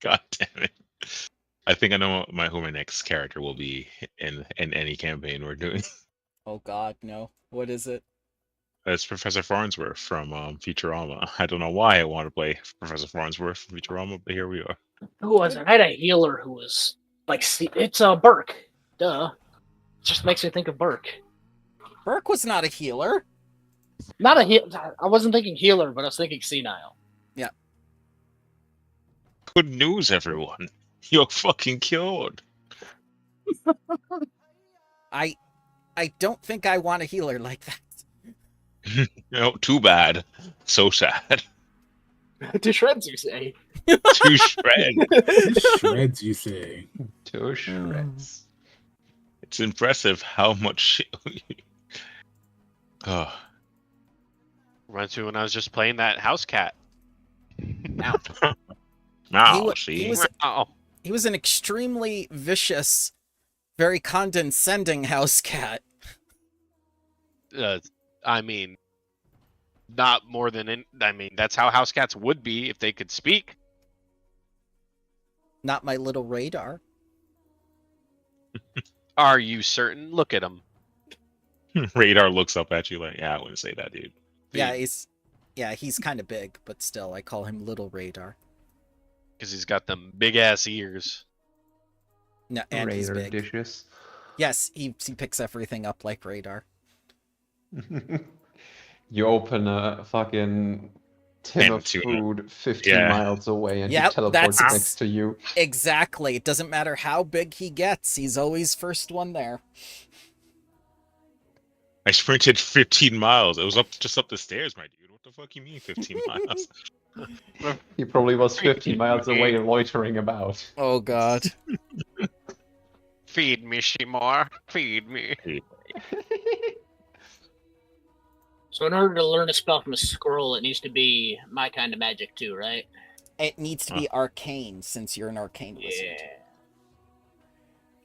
God damn it. I think I know who my next character will be in any campaign we're doing. Oh God, no. What is it? It's Professor Farnsworth from Futurama. I don't know why I want to play Professor Farnsworth from Futurama, but here we are. Who was it? I had a healer who was like, it's Burke. Duh. Just makes me think of Burke. Burke was not a healer. Not a healer. I wasn't thinking healer, but I was thinking senile. Yeah. Good news, everyone. You're fucking cured. I don't think I want a healer like that. Too bad. So sad. To shreds, you say. To shreds. Shreds, you say. To shreds. It's impressive how much shit. Oh. Reminds me when I was just playing that house cat. Now, He was an extremely vicious, very condescending house cat. I mean, not more than that's how house cats would be if they could speak. Not my little radar. Are you certain? Look at him. Radar looks up at you like, yeah, I wouldn't say that, dude. Yeah, he's kind of big, but still, I call him Little Radar. Because he's got them big ass ears. No, and he's Radar big. dishes. Yes, he picks everything up like Radar. You open a fucking tin of food 15 miles away and he teleports next to you. Exactly. It doesn't matter how big he gets, he's always first one there. I sprinted 15 miles. It was just up the stairs, my dude. What the fuck you mean 15 miles? He probably was 15 miles away loitering about. Oh god. Feed me, Shimar. Feed me. So in order to learn a spell from a scroll, it needs to be my kind of magic too, right? It needs to be arcane, since you're an arcane wizard.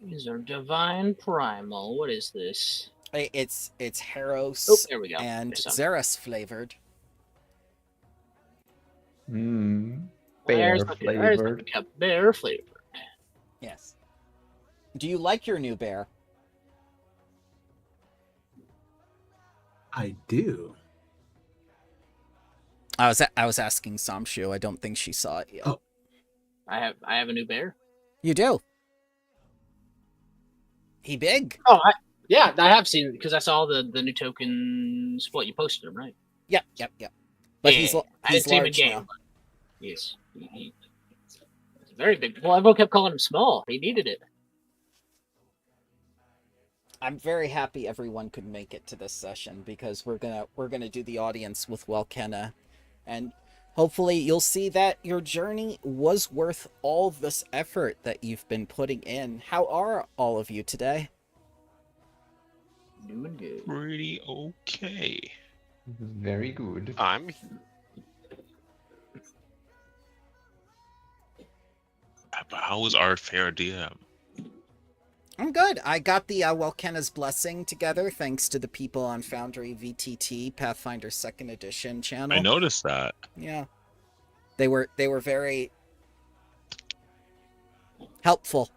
These are divine primal. What is this? It's Haros there we go. And Xeris flavored. Bear flavored. Bear flavored. Yes. Do you like your new bear? I do. I was asking Samshu. I don't think she saw it yet. Oh. I have a new bear. You do. He big. Oh, I have seen it because I saw the new tokens. What, you posted them, right? Yep. But yeah, he's large now. Yes, he's very big. Well, everyone kept calling him small. He needed it. I'm very happy everyone could make it to this session because we're gonna do the audience with Walkena, and hopefully you'll see that your journey was worth all this effort that you've been putting in. How are all of you today? Doing good. Pretty okay. Very good. How was our fair DM? I'm good. I got the Walkena's Blessing together thanks to the people on Foundry VTT Pathfinder 2nd Edition channel. I noticed that. Yeah. They were very helpful.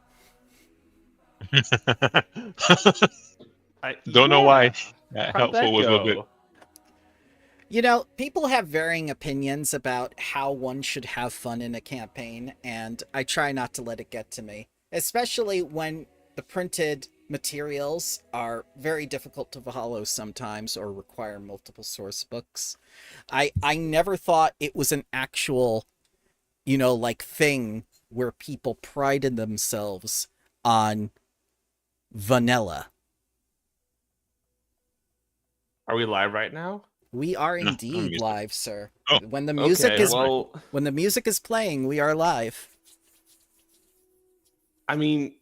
Don't know why. Helpful was a little bit. You know, people have varying opinions about how one should have fun in a campaign, and I try not to let it get to me. Especially when the printed materials are very difficult to follow sometimes or require multiple source books. I never thought it was an actual, thing where people prided themselves on vanilla. Are we live right now? We are indeed live, sir. Oh, when the music is playing, we are live. I mean,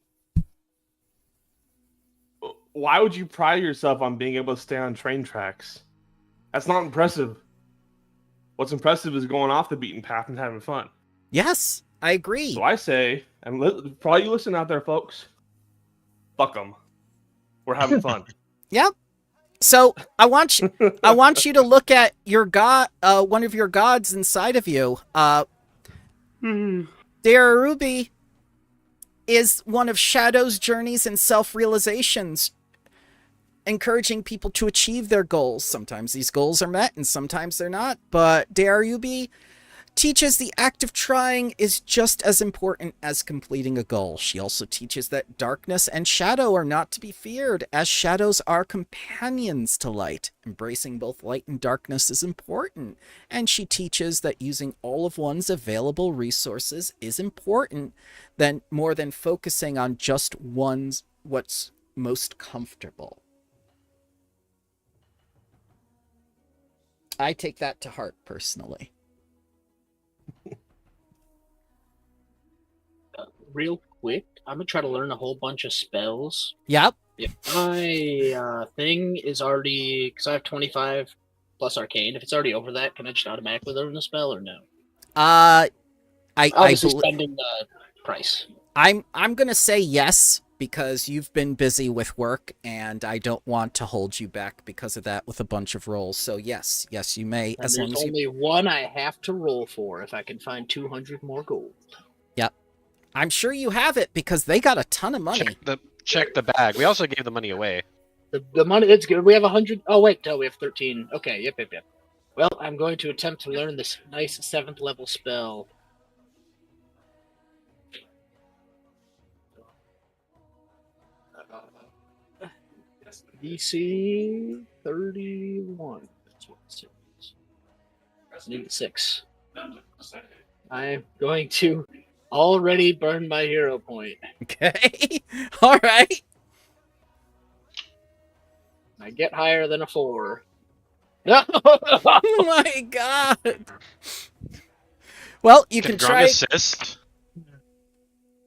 why would you pride yourself on being able to stay on train tracks? That's not impressive. What's impressive is going off the beaten path and having fun. Yes, I agree. So I say, and for all you listen out there, folks, fuck them. We're having fun. Yep. So I want you to look at your god, one of your gods inside of you. Ruby is one of Shadow's journeys and self-realizations, encouraging people to achieve their goals. Sometimes these goals are met and sometimes they're not, but Darubi teaches the act of trying is just as important as completing a goal. She also teaches that darkness and shadow are not to be feared, as shadows are companions to light. Embracing both light and darkness is important, and she teaches that using all of one's available resources is important, more than focusing on just what's most comfortable. I take that to heart personally. Real quick, I'm gonna try to learn a whole bunch of spells. Yep. If my thing is already, because I have 25 plus arcane, if it's already over that, can I just automatically learn the spell or no? Obviously spending the price. I'm gonna say yes, because you've been busy with work and I don't want to hold you back because of that with a bunch of rolls. So yes, you may. And there's only one I have to roll for if I can find 200 more gold. Yep. I'm sure you have it because they got a ton of money. Check the bag. We also gave the money away. The money, it's good. We have 100. Oh, wait. No, we have 13. Okay, yep. Well, I'm going to attempt to learn this nice 7th level spell. DC 31. That's what it says. Need 6. I'm going to already burn my hero point. Okay. All right. I get higher than a 4. No! Oh my god. Well, you can try. Assist?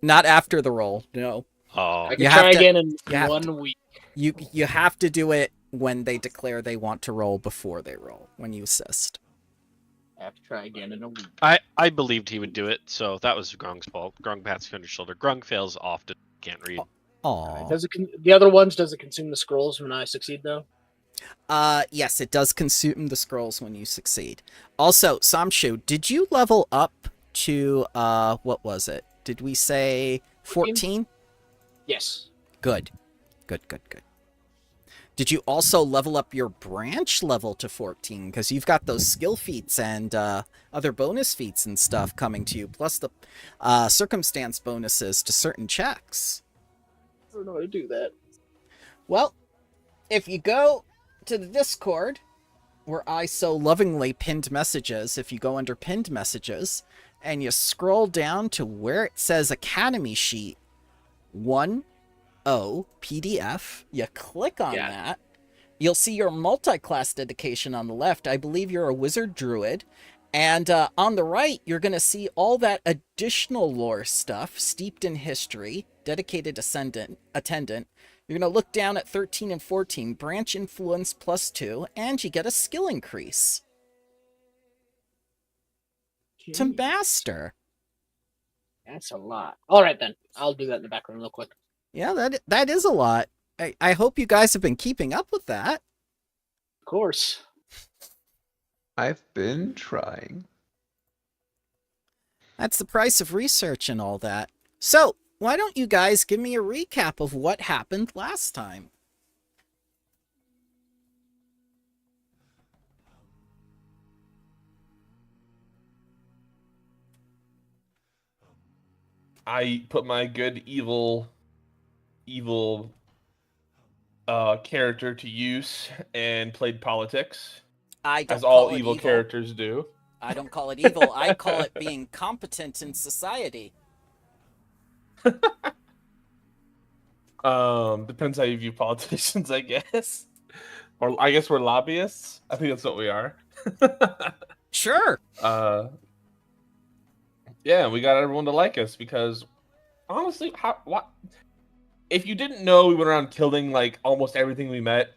Not after the roll. No. Oh. I can try again in 1 week. You have to do it when they declare they want to roll before they roll, when you assist. I have to try again in a week. I believed he would do it, so that was Grung's fault. Grung pats you on your shoulder. Grung fails often. Can't read. Aww. Does the other ones, does it consume the scrolls when I succeed, though? Yes, it does consume the scrolls when you succeed. Also, Samshu, did you level up to, what was it? Did we say 14? Yes. Good. Did you also level up your branch level to 14? Because you've got those skill feats and other bonus feats and stuff coming to you, plus the circumstance bonuses to certain checks. I don't know how to do that. Well, if you go to the Discord, where I so lovingly pinned messages, if you go under pinned messages, and you scroll down to where it says Academy Sheet 1, PDF, you click on that, you'll see your multi-class dedication on the left. I believe you're a wizard druid, and on the right, you're going to see all that additional lore stuff, steeped in history, dedicated attendant. You're going to look down at 13 and 14, branch influence +2, and you get a skill increase. To master. That's a lot. All right, then. I'll do that in the background real quick. Yeah, that is a lot. I hope you guys have been keeping up with that. Of course. I've been trying. That's the price of research and all that. So, why don't you guys give me a recap of what happened last time? I put my good evil character to use and played politics. As all evil characters do. I don't call it evil. I call it being competent in society. Depends how you view politicians, I guess. Or I guess we're lobbyists. I think that's what we are. Sure. Yeah, we got everyone to like us because honestly, what if you didn't know we went around killing like almost everything we met,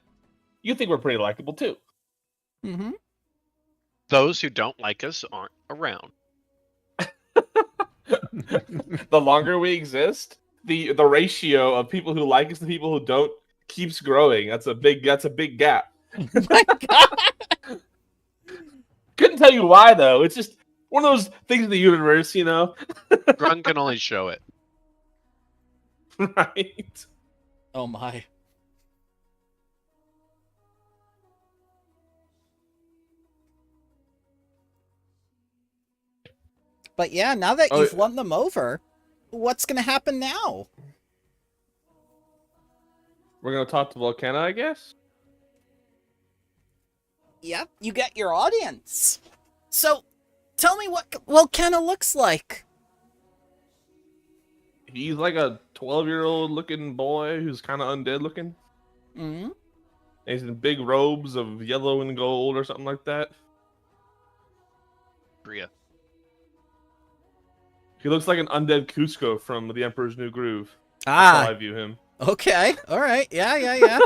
you think we're pretty likable too. Mm-hmm. Those who don't like us aren't around. The longer we exist, the ratio of people who like us to people who don't keeps growing. That's a big gap. My God. Couldn't tell you why though. It's just One of those things in the universe, you know? Grun can only show it. Right. Oh my. But yeah, now that you've won them over, what's going to happen now? We're going to talk to Walkena, I guess? Yep, you get your audience. So, tell me what Walkena looks like. He's like a 12-year-old looking boy who's kind of undead looking. Mm-hmm. He's in big robes of yellow and gold or something like that. Bria. He looks like an undead Cusco from The Emperor's New Groove. Ah. That's how I view him. Okay, alright, yeah.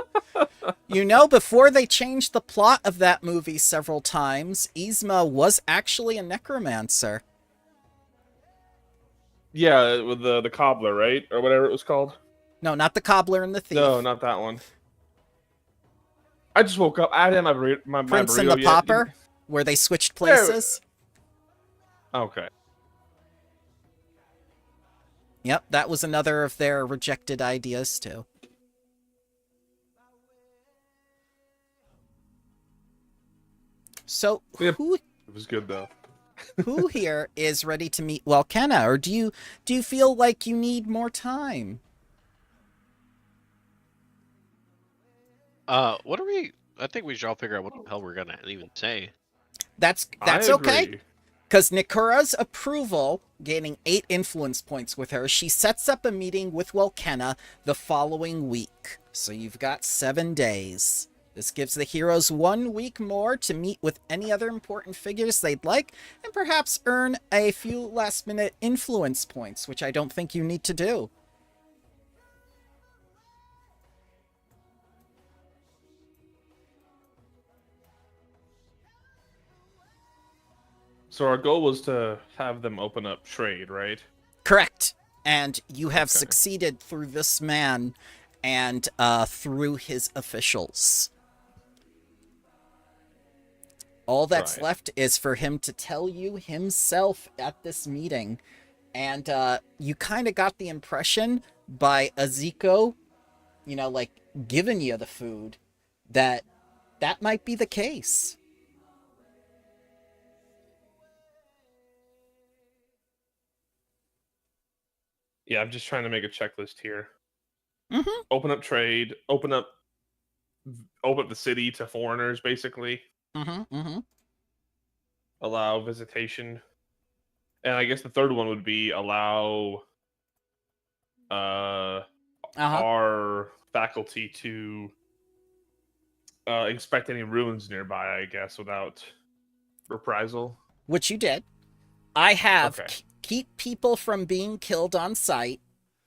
You know, before they changed the plot of that movie several times, Yzma was actually a necromancer. Yeah, with the cobbler, right? Or whatever it was called. No, not the cobbler and the thief. No, not that one. I just woke up. I hadn't had my Prince burrito and the yet. Pauper, where they switched places. Okay. Yep, that was another of their rejected ideas, too. So, who... It was good, though. Who here is ready to meet Walkena, or do you feel like you need more time? What are we... I think we should all figure out what the hell we're gonna even say. That's okay. Because Nikura's approval, gaining 8 influence points with her, she sets up a meeting with Walkena the following week. So you've got 7 days. This gives the heroes 1 week more to meet with any other important figures they'd like, and perhaps earn a few last-minute influence points, which I don't think you need to do. So our goal was to have them open up trade, right? Correct. And you have succeeded through this man and through his officials. All that's left is for him to tell you himself at this meeting. And you kind of got the impression by Aziko, you know, like, giving you the food, that might be the case. Yeah, I'm just trying to make a checklist here. Mm-hmm. Open up trade, open up the city to foreigners, basically. Mm-hmm, mm-hmm. Allow visitation. And I guess the third one would be allow our faculty to inspect any ruins nearby, I guess, without reprisal. Which you did. I have keep people from being killed on sight,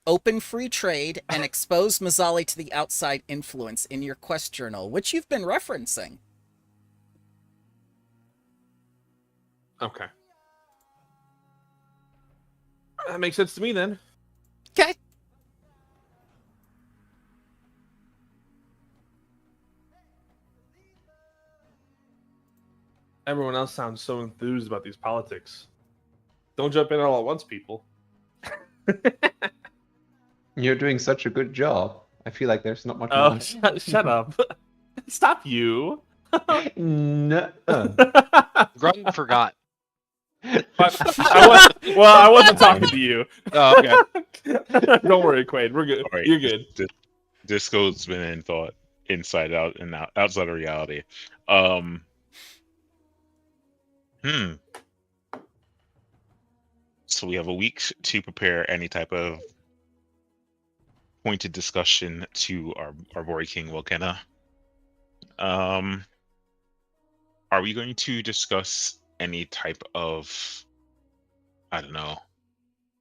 open free trade, and expose Mazzali to the outside influence in your quest journal, which you've been referencing. Okay. That makes sense to me, then. Okay. Everyone else sounds so enthused about these politics. Don't jump in all at once, people. You're doing such a good job. I feel like there's not much more. Shut up. Stop you. No. Grun forgot. I wasn't talking to you. Oh, okay. Don't worry, Quaid. We're good. Right. You're good. Disco's been in thought, inside out and outside of reality. So we have a week to prepare any type of pointed discussion to our boy King Walkena. Are we going to discuss any type of, I don't know,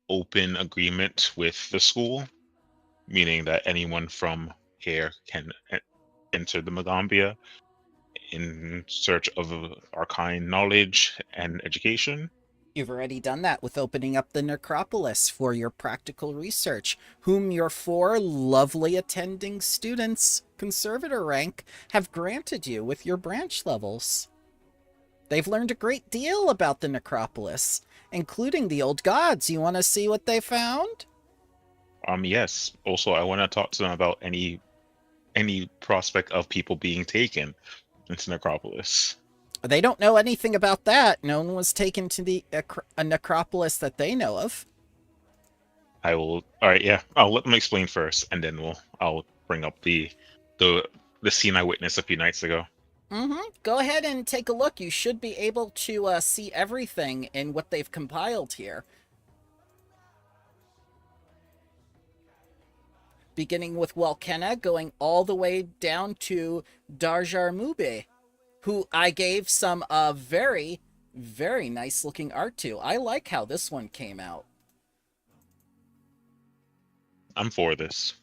open agreement with the school, meaning that anyone from here can enter the Magambia in search of arcane knowledge and education? You've already done that with opening up the necropolis for your practical research, whom your 4 lovely attending students, conservator rank, have granted you with your branch levels. They've learned a great deal about the necropolis, including the old gods. You want to see what they found? Yes. Also, I want to talk to them about any prospect of people being taken into necropolis. They don't know anything about that. No one was taken to a necropolis that they know of. I will. All right, yeah. I'll let them explain first, and then I'll bring up the scene I witnessed a few nights ago. Go ahead and take a look. You should be able to see everything in what they've compiled here. Beginning with Walkena, going all the way down to Darjar Mube, who I gave some very, very nice looking art to. I like how this one came out. I'm for this.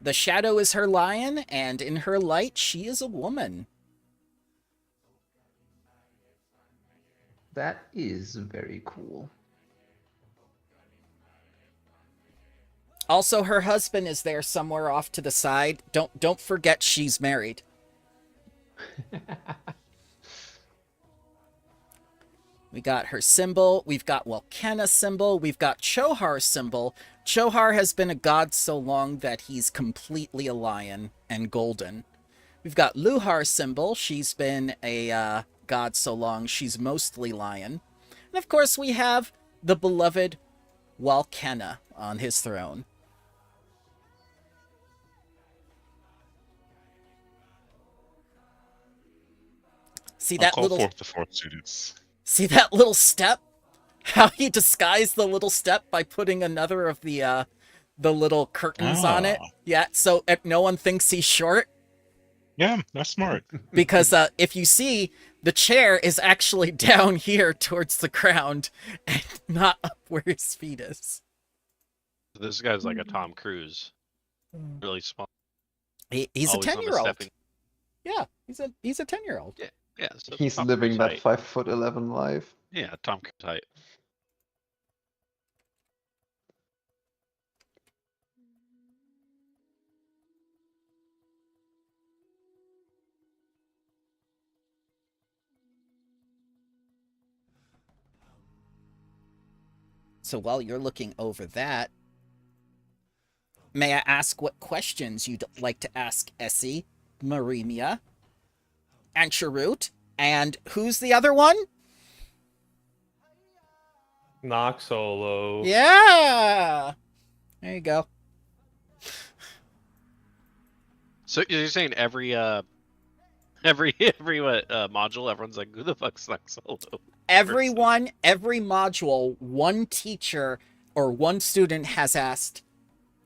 The shadow is her lion, and in her light, she is a woman. That is very cool. Also, her husband is there somewhere off to the side. Don't forget she's married. We got her symbol. We've got Walkena symbol. We've got Chohar symbol. Chohar has been a god so long that he's completely a lion and golden. We've got Luhar symbol. She's been a god so long she's mostly lion. And of course we have the beloved Walkena on his throne. See that little... I'll call forth the 4th students. See that little step? How he disguised the little step by putting another of the little curtains on it. Yeah, so no one thinks he's short. Yeah, that's smart. Because if you see, the chair is actually down here towards the ground and not up where his feet is. This guy's like a Tom Cruise. Really small. He's a 10-year-old. Yeah, he's a 10-year-old. Yeah. Yeah, so he's Tom living Cruise that height. 5'11" life. Yeah, Tom Cruise height. So while you're looking over that, may I ask what questions you'd like to ask Essie, Marimia, and Charut? And who's the other one? Nox Solo. Yeah! There you go. So you're saying every module, everyone's like, who the fuck's Nox Solo? Everyone, every module, one teacher or one student has asked,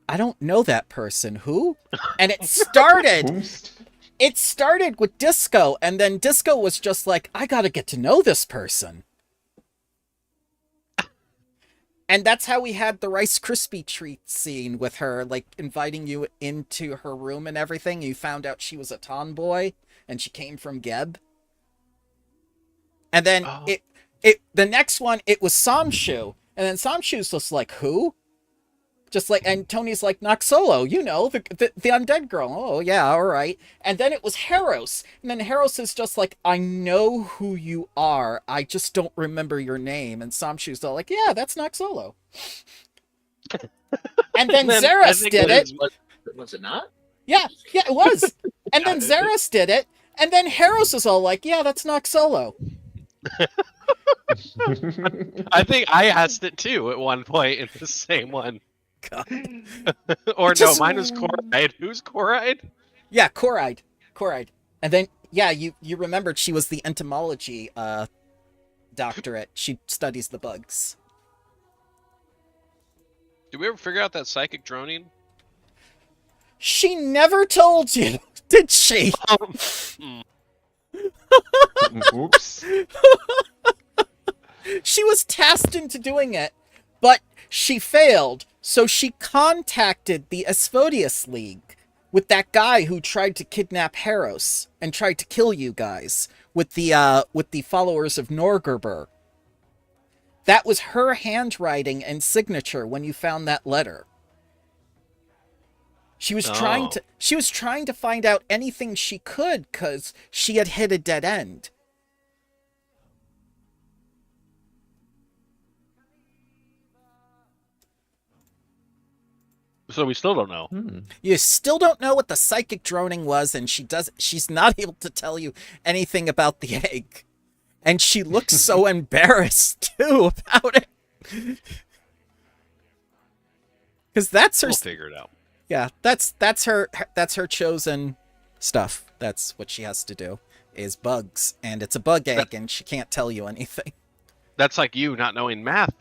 I don't know that person. Who? And it started... It started with Disco, and then Disco was just like, I gotta get to know this person. And that's how we had the Rice Krispie treat scene with her, like, inviting you into her room and everything. You found out she was a tomboy, and she came from Geb. And then the next one, it was Samshu. And then Samshu's just like, who? Just like, and Tony's like, Nox Solo, you know, the undead girl. Oh, yeah, all right. And then it was Haros. And then Haros is just like, I know who you are. I just don't remember your name. And Samshu's all like, yeah, that's Nox Solo. And then Xeris did it. Was it not? Yeah, it was. And then Xeris did it. And then Haros is all like, yeah, that's Nox Solo. I think I asked it too at one point in the same one. God. Or no, mine was Coride. Who's Coride? Yeah, Coride. And then, yeah, you remembered she was the entomology doctorate. She studies the bugs. Did we ever figure out that psychic droning? She never told you, did she? Oops. She was tasked into doing it, but she failed. So she contacted the Asphodius League with that guy who tried to kidnap Haros and tried to kill you guys with the followers of Norgerber. That was her handwriting and signature when you found that letter. She was trying to find out anything she could because she had hit a dead end. So we still don't know. You still don't know what the psychic droning was, and she's not able to tell you anything about the egg. And she looks so embarrassed too about it. Because that's her. We'll figure it out. Yeah, that's her chosen stuff. That's what she has to do, is bugs, and it's a bug egg, and she can't tell you anything. That's like you not knowing math.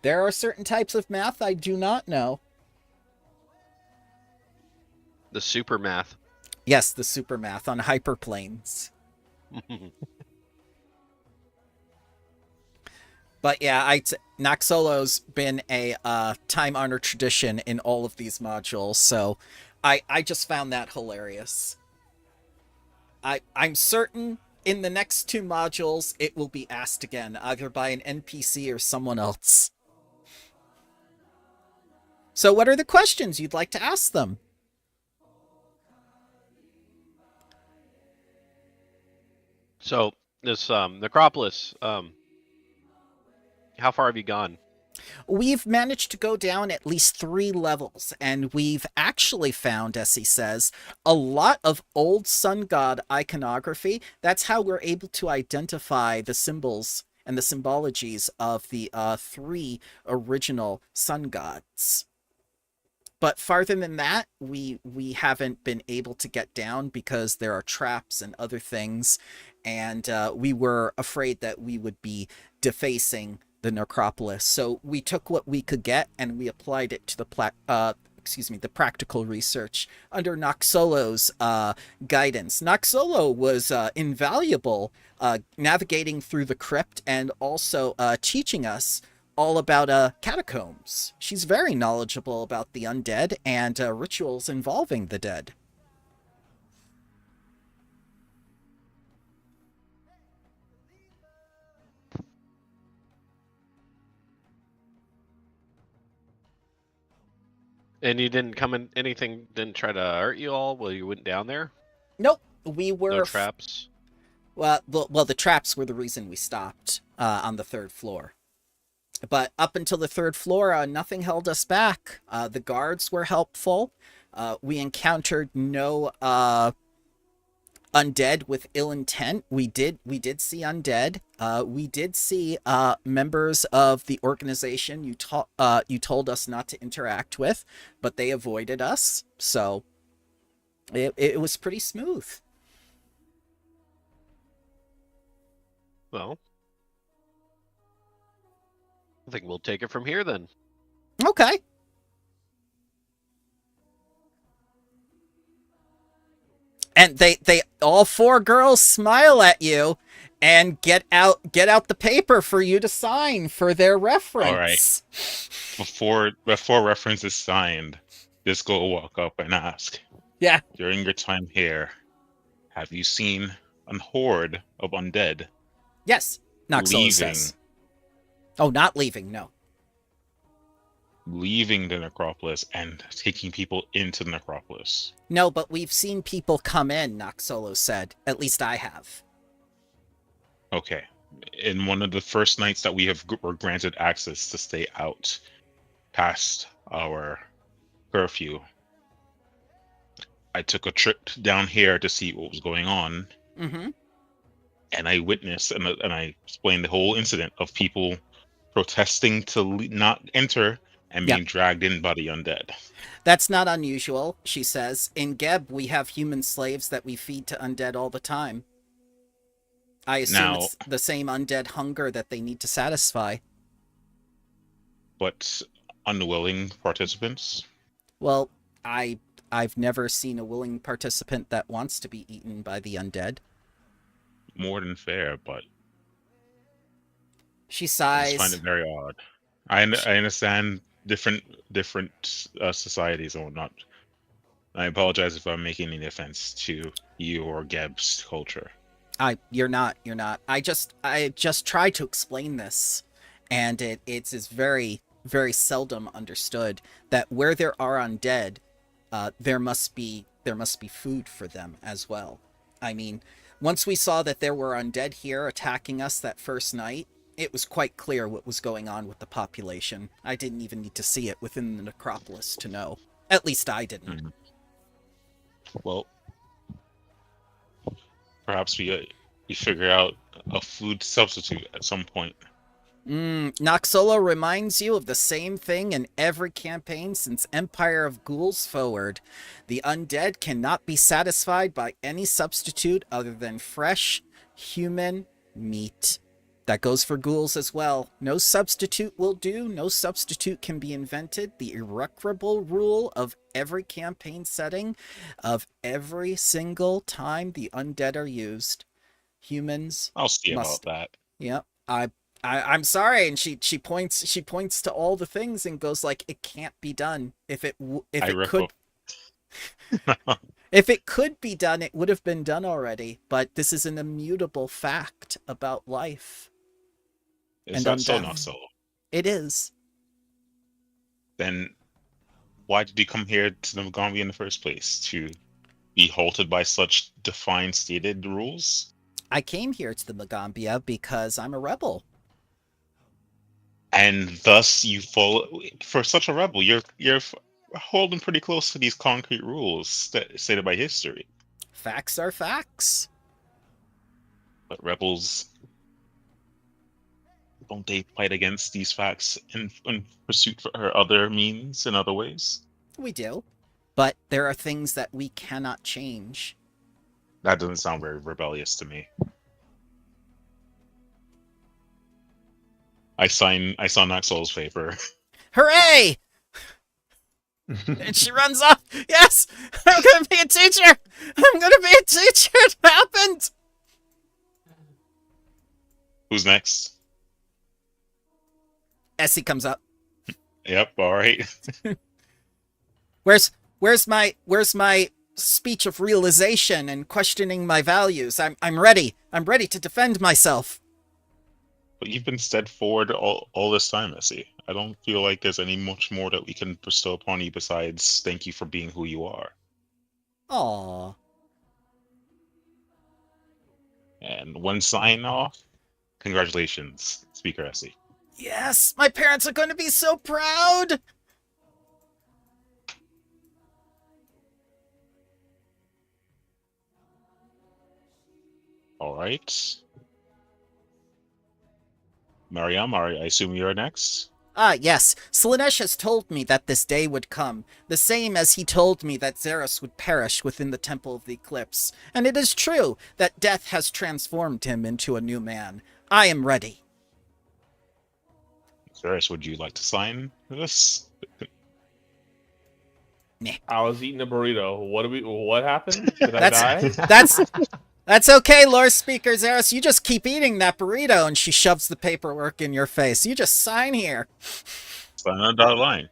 There are certain types of math I do not know. The super math. Yes, the super math on hyperplanes. But yeah, Noxolo's been a time-honored tradition in all of these modules, so I just found that hilarious. I'm certain in the next 2 modules it will be asked again, either by an NPC or someone else. So what are the questions you'd like to ask them? So this necropolis, how far have you gone? We've managed to go down at least 3 levels, and we've actually found, as he says, a lot of old sun god iconography. That's how we're able to identify the symbols and the symbologies of the 3 original sun gods. But farther than that, we haven't been able to get down because there are traps and other things, and we were afraid that we would be defacing the necropolis. So we took what we could get and we applied it to the practical research under Noxolo's guidance. Noxolo was invaluable navigating through the crypt and also teaching us all about catacombs. She's very knowledgeable about the undead and rituals involving the dead. And you didn't come in, anything didn't try to hurt you all while you went down there? Nope. We were... No traps? Well, the traps were the reason we stopped on the 3rd floor. But up until the 3rd floor, nothing held us back. The guards were helpful. We encountered no undead with ill intent. We did see undead. We did see members of the organization you told us not to interact with, but they avoided us. So it was pretty smooth. Well, I think we'll take it from here then. Okay. And they all 4 girls smile at you and get out the paper for you to sign for their reference. All right. Before reference is signed, this girl will walk up and ask. Yeah. During your time here, have you seen a horde of undead? Yes. Noxolo says. Oh, not leaving, no. Leaving the necropolis and taking people into the necropolis. No, but we've seen people come in, Noxolo said. At least I have. Okay. In one of the first nights that we were granted access to stay out past our curfew, I took a trip down here to see what was going on. Mm-hmm. And I witnessed and I explained the whole incident of people protesting to not enter and being dragged in by the undead. That's not unusual, she says. In Geb, we have human slaves that we feed to undead all the time. I assume it's the same undead hunger that they need to satisfy. But unwilling participants? Well, I've never seen a willing participant that wants to be eaten by the undead. More than fair, but she sighs. I just find it very odd. I understand different societies and whatnot. I apologize if I'm making any offense to you or Geb's culture. You're not. I just try to explain this, and it's very, very seldom understood that where there are undead, there must be food for them as well. I mean, once we saw that there were undead here attacking us that first night, it was quite clear what was going on with the population. I didn't even need to see it within the necropolis to know. At least I didn't. Mm-hmm. Well, perhaps we figure out a food substitute at some point. Noxolo reminds you of the same thing in every campaign since Empire of Ghouls forward. The undead cannot be satisfied by any substitute other than fresh human meat. That goes for ghouls as well. No substitute will do. No substitute can be invented. The irreparable rule of every campaign setting, of every single time the undead are used. Humans I'll see about that. Yep. I'm sorry, and she points to all the things and goes like, it can't be done. If it could be done, it would have been done already. But this is an immutable fact about life. Is that so, not so? It is. Then why did you come here to the Magombi in the first place? To be halted by such defined stated rules? I came here to the Magambia because I'm a rebel. And thus you follow, for such a rebel, you're holding pretty close to these concrete rules stated by history. Facts are facts. But rebels, don't they fight against these facts in pursuit for other means in other ways? We do. But there are things that we cannot change. That doesn't sound very rebellious to me. I sign Noxolo's paper. Hooray! And she runs off. Yes! I'm gonna be a teacher! I'm gonna be a teacher! It happened! Who's next? Essie comes up. Yep, alright. Where's my speech of realization and questioning my values? I'm ready. I'm ready to defend myself. But you've been stead forward all this time, Essie. I don't feel like there's any much more that we can bestow upon you besides thank you for being who you are. Aww. And one sign off. Congratulations, Speaker Essie. Yes, my parents are going to be so proud. All right. Mariam, I assume you're next? Yes. Slaanesh has told me that this day would come, the same as he told me that Xeris would perish within the Temple of the Eclipse. And it is true that death has transformed him into a new man. I am ready. Xeris, would you like to sign this? Meh. I was eating a burrito. What happened? Did I die? That's okay, Lord Speaker Xeris. You just keep eating that burrito, and she shoves the paperwork in your face. You just sign here. Sign on the dotted line.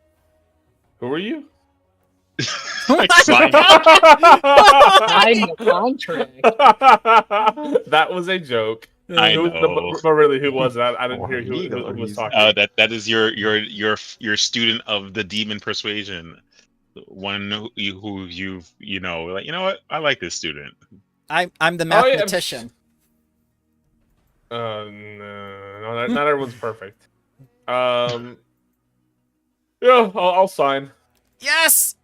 Who are you? I signed Sign the contract. That was a joke. I know. But really, who was that? I didn't hear who was talking. That is your student of the demon persuasion. One who you've like, you know what? I like this student. I'm the mathematician. No, not everyone's perfect. Yeah, I'll sign. Yes!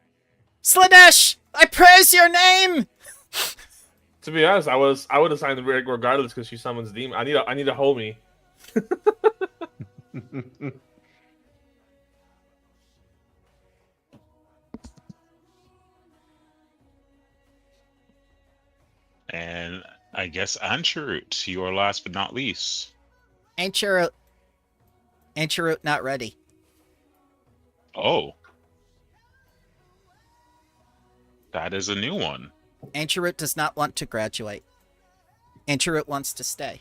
Slaanesh! I praise your name! To be honest, I would have signed regardless because she summons demon. I need a homie. And I guess Ancherut, your last but not least. Ancherut not ready. Oh. That is a new one. Ancherut does not want to graduate. Ancherut wants to stay.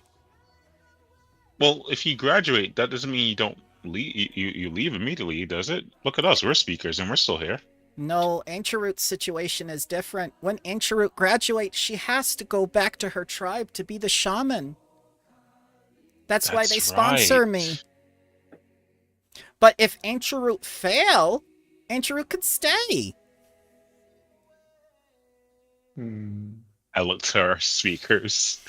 Well, if you graduate, that doesn't mean you don't leave. You leave immediately, does it? Look at us. We're speakers and we're still here. No, Ancherut's situation is different. When Ancherut graduates, she has to go back to her tribe to be the shaman. That's why they sponsor me. But if Ancherut fail, Ancherut could stay. I look to our speakers.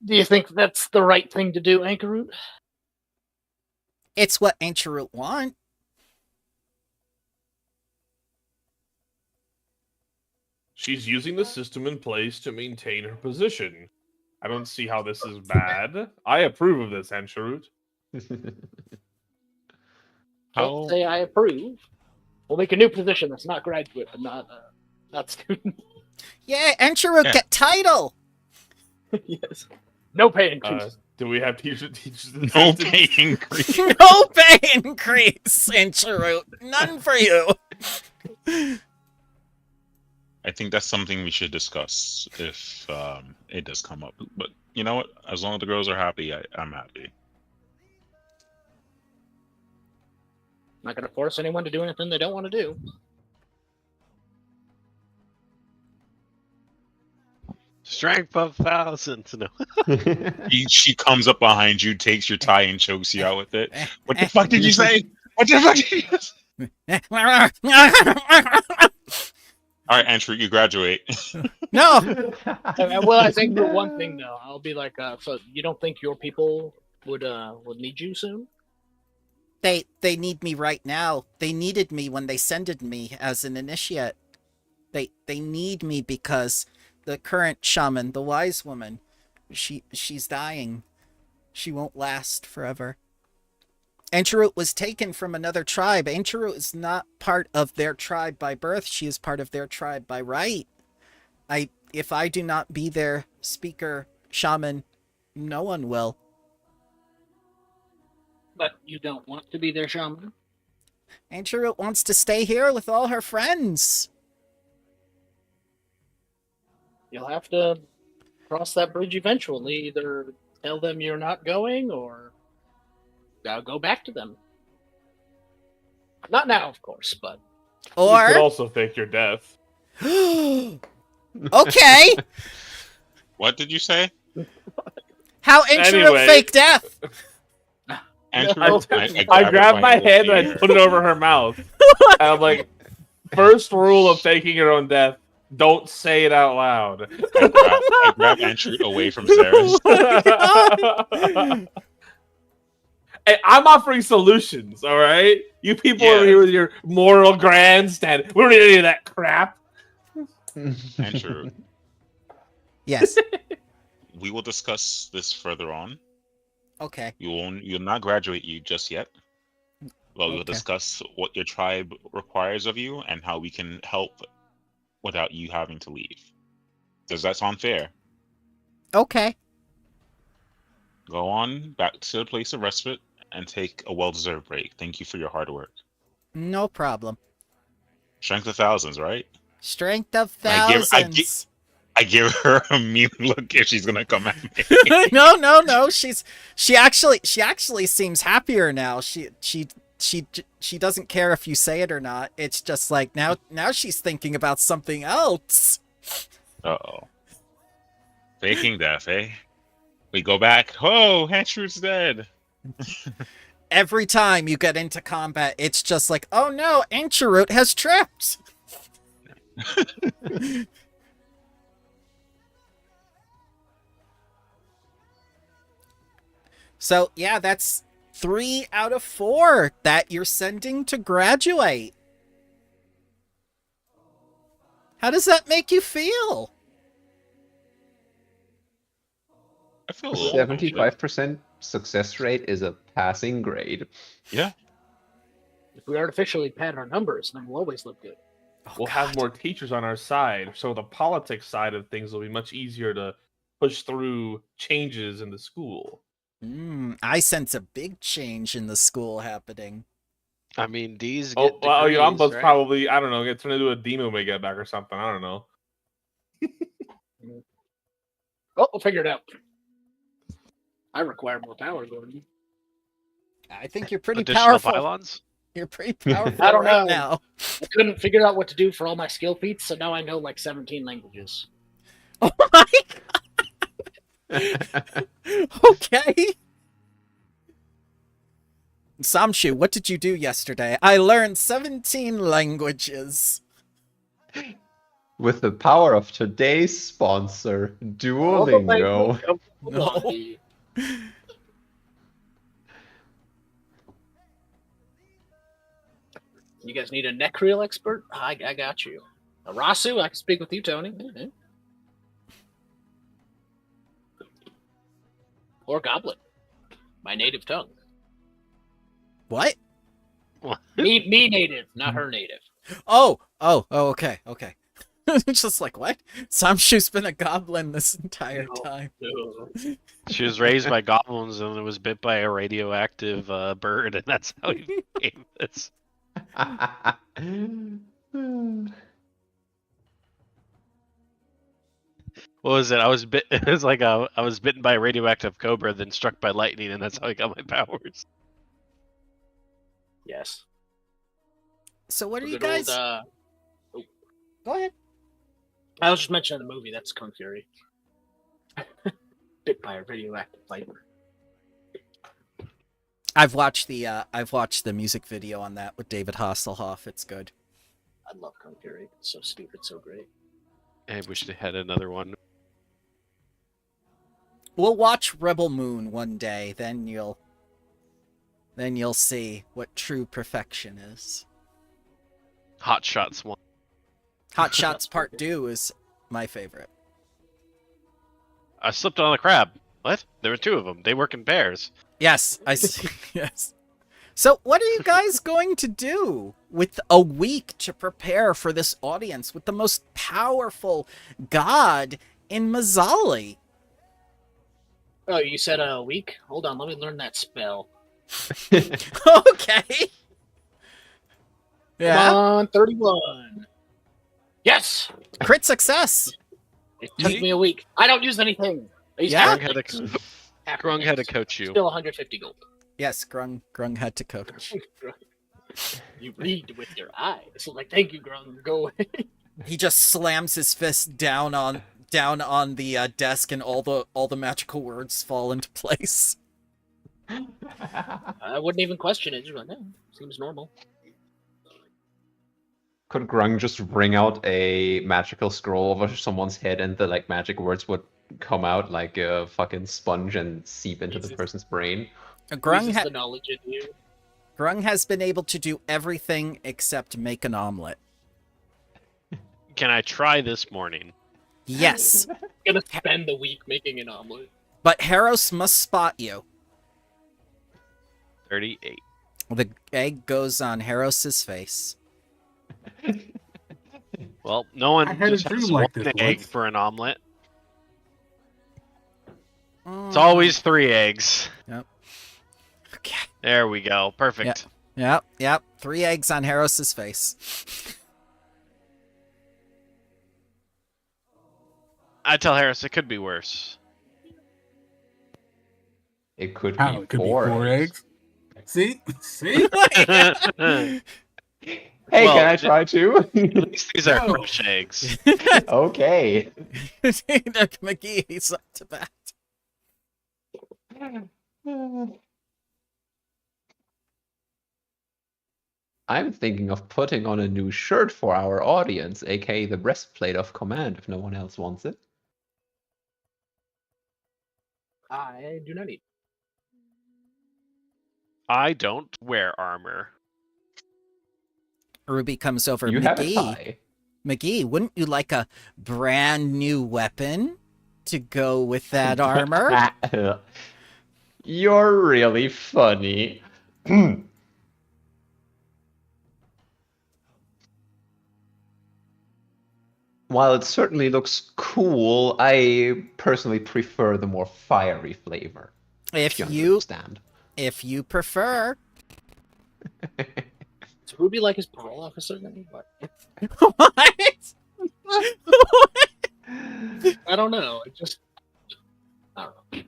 Do you think that's the right thing to do, Anchorroot? It's what Ancient Root want. She's using the system in place to maintain her position. I don't see how this is bad. I approve of this, Ancient Don't say I approve. We'll make a new position that's not graduate, but not student. Yeah, Ancient Root get title. Yes. No pay increase. Do we have teachers? No pay increase. No pay increase, Ancient Root. None for you. I think that's something we should discuss if it does come up. But you know what? As long as the girls are happy, I'm happy. Not going to force anyone to do anything they don't want to do. Strength of 1,000. No. She comes up behind you, takes your tie, and chokes you out with it. What the fuck did you say? What the fuck did you say? All right, Andrew, you graduate. No. Well, I think for one thing, though, I'll be like, so you don't think your people would need you soon? They need me right now. They needed me when they sended me as an initiate. They need me because the current shaman, the wise woman, she's dying. She won't last forever. Ancient was taken from another tribe. Ancient is not part of their tribe by birth. She is part of their tribe by right. If I do not be their speaker, shaman, no one will. But you don't want to be their shaman? Ancient wants to stay here with all her friends. You'll have to cross that bridge eventually. Either tell them you're not going, or go back to them. Not now, of course, but... Or... You could also fake your death. Okay! What did you say? How Ancient fake death? Andrew, I grabbed my hand and I put it over her mouth. And I'm like, first rule of faking your own death, don't say it out loud. I grab Andrew away from Zara's. Hey, I'm offering solutions, all right? You people over here with your moral grandstand. We don't need any of that crap. Andrew. Yes. We will discuss this further on. Okay. You'll not graduate you just yet. Well, we'll discuss what your tribe requires of you and how we can help without you having to leave. Does that sound fair? Okay. Go on back to the place of respite and take a well-deserved break. Thank you for your hard work. No problem. Strength of thousands, right? Strength of thousands. I give her a mean look if she's gonna come at me. No. She actually seems happier now. She doesn't care if you say it or not. It's just like now she's thinking about something else. Uh-oh. Faking death, eh? We go back. Oh, Hanshrew's dead. Every time you get into combat, it's just like, oh no, Ancient has tripped. So yeah, that's 3 out of 4 that you're sending to graduate. How does that make you feel? I feel 75% success rate is a passing grade. Yeah. If we artificially pad our numbers, then we'll always look good. We'll have more teachers on our side, so the politics side of things will be much easier to push through changes in the school. I sense a big change in the school happening. I mean, D's get degrees, Yamba's right? probably, I don't know, get turned into a demon when we get back or something. I don't know. Well, we'll figure it out. I require more power, Gordon. I think you're pretty Additional powerful. pylons? You're pretty powerful I don't know. now. I couldn't figure out what to do for all my skill feats, so now I know like 17 languages. Oh my god! Okay. Samshu, what did you do yesterday? I learned 17 languages. With the power of today's sponsor, Duolingo. No. You guys need a neck-reel expert? I got you. Rasu, I can speak with you, Tony. Mm-hmm. Or Goblin. My native tongue. What? Me native, not her native. Oh, okay. Just like, what? Samshu's been a goblin this entire time. No. She was raised by goblins and was bit by a radioactive bird, and that's how he became this. What was it? I was bit. It was like I was bitten by a radioactive cobra, then struck by lightning, and that's how I got my powers. Yes. So what are you Good guys? old, Go ahead. I was just mentioning the movie. That's Kung Fury. Bit by a radioactive viper. I've watched the music video on that with David Hasselhoff. It's good. I love Kung Fury. It's so stupid, so great. I wish they had another one. We'll watch Rebel Moon one day, then you'll see what true perfection is. Hot Shots one. Hot Shots Part 2 is my favorite. I slipped on a crab. What? There were two of them. They work in pairs. Yes, I see. Yes. So what are you guys going to do with a week to prepare for this audience with the most powerful god in Mazzali? Oh, you said a week? Hold on, let me learn that spell. Okay. Yeah. Come on, 31. Yes! Crit success. It took me a week. I don't use anything. I use Yeah. Grung had to coach you. Still 150 gold. Yes, Grung had to coach. You read with your eyes. Like, thank you, Grung. Go away. He just slams his fist down on the desk, and all the magical words fall into place. I wouldn't even question it. Just like, no, seems normal. Could Grung just bring out a magical scroll over someone's head and the magic words would come out like a fucking sponge and seep into the person's brain? Grung, the knowledge in you. Grung has been able to do everything except make an omelet. Can I try this morning? Yes. Gonna spend the week making an omelet. But Haros must spot you. 38. The egg goes on Haros's face. Well, no one had a just dream has like one this egg once. for an omelet. It's always 3 eggs. Yep. Okay. There we go. Perfect. Yep. 3 eggs on Haros's face. I tell Harris it could be worse. It could How? be It could be 4 4 eggs. eggs. See? Hey, Well, can I try too? At least these are No. fresh eggs. Okay. McGee, he's up to bat. I'm thinking of putting on a new shirt for our audience, aka the breastplate of command, if no one else wants it. I do not need. I don't wear armor. Ruby comes over. You have it McGee, high. McGee, wouldn't you like a brand new weapon to go with that armor? You're really funny. While it certainly looks cool, I personally prefer the more fiery flavor. If you you understand. if you prefer. Does Ruby like his parole officer? What? What? I don't know. It just. I don't know.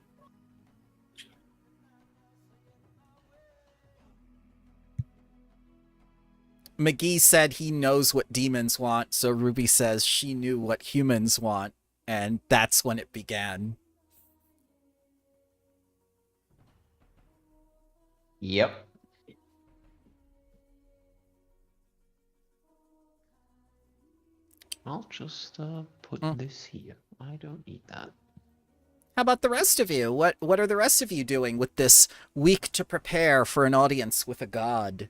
McGee said he knows what demons want, so Ruby says she knew what humans want, and that's when it began. Yep. I'll just put this here. I don't need that. How about the rest of you? What are the rest of you doing with this week to prepare for an audience with a god?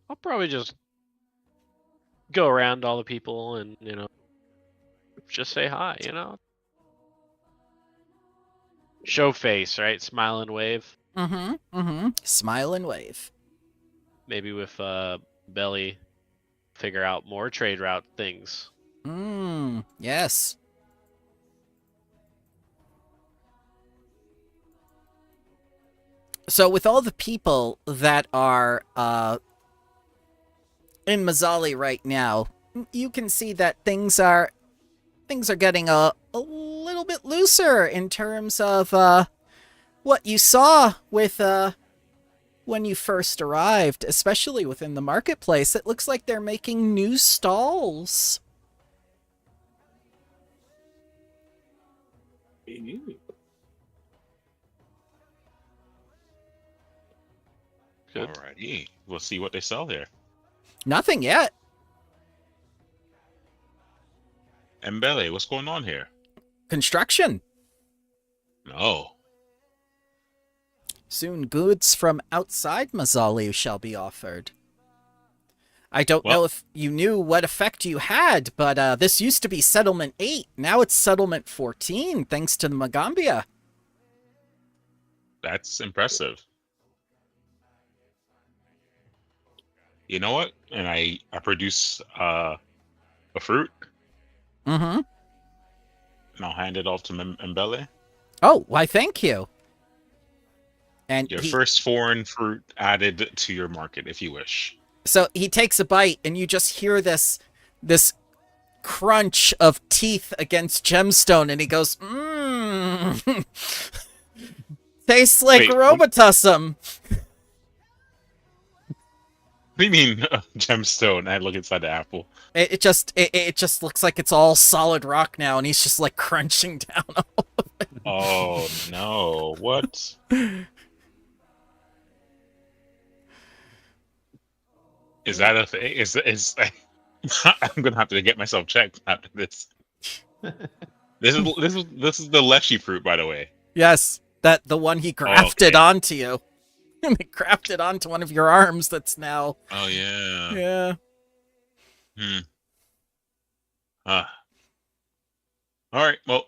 I'll probably just go around all the people and, just say hi, Show face, right? Smile and wave. Smile and wave. Maybe with Belly, figure out more trade route things. Yes. So with all the people that are in Mazzali right now, you can see that things are getting a little bit looser in terms of what you saw with when you first arrived, especially within the marketplace. It looks like they're making new stalls. Good. Alrighty, we'll see what they sell there. Nothing yet. Mbele, what's going on here? Construction. No. Soon goods from outside Mazzali shall be offered. I don't know if you knew what effect you had, but this used to be Settlement 8. Now it's Settlement 14, thanks to the Magambia. That's impressive. You know what? And I produce a fruit. Mm-hmm. And I'll hand it off to Mbele. Oh, why thank you. And Your first foreign fruit added to your market, if you wish. So he takes a bite, and you just hear this crunch of teeth against gemstone, and he goes, tastes like Robotussum. What do you mean gemstone? I look inside the apple. It just looks like it's all solid rock now, and he's just like crunching down all of it. Oh no! What? Is that a thing? Is I'm gonna have to get myself checked after this. This is the leshy fruit, by the way. Yes, the one he grafted onto you. He grafted onto one of your arms. That's now. Oh yeah. Yeah. All right. Well,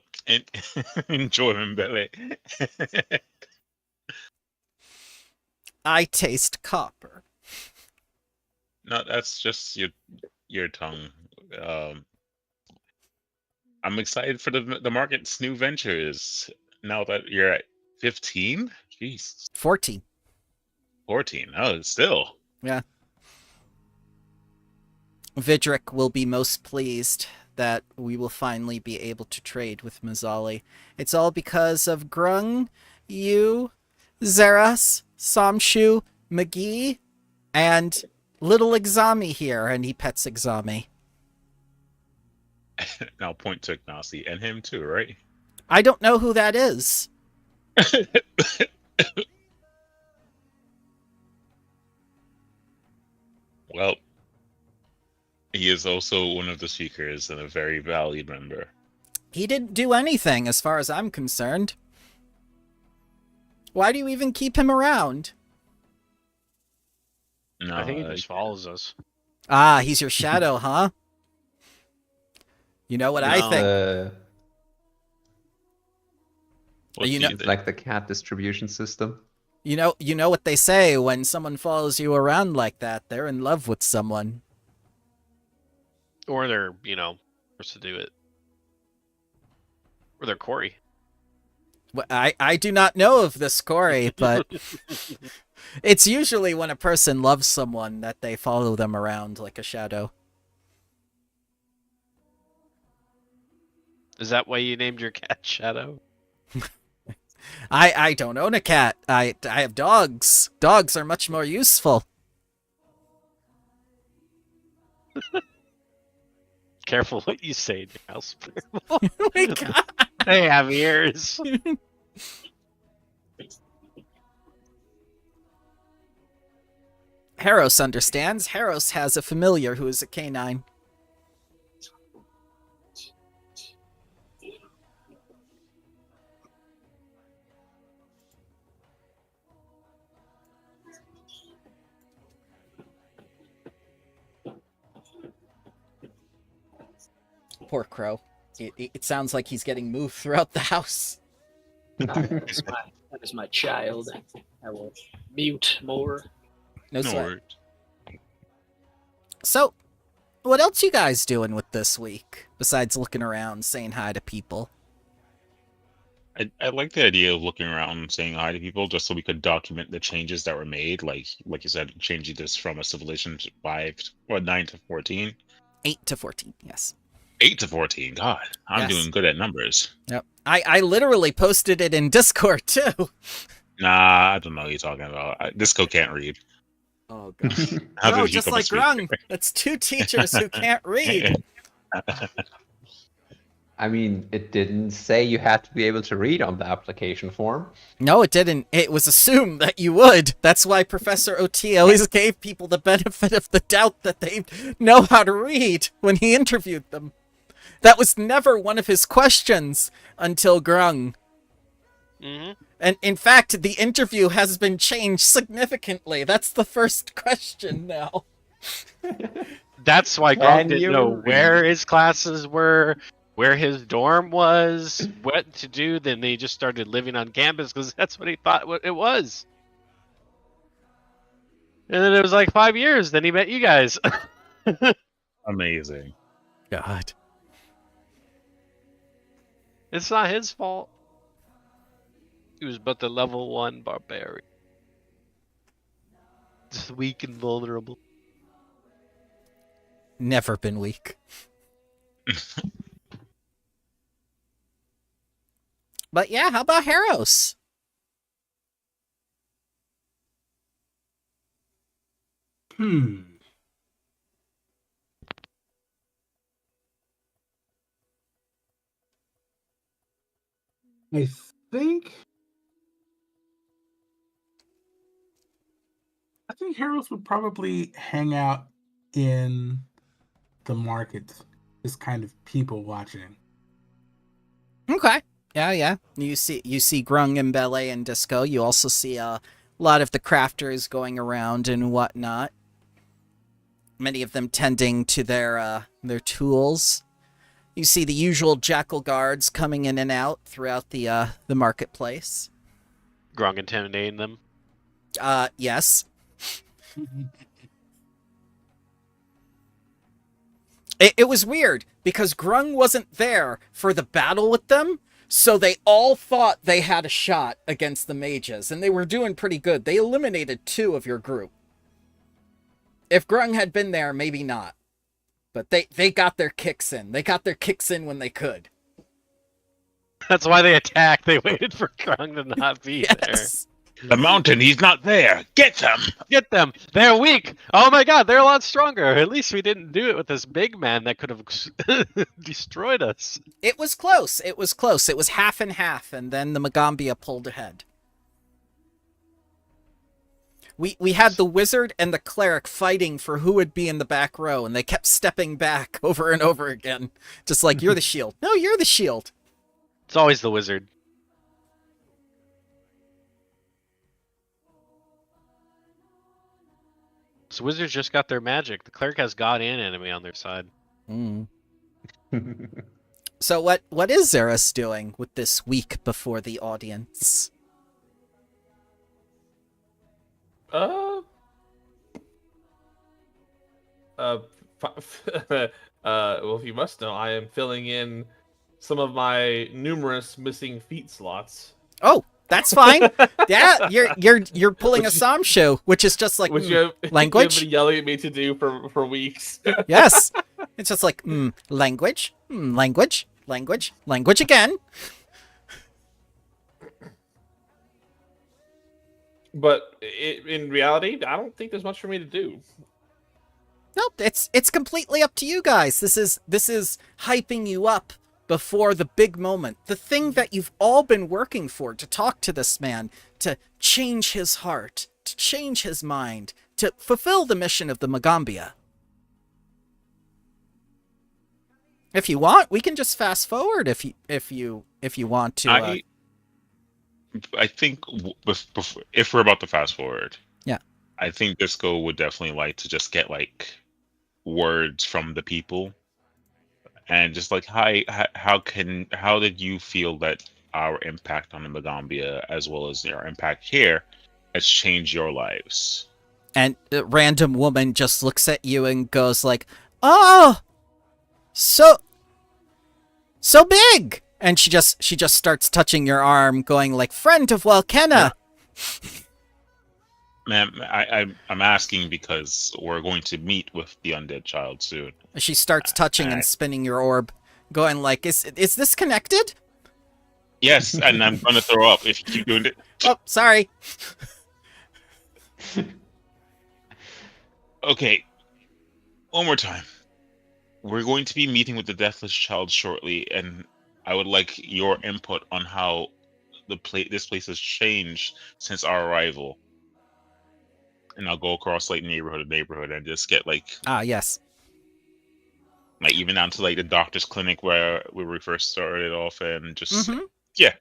enjoy Mbele. I taste copper. No, that's just your tongue. I'm excited for the market's new ventures. Now that you're at 15, jeez. 14. 14. Oh, still. Yeah. Vidric will be most pleased that we will finally be able to trade with Mazzali. It's all because of Grung, you, Zeras, Samshu, McGee, and little Exami here, and he pets Exami. Now point to Ignasi and him too, right? I don't know who that is. Well, he is also one of the speakers and a very valued member. He didn't do anything as far as I'm concerned. Why do you even keep him around? No, I think he just follows us. Ah, he's your shadow, huh? You know what I think? It's like the cat distribution system. You know what they say, when someone follows you around like that, they're in love with someone. Or they're, forced to do it. Or they're Corey. Well, I do not know of this Corey, but it's usually when a person loves someone that they follow them around like a shadow. Is that why you named your cat Shadow? I don't own a cat. I have dogs. Dogs are much more useful. Careful what you say in your house. Oh my God. They have ears. Harros understands. Harros has a familiar who is a canine. Poor Crow. It sounds like he's getting moved throughout the house. That is my child. I will mute more. No No sweat. worries. So, what else you guys doing with this week besides looking around, saying hi to people? I like the idea of looking around and saying hi to people just so we could document the changes that were made. Like you said, changing this from a civilization 9 to 14. 8 to 14, yes. 8 to 14. God, I'm Yes. doing good at numbers. Yep. I literally posted it in Discord too. Nah, I don't know what you're talking about. Disco can't read. Oh god. How No, did he just come like to speak? Grung. That's 2 teachers who can't read. I mean, it didn't say you had to be able to read on the application form. No, it didn't. It was assumed that you would. That's why Professor OT always gave people the benefit of the doubt that they know how to read when he interviewed them. That was never one of his questions until Grung. Mm-hmm. And in fact, the interview has been changed significantly. That's the first question now. That's why Can Gronk didn't you know read? where his classes were, where his dorm was, what to do. Then he just started living on campus because that's what he thought it was. And then it was like 5 years. Then he met you guys. Amazing. God. It's not his fault. He was but the level 1 barbarian. Just weak and vulnerable. Never been weak. But yeah, how about Harros? I think Harold would probably hang out in the markets, just kind of people watching. Okay. Yeah. You see Grung and Ballet and Disco. You also see a lot of the crafters going around and whatnot. Many of them tending to their tools. You see the usual jackal guards coming in and out throughout the marketplace. Gronk intimidating them. Yes. It was weird because Grung wasn't there for the battle with them, so they all thought they had a shot against the mages, and they were doing pretty good. They eliminated 2 of your group. If Grung had been there, maybe not. But they got their kicks in. They got their kicks in when they could. That's why they attacked. They waited for Gronk to not be Yes. The mountain, he's not there. Get them. there. Get them. They're weak. Oh my god, they're a lot stronger. At least we didn't do it with this big man that could have destroyed us. It was close. It was close. It was half and half, and then the Magambia pulled ahead. We had the wizard and the cleric fighting for who would be in the back row, and they kept stepping back over and over again. Just like, you're the shield. No, you're the shield. It's always the wizard. So wizards just got their magic. The cleric has god and enemy on their side. So what is Xeris doing with this week before the audience? Well, if you must know, I am filling in some of my numerous missing feat slots. Oh, that's fine. Yeah, you're pulling a Samshu, which is just like Which you have, language. you've been yelling at me to do for weeks. Yes, it's just like language, language again. But in reality, I don't think there's much for me to do. Nope, it's completely up to you guys. This is hyping you up before the big moment. The thing that you've all been working for, to talk to this man, to change his heart, to change his mind, to fulfill the mission of the Magambia. If you want, we can just fast forward if you want to. I think if we're about to fast forward, Yeah. I think Disco would definitely like to just get like words from the people, and just like, hi, how did you feel that our impact on the Magambia, as well as our impact here, has changed your lives? And a random woman just looks at you and goes like, "Oh, so big." And she just starts touching your arm, going like, "Friend of Walkena." Ma'am, I'm asking because we're going to meet with the undead child soon. She starts touching and spinning your orb, going like, "Is this connected?" Yes, and I'm gonna throw up if you keep doing it. Oh, sorry. Okay, one more time. We're going to be meeting with the Deathless Child shortly, and I would like your input on how this place has changed since our arrival. And I'll go across like neighborhood to neighborhood and just get like Yes. like even down to like the doctor's clinic where we first started off, and just yeah.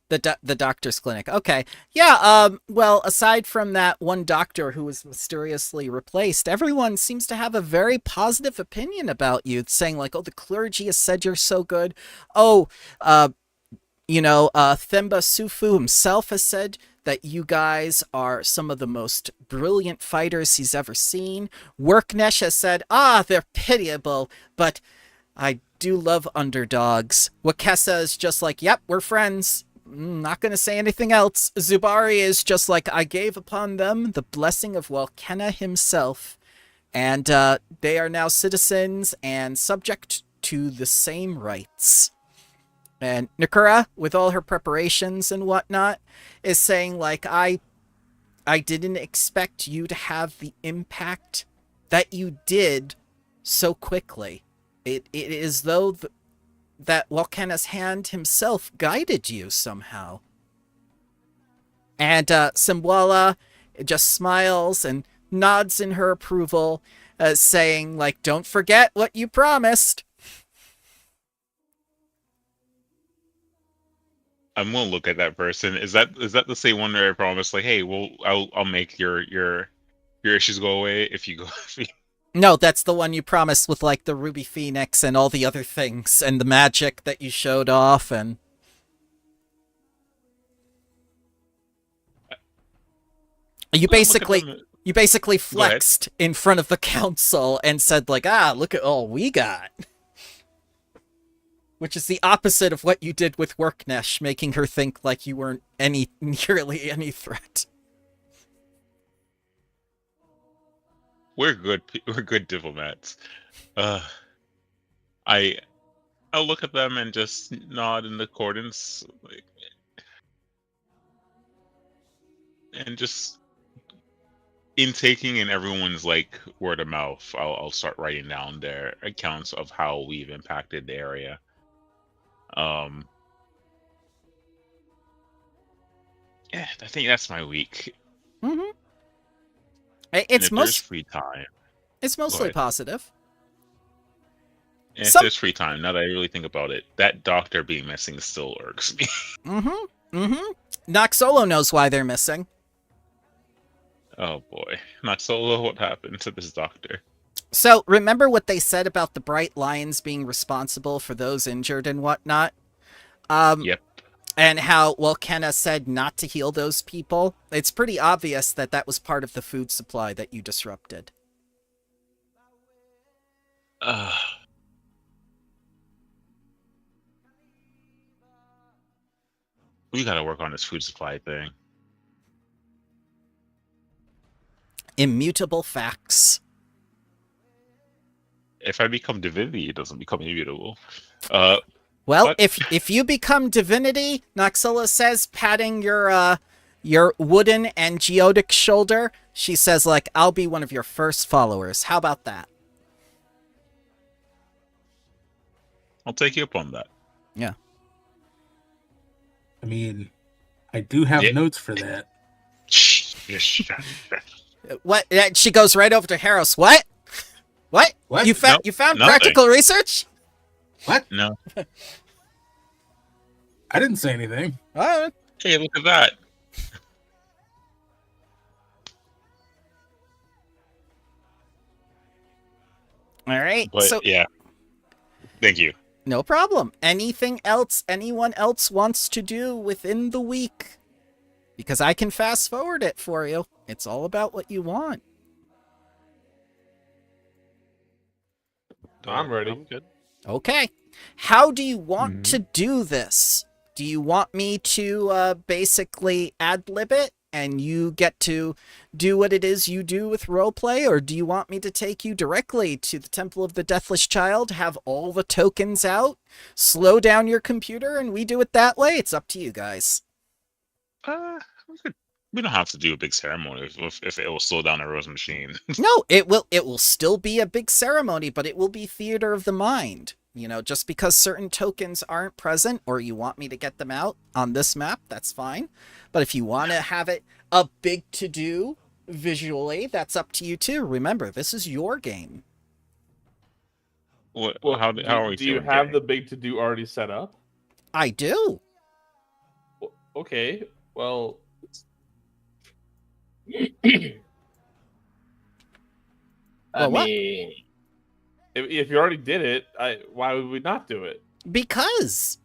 The doctor's clinic. Okay. Yeah, well, aside from that one doctor who was mysteriously replaced, everyone seems to have a very positive opinion about you, saying like, "Oh, the clergy has said you're so good. Oh, Themba Sufu himself has said that you guys are some of the most brilliant fighters he's ever seen. Worknesh has said, they're pitiable, but I do love underdogs." Wakesa is just like, "Yep, we're friends. Not gonna say anything else." Zubari is just like, "I gave upon them the blessing of Walkena himself, and they are now citizens and subject to the same rights." And Nikura, with all her preparations and whatnot, is saying like, I didn't expect you to have the impact that you did so quickly. It is though that Walkena's hand himself guided you somehow. And Simbwala just smiles and nods in her approval, saying like, "Don't forget what you promised." I'm gonna look at that person. Is that the same one where I promised like, hey, I'll make your issues go away if you go? No, that's the one you promised with like the Ruby Phoenix and all the other things and the magic that you showed off, and you basically flexed in front of the council and said like, "Look at all we got." Which is the opposite of what you did with Worknesh, making her think like you weren't nearly any threat. We're good diplomats. I'll look at them and just nod in accordance, like, and just in taking in everyone's like word of mouth, I'll start writing down their accounts of how we've impacted the area. Yeah, I think that's my week. Mm-hmm. There's free time. It's mostly positive. And if there's free time, now that I really think about it, that doctor being missing still irks me. Noxolo knows why they're missing. Oh boy. Noxolo, what happened to this doctor? So, remember what they said about the Bright Lions being responsible for those injured and whatnot? Yep. And how Walkena said not to heal those people? It's pretty obvious that that was part of the food supply that you disrupted. We gotta work on this food supply thing. Immutable facts. If I become divinity, it doesn't become immutable. Well, if you become divinity, Noxella says, patting your wooden and geodic shoulder, she says, like, "I'll be one of your first followers." How about that? I'll take you up on that. Yeah. I mean, I do have notes for that. What? She goes right over to Harris. What? What? What? You found Nope, you found nothing. practical research? What? No. I didn't say anything. Hey, look at that. All right. But So yeah. Thank you. no problem. Anything else anyone else wants to do within the week? Because I can fast forward it for you. It's all about what you want. I'm ready. I'm good. Okay. How do you want to do this? Do you want me to basically ad-lib it and you get to do what it is you do with roleplay? Or do you want me to take you directly to the Temple of the Deathless Child, have all the tokens out, slow down your computer, and we do it that way? It's up to you guys. We don't have to do a big ceremony if it will slow down everyone's machine. No, it will still be a big ceremony, but it will be theater of the mind. You know, just because certain tokens aren't present or you want me to get them out on this map, that's fine. But if you want to have it a big to-do visually, that's up to you too. Remember, this is your game. Well, Well, how are we do you feeling, have Gary? the big to do already set up? I do. Okay, well, I Well, what? mean, if you already did it, why would we not do it? Because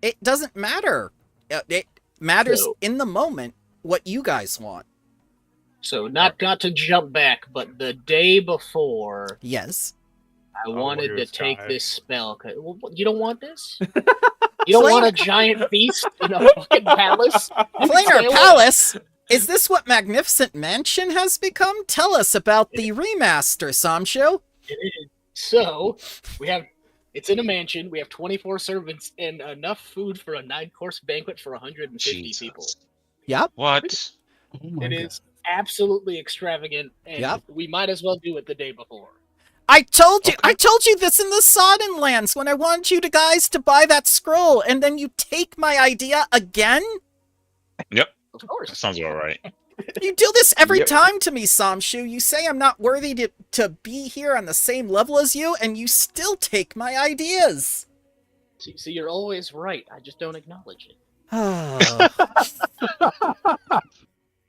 it doesn't matter. It matters So- in the moment what you guys want. so not to jump back, but the day before, Yes. I Oh, wanted look to at this take guy. this spell. Well, you don't want this? You don't want a giant feast in a fucking palace? You can stay Flamer away. Palace? Is this what Magnificent Mansion has become? Tell us about the remaster, Samsho. It is. So, it's in a mansion. We have 24 servants and enough food for a 9-course banquet for 150 Jesus. people. Yep. What? Oh my It God. is absolutely extravagant, and Yep. we might as well do it the day before. I told you, Okay. I told you this in the Sodden Lands when I wanted you guys to buy that scroll, and then you take my idea again? Yep. Of course. That sounds all right. You do this every Yep. time to me, Samshu. You say I'm not worthy to be here on the same level as you, and you still take my ideas. See, you're always right. I just don't acknowledge it. Oh,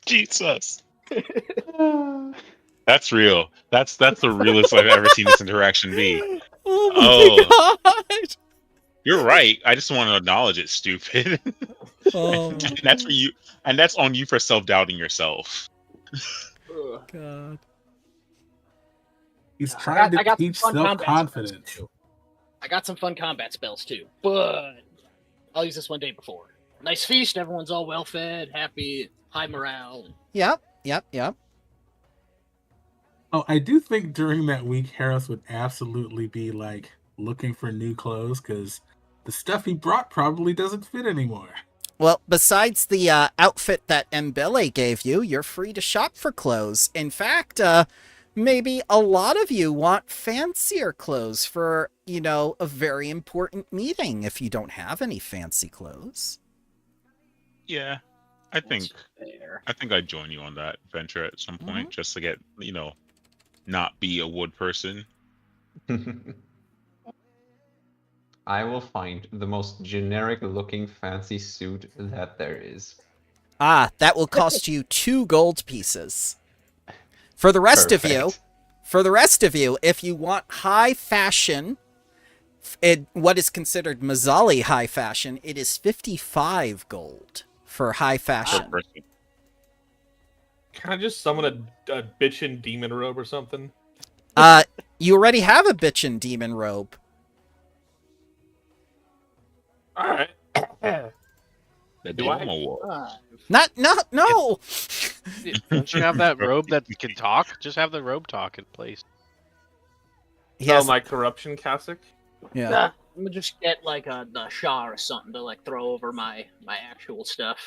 Jesus. That's real. That's the realest I've ever seen this interaction be. oh my god. You're right. I just want to acknowledge it, stupid. Oh And that's for you, and that's on you for self-doubting yourself. Ugh. god. He's trying I to got some teach fun combat self-confidence. spells, too. I got some fun combat spells too, but I'll use this one day before. Nice feast. Everyone's all well fed, happy, high morale. Yep. Oh, I do think during that week, Harris would absolutely be like looking for new clothes because the stuff he brought probably doesn't fit anymore. Well, besides the outfit that Mbele gave you, you're free to shop for clothes. In fact, maybe a lot of you want fancier clothes for, a very important meeting if you don't have any fancy clothes. Yeah, I think There. I'd join you on that venture at some point, just to get not be a wood person. I will find the most generic looking fancy suit that there is. Ah, that will cost you 2 gold pieces. For the rest of you, if you want high fashion, what is considered Mazzali high fashion, it is 55 gold for high Per fashion. person. Can I just summon a bitchin' demon robe or something? You already have a bitchin' demon robe. All right. The Do I- Demo War. No. Don't you have that robe that can talk? Just have the robe talk in place. Yes. Oh, my corruption cassock. Yeah. Nah, I'm gonna just get like the Shah or something to like throw over my actual stuff.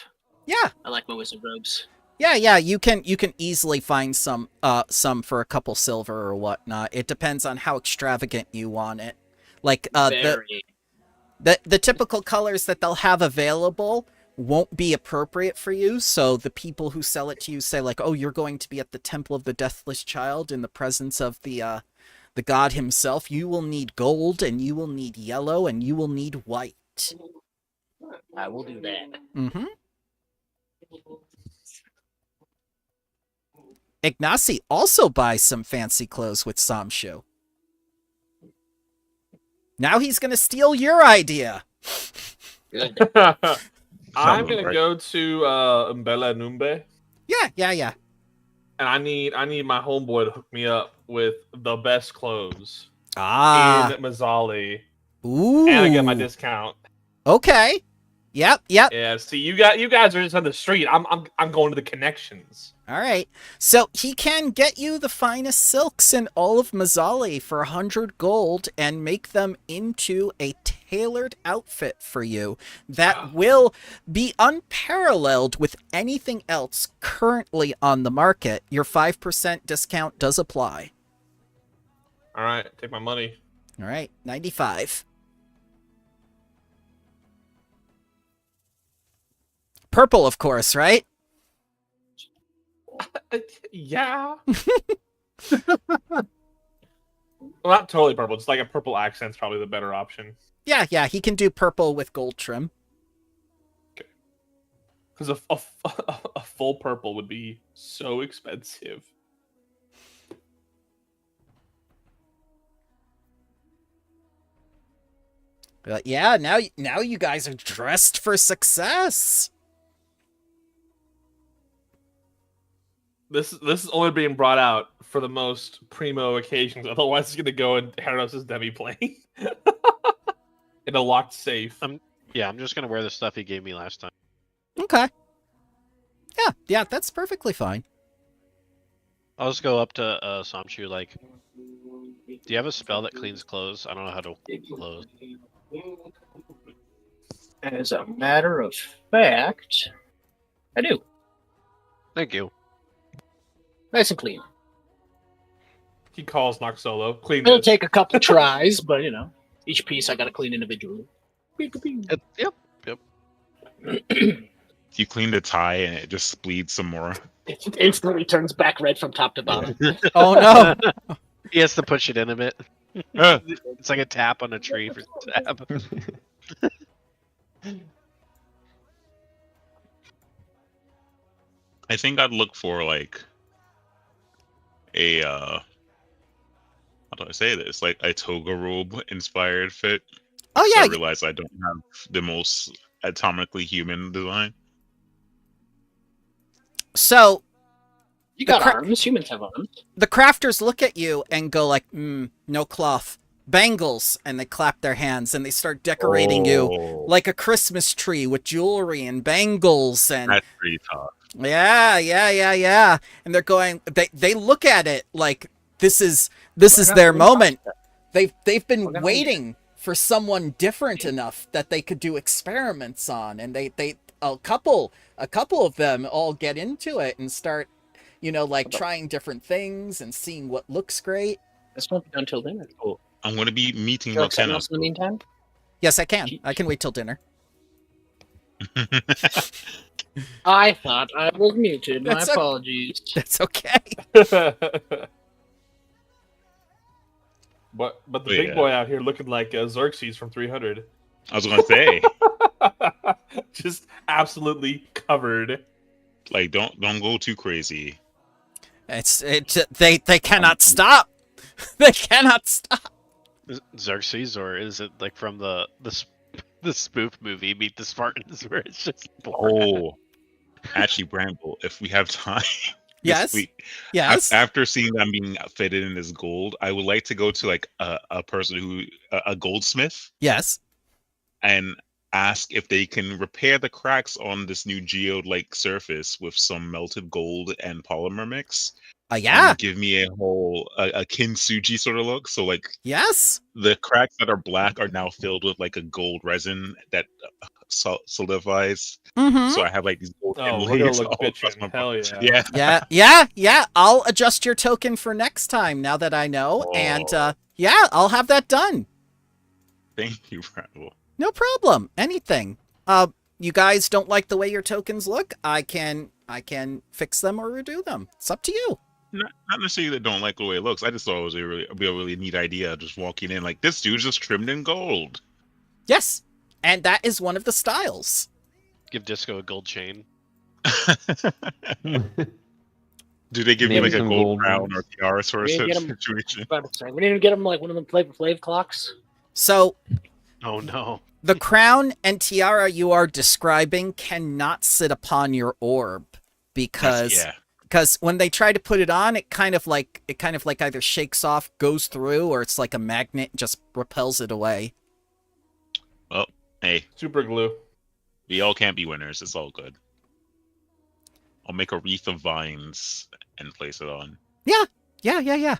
Yeah. I like my wizard robes. Yeah, you can easily find some for a couple silver or whatnot. It depends on how extravagant you want it. Like the Very. the typical colors that they'll have available won't be appropriate for you. So the people who sell it to you say like, oh, you're going to be at the Temple of the Deathless Child in the presence of the god himself. You will need gold, and you will need yellow, and you will need white. I will do that. Mm-hmm. Ignacy also buys some fancy clothes with Samshu. Now he's gonna steal your idea. Good. I'm gonna Right. go to Mbele Numbe, Yeah. and I need my homeboy to hook me up with the best clothes Ah. in Mazzali, Ooh. and I get my discount. Okay. Yep. Yeah. See, you guys are just on the street. I'm going to the connections. All right. So he can get you the finest silks in all of Mazzali for 100 gold and make them into a tailored outfit for you that will be unparalleled with anything else currently on the market. Your 5% discount does apply. All right, take my money. All right. 95. Purple, of course, right? Yeah. Well, not totally purple. Just like a purple accent's probably the better option. Yeah, he can do purple with gold trim. Because a full purple would be so expensive. But yeah, now you guys are dressed for success. This is only being brought out for the most primo occasions. Otherwise, it's gonna go in Harros' demi plane in a locked safe. Yeah, I'm just gonna wear the stuff he gave me last time. Okay. Yeah, that's perfectly fine. I'll just go up to Samshu like, do you have a spell that cleans clothes? I don't know how to close. As a matter of fact, I do. Thank you. Nice and clean. He calls Nox Solo. Clean It'll this. take a couple tries, but each piece I gotta clean individually. Yep. You clean the tie and it just bleeds some more. It instantly turns back red from top to bottom. Oh no. He has to push it in a bit. Ah. It's like a tap on a tree for tap. I think I'd look for like a how do I say this? Like a toga robe inspired fit. Oh So I yeah, realize I don't have the most atomically human design. so You got The cra- arms. Humans have arms. the crafters look at you and go like, no cloth. Bangles, and they clap their hands and they start decorating you Oh, like a Christmas tree with jewelry and bangles and that's pretty tough. yeah. And they're going they look at it like this is their moment. They've been gonna- waiting for someone different enough that they could do experiments on, and they a couple of them all get into it and start like trying different things and seeing what looks great. This won't be done till dinner. Cool. I'm going to be meeting Feel like something Walkena. else in the meantime? Yes, I can wait till dinner. I thought I was muted. My That's apologies. That's okay. but the Oh, big yeah. boy out here looking like Xerxes from 300. I was going to say, Just absolutely covered. like, don't go too crazy. They cannot stop. They cannot stop. Xerxes, or is it like from the spoof movie Meet the Spartans, where it's just boring? Oh, actually, Bramble, if we have time. Yes. Yes. After seeing them being fitted in as gold, I would like to go to like a person a goldsmith, Yes. and ask if they can repair the cracks on this new geode-like surface with some melted gold and polymer mix. Yeah. And give me a whole a kintsugi sort of look. So like Yes. the cracks that are black are now filled with like a gold resin that solidifies. Mm-hmm. So I have like these gold Oh, we're inlays gonna look all across bitchin'. my Hell body. yeah. Yeah. I'll adjust your token for next time now that I know, and I'll have that done. Thank you, Bramble. No problem. Anything. you guys don't like the way your tokens look, I can fix them or redo them. It's up to you. Not necessarily that don't like the way it looks. I just thought it was a really neat idea. Just walking in like this dude's just trimmed in gold. Yes, and that is one of the styles. Give Disco a gold chain. Do they give me Maybe like a some gold gold crown ones. or tiara sort We of need to get 'em- situation? We need to get them like one of them Flavor Flav clocks. So Oh no. the crown and tiara you are describing cannot sit upon your orb because when they try to put it on, it kind of like either shakes off, goes through, or it's like a magnet and just repels it away. Well, hey, Super glue. we all can't be winners. It's all good. I'll make a wreath of vines and place it on. Yeah. You're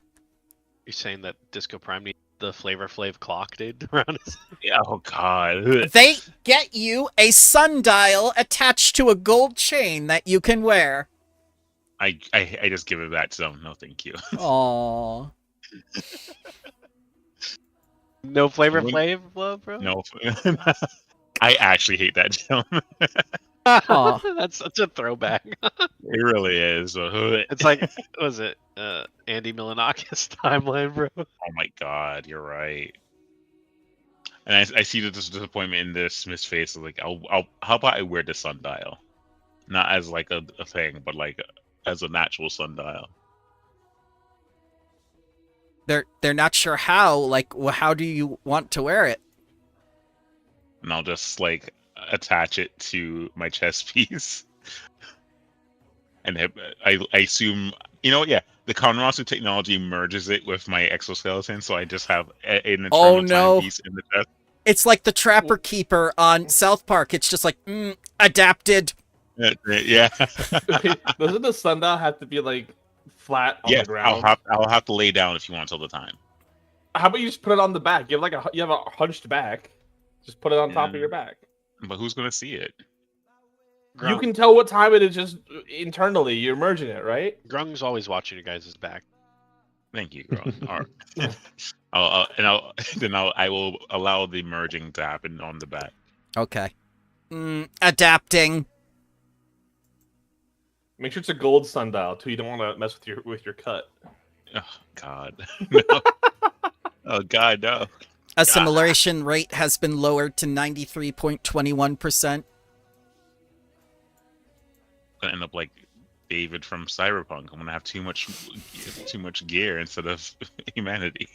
saying that Disco Prime needs the Flavor Flav clock, dude, around his... Yeah. Oh God. They get you a sundial attached to a gold chain that you can wear. I just give it back to them. No, thank you. Aww. No Flavor When- Flav love, bro? No. I actually hate that gentleman. Aw. That's such a throwback. It really is. It's like, what was it Andy Milanakis timeline, bro? Oh my God, you're right. And I see the disappointment in this Smith's face. Like, how about I wear the sundial, not as like a thing, but like as a natural sundial. They're not sure how. Like, well, how do you want to wear it? And I'll just like attach it to my chest piece. And I assume, the Conrasu technology merges it with my exoskeleton, so I just have an internal timepiece in the chest. It's like the Trapper Keeper on South Park. It's just like, adapted. Yeah. Doesn't the sundial have to be like flat on the Yes, ground? I'll have to lay down if you want till the time. How about you just put it on the back? You have a hunched back. Just put it on top of your back. But who's gonna see it? You can tell what time it is just internally. You're merging it, right? Grung's always watching your guys' back. Thank you, girl. All right. I will allow the merging to happen on the back. Okay. Adapting. Make sure it's a gold sundial too. You don't want to mess with your cut. Oh God, no. Oh God, no. Assimilation rate has been lowered to 93.21%. Gonna end up like David from Cyberpunk. I'm gonna have too much gear instead of humanity.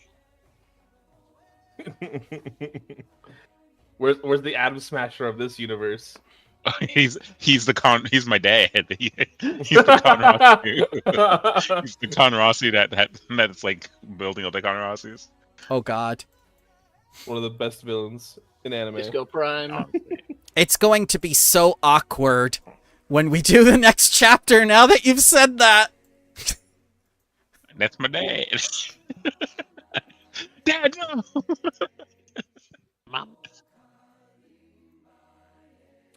Where's the Atom Smasher of this universe? He's my dad. He's the Con Rossi. He's the Con Rossi that's like building up the Con Rossis. Oh God. One of the best villains in anime. Disco Prime. It's going to be so awkward when we do the next chapter now that you've said that. That's my dad. Dad, no. Mom.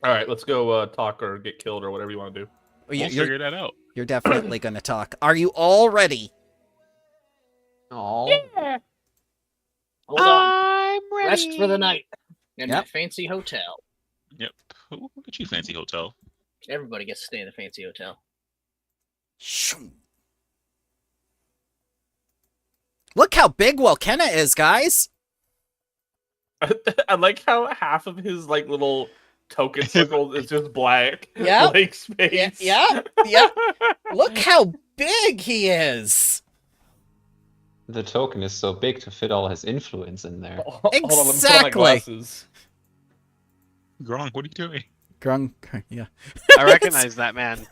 All right, let's go talk or get killed or whatever you want to do. We'll figure that out. You're definitely going to talk. Are you all ready? Oh. Yeah. Hold on. I'm ready. Rest for the night in Yep. that fancy hotel. Yep. Look at you, fancy hotel. Everybody gets to stay in a fancy hotel. Shoo. Look how big Walkena is, guys. I like how half of his like little token circle is just black. Yeah. Blank space. Yeah. Look how big he is. The token is so big to fit all his influence in there. Hold on, let me put on my Exactly. glasses. Gronk, what are you doing? Grung, yeah. I recognize that man.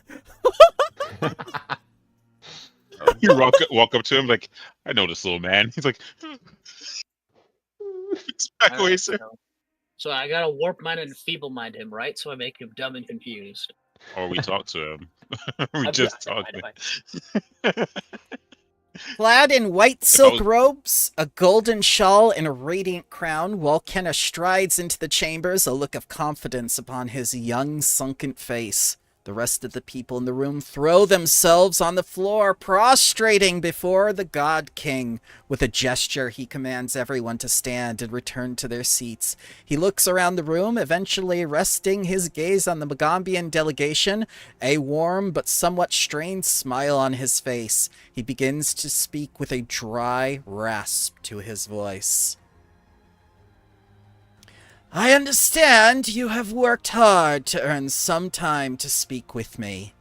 You walk up to him like, I know this little man. He's like, back away, sir. So I gotta warp mind and feeble mind him, right? So I make him dumb and confused. Or we talk to him. We I'm just fine, talk. fine. Clad in white silk robes, a golden shawl, and a radiant crown, Walkena strides into the chambers, a look of confidence upon his young, sunken face. The rest of the people in the room throw themselves on the floor, prostrating before the God King. With a gesture, he commands everyone to stand and return to their seats. He looks around the room, eventually resting his gaze on the Magambian delegation, a warm but somewhat strained smile on his face. He begins to speak with a dry rasp to his voice. I understand you have worked hard to earn some time to speak with me.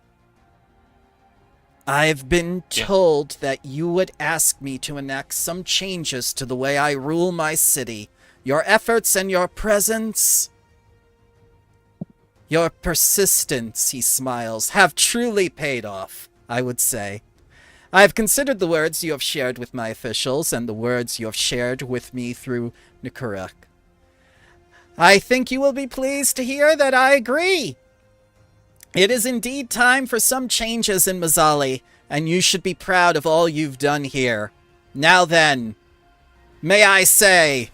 I've been told that you would ask me to enact some changes to the way I rule my city. Your efforts and your presence, your persistence, he smiles, have truly paid off, I would say. I have considered the words you have shared with my officials and the words you have shared with me through Nikurak. I think you will be pleased to hear that I agree. It is indeed time for some changes in Mazzali, and you should be proud of all you've done here. Now then, may I say,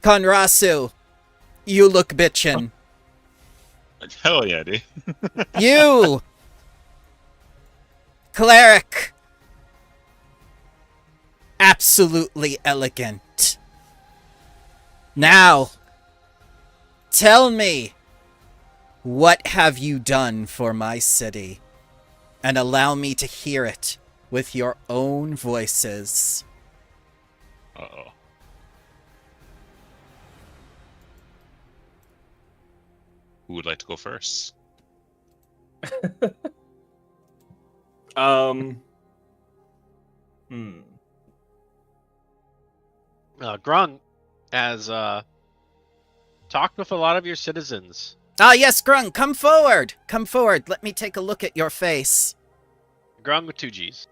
Konrasu, you look bitchin'. Hell yeah, dude. You, cleric, absolutely elegant. Now, tell me, what have you done for my city? And allow me to hear it with your own voices. Uh-oh. Who would like to go first? Grung has talked with a lot of your citizens. Ah, yes, Grung, come forward. Come forward. Let me take a look at your face. Grung with 2 G's.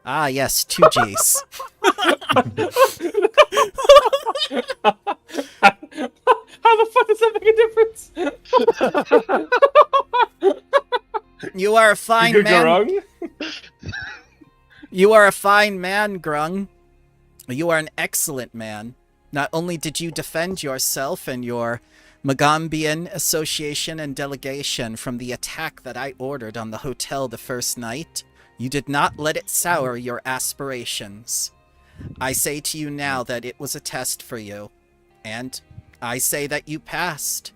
Ah, yes, 2 G's. How the fuck does that make a difference? You are a fine man. Grung? You are a fine man, Grung. You are an excellent man. Not only did you defend yourself and your Magambian association and delegation from the attack that I ordered on the hotel the first night, you did not let it sour your aspirations. I say to you now that it was a test for you, and I say that you passed.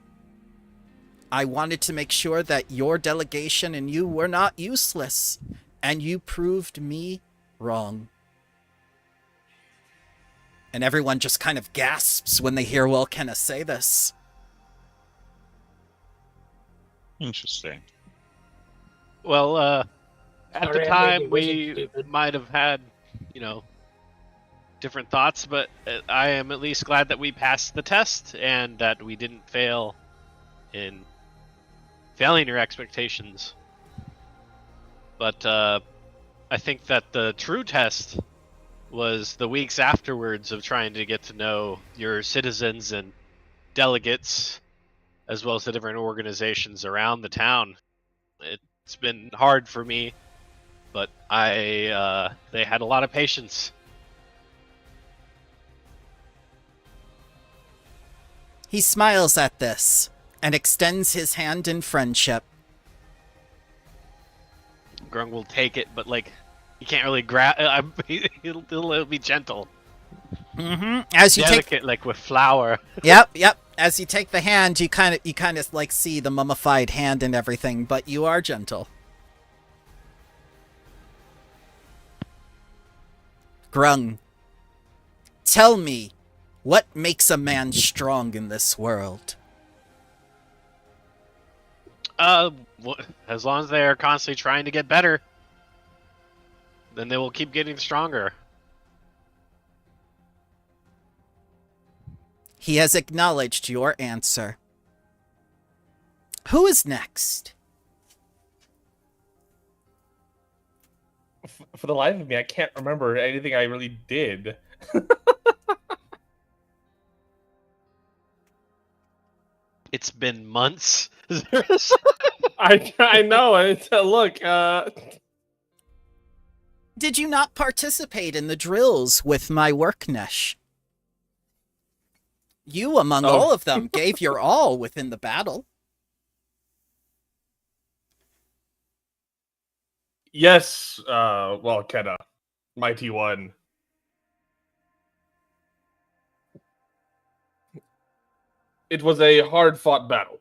I wanted to make sure that your delegation and you were not useless, and you proved me wrong. And everyone just kind of gasps when they hear Walkena say this. Interesting. Well, at Sorry, the I time, made you we stupid. might have had, different thoughts, but I am at least glad that we passed the test and that we didn't fail in failing your expectations. But I think that the true test was the weeks afterwards of trying to get to know your citizens and delegates, as well as the different organizations around the town. It's been hard for me, but they had a lot of patience. He smiles at this and extends his hand in friendship. Grung will take it, but he can't really grab. He'll be gentle, As you take, delicate, with flour. yep. As you take the hand, you kind of see the mummified hand and everything, but you are gentle. Grung, tell me, what makes a man strong in this world? As long as they are constantly trying to get better, then they will keep getting stronger. He has acknowledged your answer. Who is next? For the life of me, I can't remember anything I really did. It's been months. I know. Look, Did you not participate in the drills with my Worknesh? You, among all of them, gave your all within the battle. Yes, Walkena, mighty one. It was a hard-fought battle.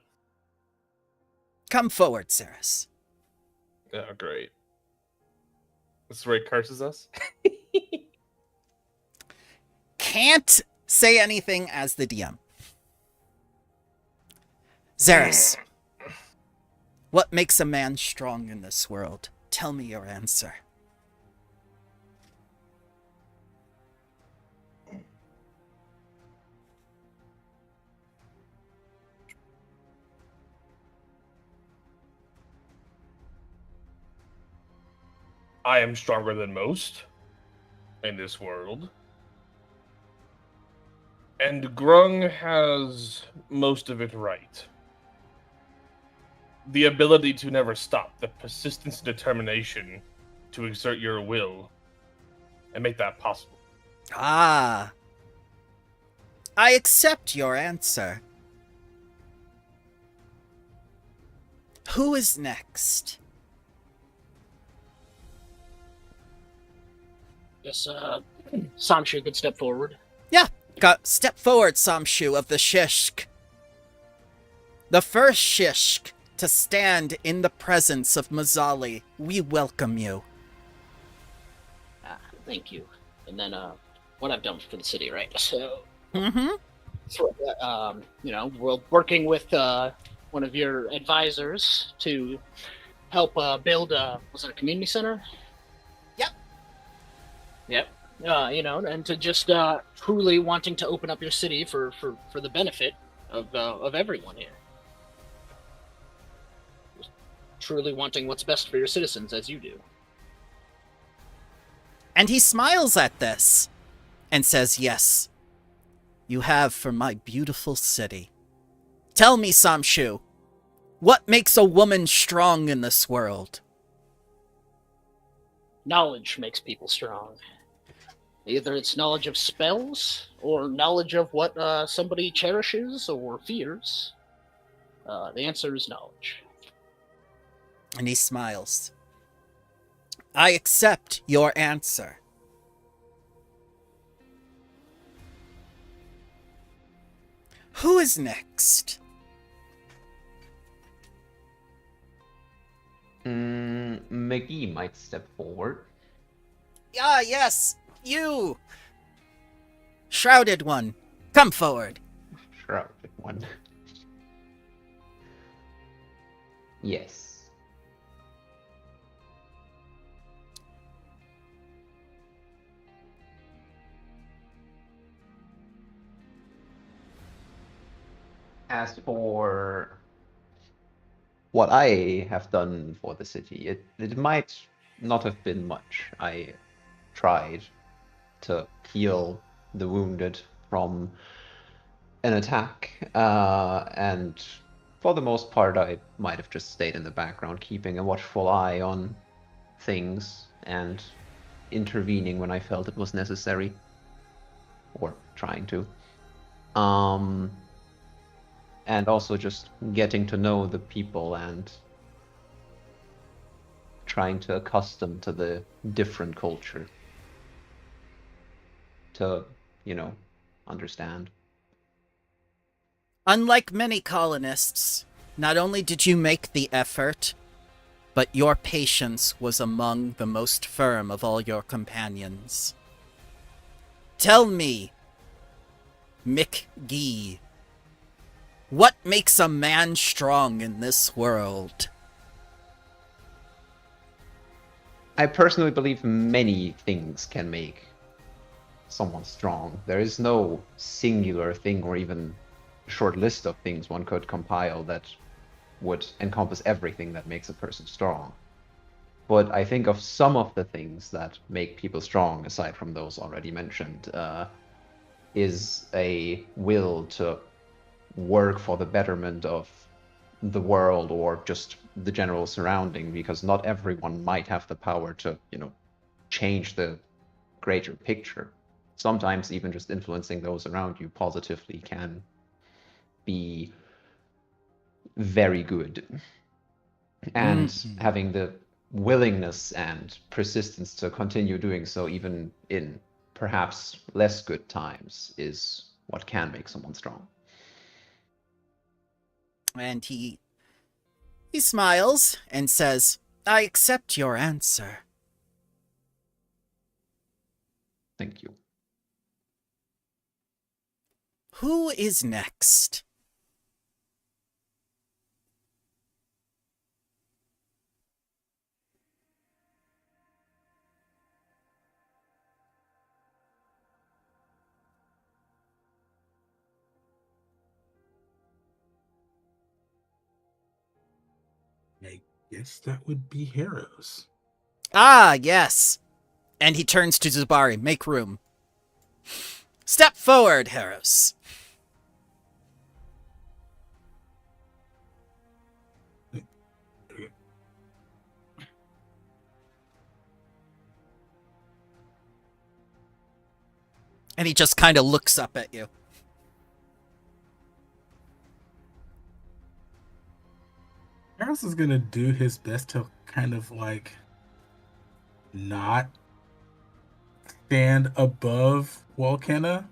Come forward, Ceres. Oh, great. This is where he curses us? Can't say anything as the DM. Zeres, what makes a man strong in this world? Tell me your answer. I am stronger than most in this world. And Grung has most of it right. The ability to never stop, the persistence and determination to exert your will and make that possible. Ah. I accept your answer. Who is next? Yes, Samshu could step forward. Step forward, Samshu of the Shishk. The first Shishk to stand in the presence of Mazali. We welcome you. Thank you. And then, what I've done for the city, right? So, Mm-hmm. we're working with one of your advisors to help build was it a community center? Yep. And to just truly wanting to open up your city for the benefit of everyone here. Just truly wanting what's best for your citizens, as you do. And he smiles at this and says, yes, you have for my beautiful city. Tell me, Samshu, what makes a woman strong in this world? Knowledge makes people strong. Either it's knowledge of spells, or knowledge of what somebody cherishes or fears. The answer is knowledge. And he smiles. I accept your answer. Who is next? McGee might step forward. Ah, yes, you! Shrouded one, come forward. Shrouded one. Yes. As for what I have done for the city, it might not have been much. I tried to heal the wounded from an attack, and for the most part, I might have just stayed in the background, keeping a watchful eye on things and intervening when I felt it was necessary, or trying to. And also just getting to know the people and trying to accustom to the different culture. To, understand. Unlike many colonists, not only did you make the effort, but your patience was among the most firm of all your companions. Tell me, McGee, what makes a man strong in this world? I personally believe many things can make someone strong. There is no singular thing or even a short list of things one could compile that would encompass everything that makes a person strong. But I think of some of the things that make people strong, aside from those already mentioned, is a will to work for the betterment of the world or just the general surrounding, because not everyone might have the power to, change the greater picture. Sometimes even just influencing those around you positively can be very good. And having the willingness and persistence to continue doing so, even in perhaps less good times, is what can make someone strong. And he smiles and says, I accept your answer. Thank you. Who is next? I guess that would be Heroes. Ah, yes. And he turns to Zubari. Make room. Step forward, Heros. And he just kind of looks up at you. Heroes is gonna do his best to kind of like not stand above Walkena.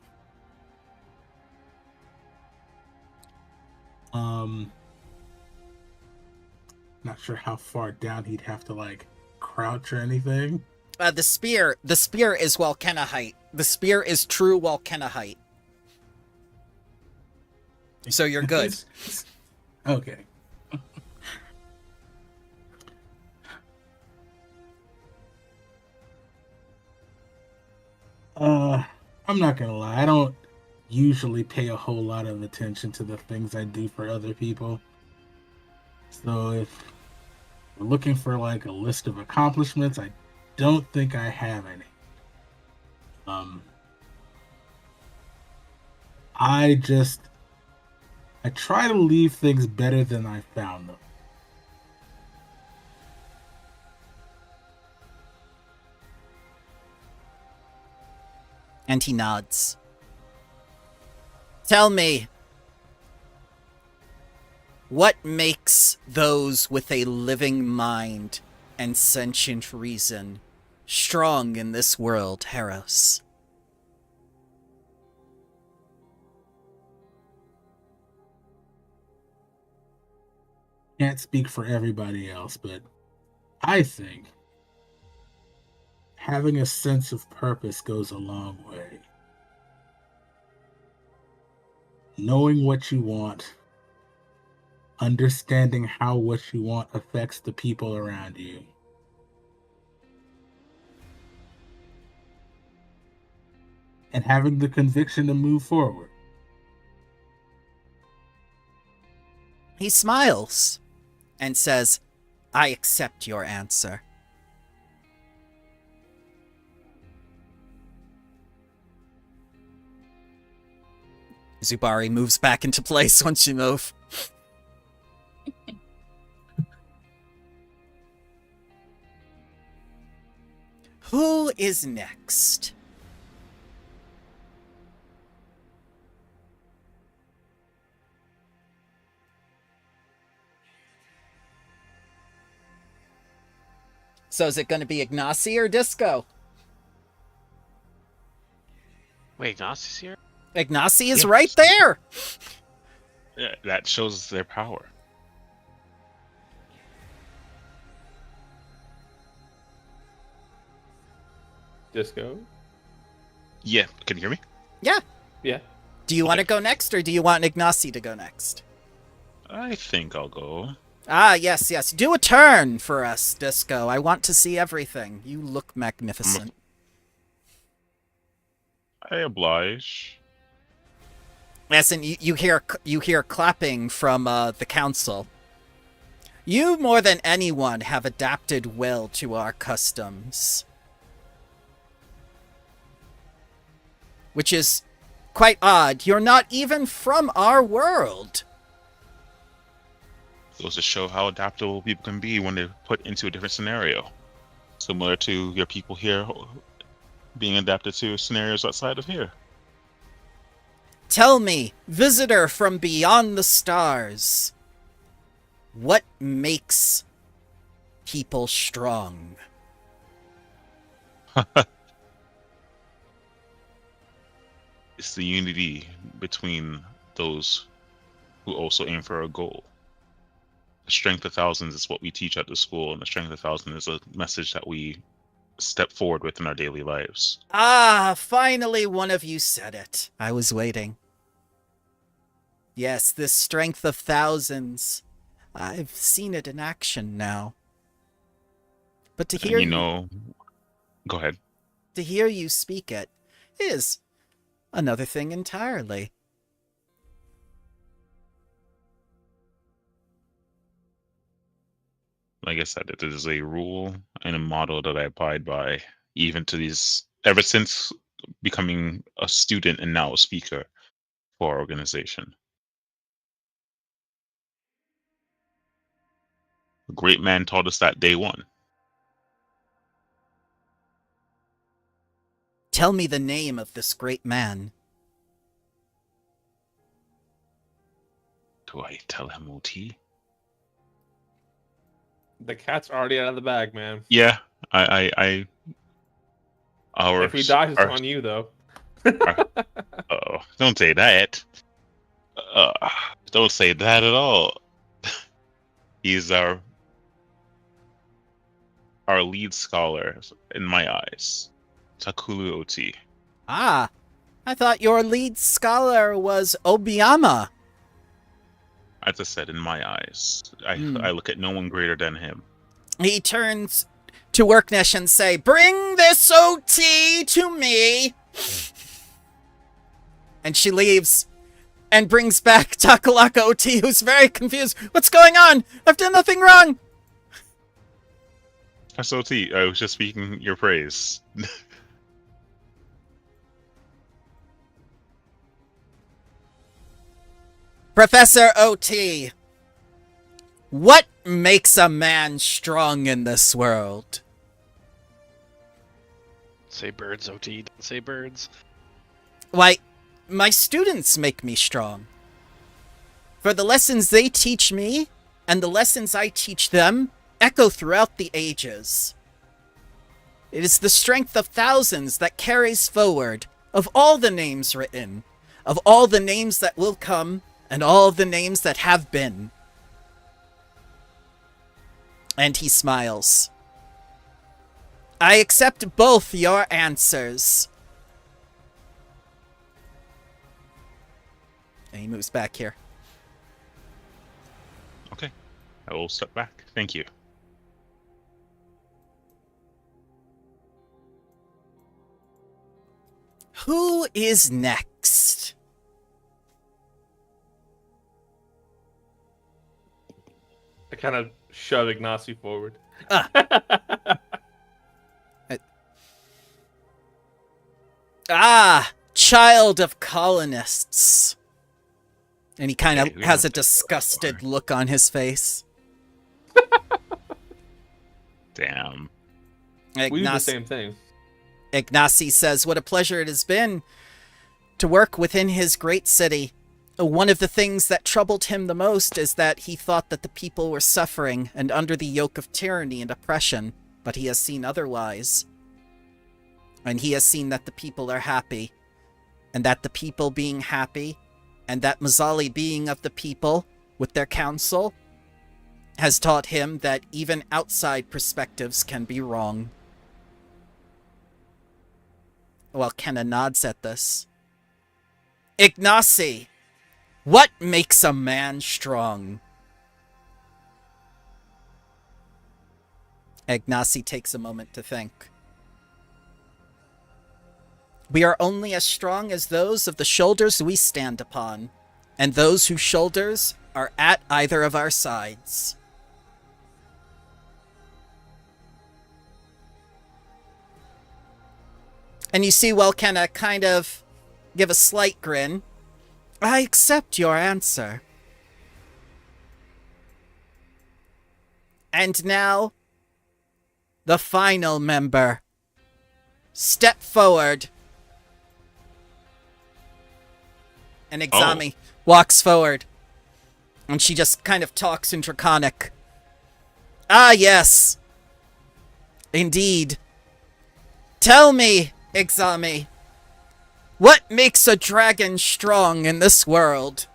Not sure how far down he'd have to like crouch or anything. The spear is Walkena height. The spear is true Walkena height. So you're good. Okay. I'm not gonna lie, I don't usually pay a whole lot of attention to the things I do for other people. So if we're looking for like a list of accomplishments, I don't think I have any. I try to leave things better than I found them. And he nods. Tell me, what makes those with a living mind and sentient reason strong in this world, Heros? Can't speak for everybody else, but I think having a sense of purpose goes a long way. Knowing what you want, understanding how what you want affects the people around you. And having the conviction to move forward. He smiles and says, I accept your answer. Zubari moves back into place once you move. Who is next? So is it going to be Ignacy or Disco? Wait, Ignacy's here? Ignacy is Yes. right there! Yeah, that shows their power. Disco. Yeah, can you hear me? Yeah. Yeah. Do you want to go next, or do you want Ignacy to go next? I think I'll go. Ah, yes, yes. Do a turn for us, Disco. I want to see everything. You look magnificent. I oblige. Yes, and you hear clapping from the council. You, more than anyone, have adapted well to our customs. Which is quite odd. You're not even from our world. Goes to show how adaptable people can be when they're put into a different scenario. Similar to your people here being adapted to scenarios outside of here. Tell me, visitor from beyond the stars, what makes people strong. It's the unity between those who also aim for a goal. The strength of thousands is what we teach at the school, and the strength of thousands is a message that we step forward with in our daily lives. Ah, finally one of you said it. I was waiting. Yes, this strength of thousands. I've seen it in action now. But to hear go ahead. To hear you speak it is another thing entirely. Like I said, it is a rule and a model that I abide by, ever since becoming a student and now a speaker for our organization. A great man taught us that day one. Tell me the name of this great man. Do I tell him OT? The cat's already out of the bag, man. Yeah, If he dies, it's on you, though. Oh, don't say that. Don't say that at all. He's our lead scholar in my eyes, Takulu OT. Ah, I thought your lead scholar was Obiyama. As I said, in my eyes, I look at no one greater than him. He turns to Worknesh and say, "Bring this OT to me." And she leaves and brings back Takalaka OT, who's very confused. What's going on? I've done nothing wrong. That's OT. I was just speaking your praise. Professor OT, what makes a man strong in this world? Say birds, OT. Don't say birds. Why, my students make me strong. For the lessons they teach me and the lessons I teach them echo throughout the ages. It is the strength of thousands that carries forward, of all the names written, of all the names that will come, and all the names that have been. And he smiles. I accept both your answers. And he moves back here. Okay, I will step back. Thank you. Who is next? I kind of shove Ignacy forward. Child of colonists. And he kind of has a disgusted look on his face. Damn. We do the same thing. Ignacy says, what a pleasure it has been to work within his great city. One of the things that troubled him the most is that he thought that the people were suffering and under the yoke of tyranny and oppression, but he has seen otherwise. And he has seen that the people are happy, and that the people being happy, and that Mazzali being of the people with their council, has taught him that even outside perspectives can be wrong. Well, Kenna nods at this. Ignacy! What makes a man strong? Ignacy takes a moment to think. We are only as strong as those of the shoulders we stand upon, and those whose shoulders are at either of our sides. And you see Walkena kind of give a slight grin. I accept your answer. And now, the final member. Step forward. And Igzami walks forward. And she just kind of talks in Draconic. Ah, yes. Indeed. Tell me, Ixami, what makes a dragon strong in this world?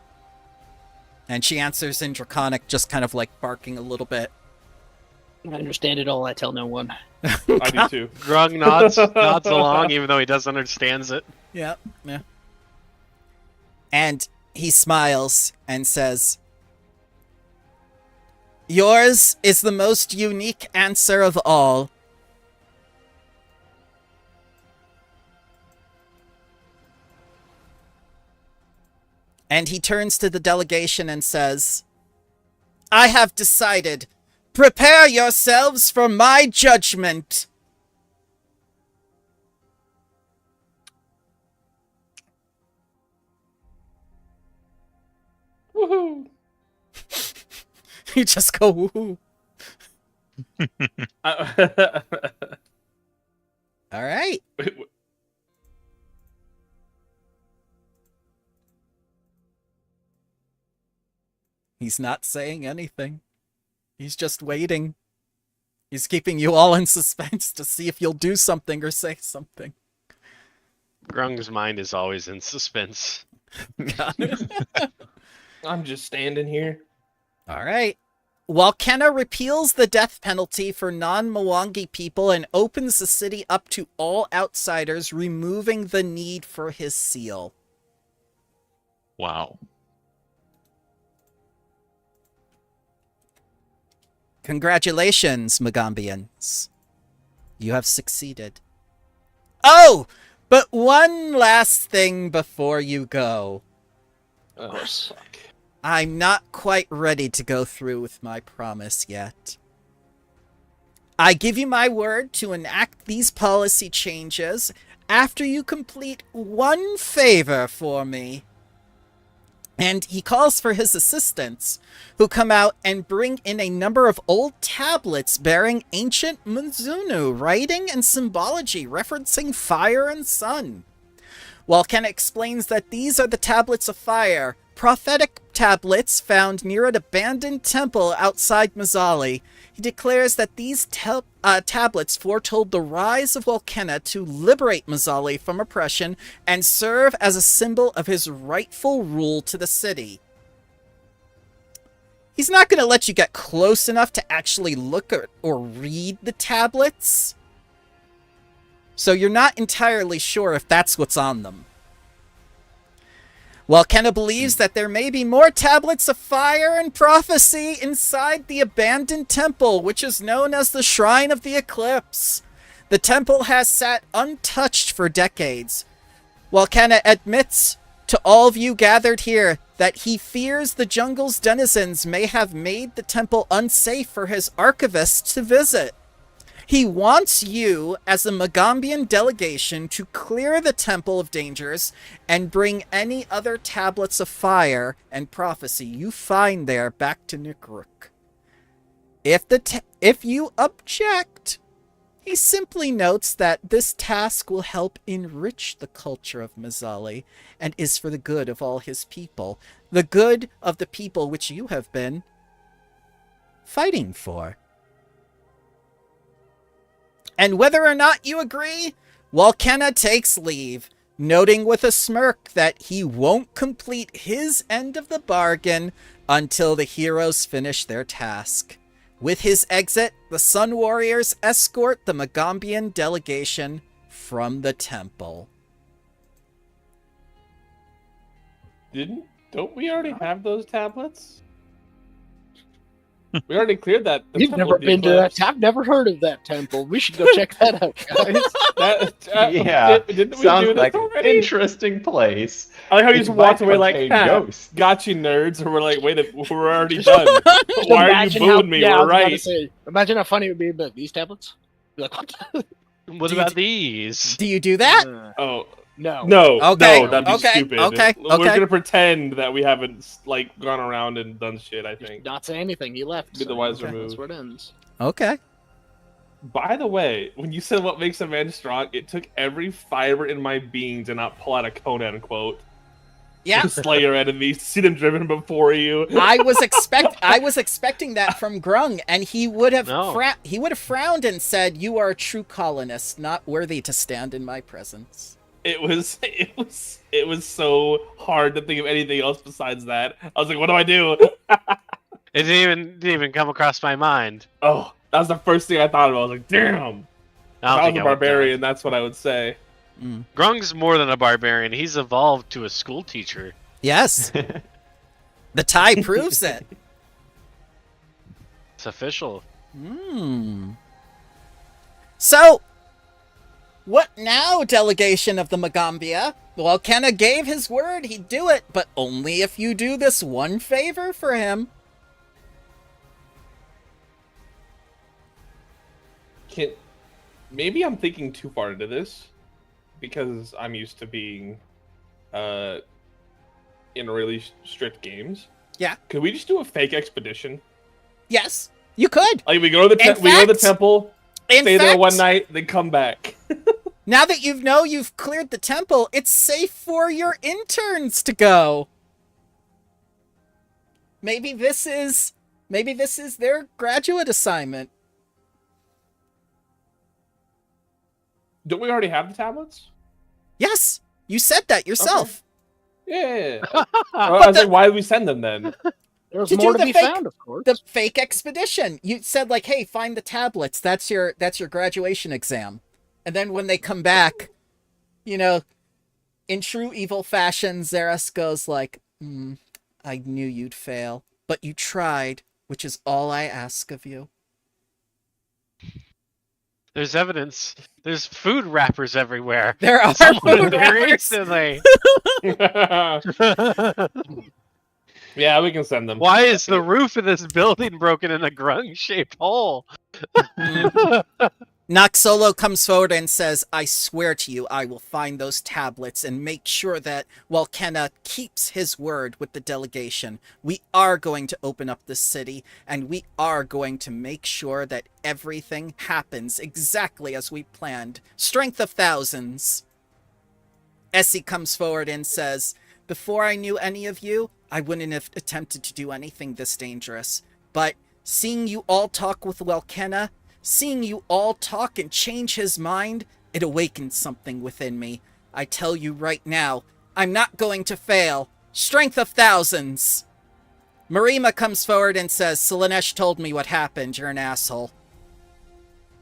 And she answers in Draconic, just kind of like barking a little bit. I understand it all. I tell no one. I do too. Grung nods along, even though he doesn't understands it. Yeah. And he smiles and says, yours is the most unique answer of all. And he turns to the delegation and says, I have decided. Prepare yourselves for my judgment. Woohoo! You just go woohoo. All right. Wait, He's not saying anything. He's just waiting. He's keeping you all in suspense to see if you'll do something or say something. Grung's mind is always in suspense. I'm just standing here. All right. Walkena repeals the death penalty for non-Mwangi people and opens the city up to all outsiders, removing the need for his seal. Wow. Congratulations, Magambians. You have succeeded. Oh, but one last thing before you go. Oh, fuck. I'm not quite ready to go through with my promise yet. I give you my word to enact these policy changes after you complete one favor for me. And he calls for his assistants, who come out and bring in a number of old tablets bearing ancient Munzunu writing and symbology referencing fire and sun. Walkena explains that these are the tablets of fire, prophetic tablets found near an abandoned temple outside Mazzali. He declares that these tablets foretold the rise of Walkena to liberate Mazzali from oppression and serve as a symbol of his rightful rule to the city. He's not going to let you get close enough to actually look at or read the tablets, so you're not entirely sure if that's what's on them. Walkena believes that there may be more tablets of fire and prophecy inside the abandoned temple, which is known as the Shrine of the Eclipse. The temple has sat untouched for decades. Walkena admits to all of you gathered here that he fears the jungle's denizens may have made the temple unsafe for his archivists to visit. He wants you, as a Magambian delegation, to clear the temple of dangers and bring any other tablets of fire and prophecy you find there back to Nukruk. If you object, he simply notes that this task will help enrich the culture of Mazzali and is for the good of all his people, the good of the people which you have been fighting for. And whether or not you agree, Walkena takes leave, noting with a smirk that he won't complete his end of the bargain until the heroes finish their task. With his exit, the Sun Warriors escort the Magambian delegation from the temple. Don't we already have those tablets? We already cleared that. You've never been to that. I've never heard of that temple. We should go check that out, guys. Yeah, didn't we sounds do this like an already? interesting place. I like how you It just might walked away like, contain "Ha, ghosts." got you, nerds." And we're like, "Wait, we're already done. Why are you Imagine booing me? yeah, I We're was about to right." say, imagine how funny it would be, but these tablets? Be like, what? What Do you about these? Do you do that? Oh No. no, Okay, no, that'd be okay, stupid. okay, We're okay. gonna pretend that we haven't like gone around and done shit. I think. Not say anything. He left. Be the wiser okay, move. That's where it ends. Okay. By the way, when you said what makes a man strong, it took every fiber in my being to not pull out a Conan quote. Yeah. to slay your enemies, to see them driven before you. I was expecting that from Grung, and he would have No. frowned and said, "You are a true colonist, not worthy to stand in my presence." It was so hard to think of anything else besides that. I was like, what do I do? It didn't even come across my mind. Oh, that was the first thing I thought of. I was like, damn. If I I don't was think a I would barbarian, that's what I would say. Grung's more than a barbarian. He's evolved to a school teacher. Yes, the tie proves it. It's official. So, what now, delegation of the Magambia? Well, Kenna gave his word he'd do it, but only if you do this one favor for him. Maybe I'm thinking too far into this because I'm used to being in really strict games. Yeah. Could we just do a fake expedition? Yes, you could. Like we go to the In we go to the fact- temple, In stay there fact, one night, then come back. now that you've cleared the temple, it's safe for your interns to go. Maybe this is their graduate assignment. Don't we already have the tablets? Yes, you said that yourself. Yeah. I was like, why did we send them then? There's To more do to the be fake- found, of course. The fake expedition. You said like, "Hey, find the tablets. That's your graduation exam." And then when they come back, in true evil fashion, Xeris goes like, "I knew you'd fail, but you tried, which is all I ask of you." There's evidence. There's food wrappers everywhere. There are Someone food very wrappers. instantly. Yeah, we can send them. Why is the roof of this building broken in a grung-shaped hole? Noxolo comes forward and says, "I swear to you, I will find those tablets and make sure that Walkena keeps his word with the delegation. We are going to open up the city, and we are going to make sure that everything happens exactly as we planned. Strength of thousands." Essie comes forward and says, "Before I knew any of you, I wouldn't have attempted to do anything this dangerous. But seeing you all talk with Walkena, seeing you all talk and change his mind, it awakened something within me. I tell you right now, I'm not going to fail. Strength of thousands." Marima comes forward and says, "Selenesh told me what happened. You're an asshole."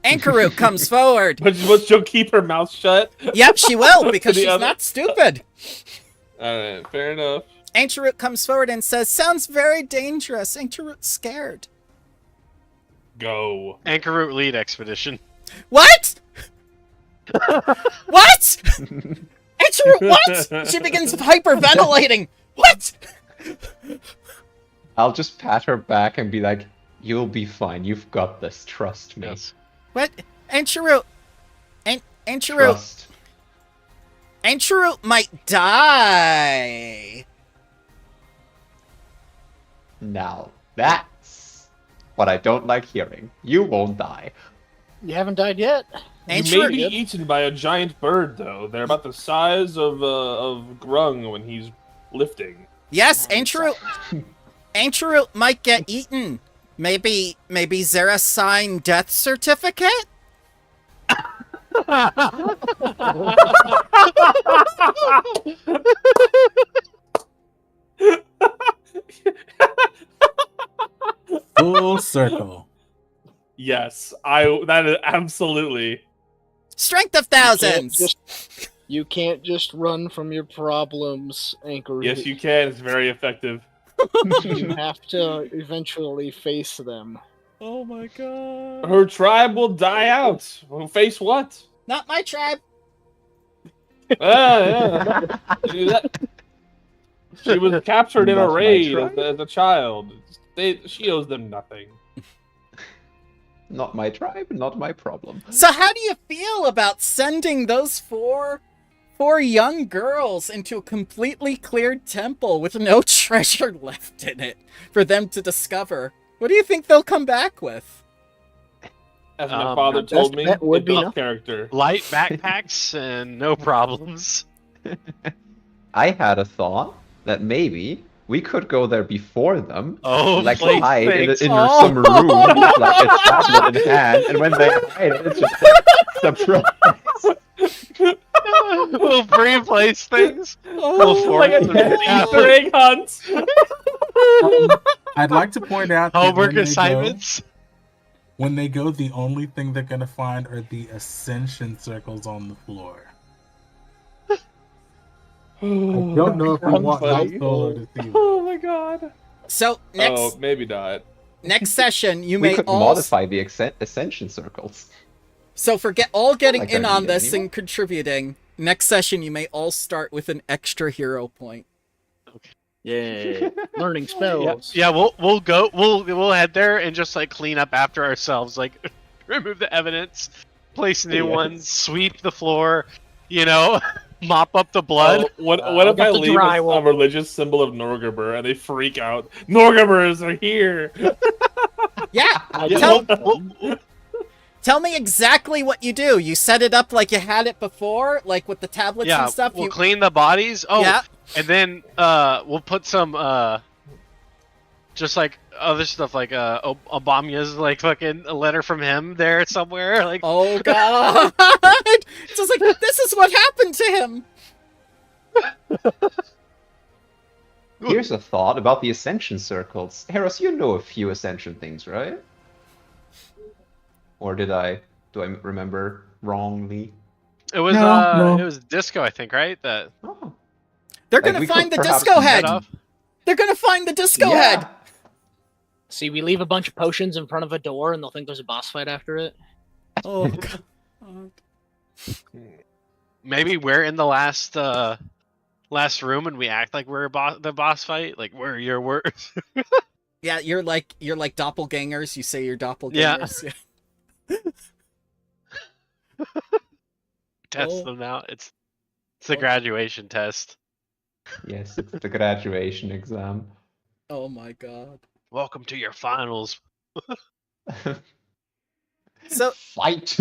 Ankaru comes forward. But she'll keep her mouth shut. Yep, she will, because The she's other- not stupid. Alright, fair enough. Ankarut comes forward and says, "Sounds very dangerous." Ankarut's scared. Go. Anchor lead expedition. What? What? Ankarut, what? She begins hyperventilating. What? I'll just pat her back and be like, "You'll be fine. You've got this. Trust me." Yes. What? Ankarut. Ankarut. Trust. Ankarut might die. Now, that's what I don't like hearing. You won't die. You haven't died yet. You may Ankarut. be eaten by a giant bird, though. They're about the size of Grung when he's lifting. Yes, Ankarut. Ankarut might get eaten. Maybe Xeris signed death certificate? Full circle. Yes, that is absolutely. Strength of thousands. You can't just run from your problems, Anchor. Yes, you can. It's very effective. You have to eventually face them. Oh my god. Her tribe will die out. Will face what? Not my tribe. Yeah. She was captured in a Not my raid tribe. as a child. She owes them nothing. Not my tribe, not my problem. So how do you feel about sending those four young girls into a completely cleared temple with no treasure left in it for them to discover? What do you think they'll come back with? As my father That- told me, that would it's be off enough. character. Light backpacks and no problems. I had a thought. that maybe we could go there before them, Oh, like place hide in things. some room, with, like a tablet in hand, and when they hide, it's just like, surprise. We'll pre-place things. We'll Oh, forward Like them an to Easter egg hunt. I'd like to point out that homework assignments. when they go, the only thing they're gonna find are the ascension circles on the floor. I don't know if we want Han Solo to see that. Oh my god. so Oh, maybe not. next session you We may could all modify the ascension circles. so for all getting Like in that on idea this anymore. and contributing. Next session you may all start with an extra hero point. Yeah. Learning Yeah, spells. yeah. We'll head there and just like clean up after ourselves. Like remove the evidence, place new Yes. ones, sweep the floor. You know, mop up the blood. Oh, what if got I the leave drywall. a religious symbol of Norgabur and they freak out? Norgaburs are here! Yeah, tell me exactly what you do. You set it up like you had it before, like with the tablets Yeah, and stuff. we'll You clean the bodies. Oh, yeah. and then we'll put some just like other stuff like Obama's like fucking a letter from him there somewhere. Like Oh god! It's just like this is what happened to him. Here's a thought about the ascension circles. Heros, you know a few ascension things, right? Or do I remember wrongly? it was No. it was disco, I think, right? That Oh. They're Like, gonna we find the could perhaps disco set head. up. They're gonna find the disco Yeah. head. See, we leave a bunch of potions in front of a door and they'll think there's a boss fight after it. Oh god. Maybe we're in the last room and we act like we're the boss fight. Like we're your words. Yeah, you're like doppelgangers. You say you're doppelgangers. Yeah. Test Oh. them out. It's a graduation test. Yes, it's the graduation exam. Oh my god. Welcome to your finals. So Fight!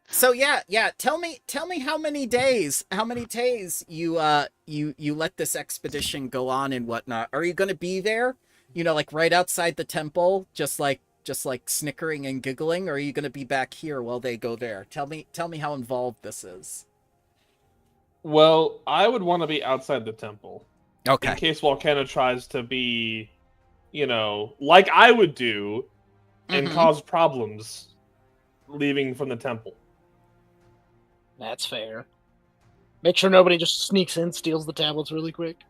so yeah. Tell me how many days you let this expedition go on and whatnot. Are you gonna be there? You know, like right outside the temple, just like snickering and giggling, or are you gonna be back here while they go there? Tell me how involved this is. Well, I would want to be outside the temple. Okay. In case Walkena tries to be, like I would do and Mhm. cause problems leaving from the temple. That's fair. Make sure nobody just sneaks in, steals the tablets really quick.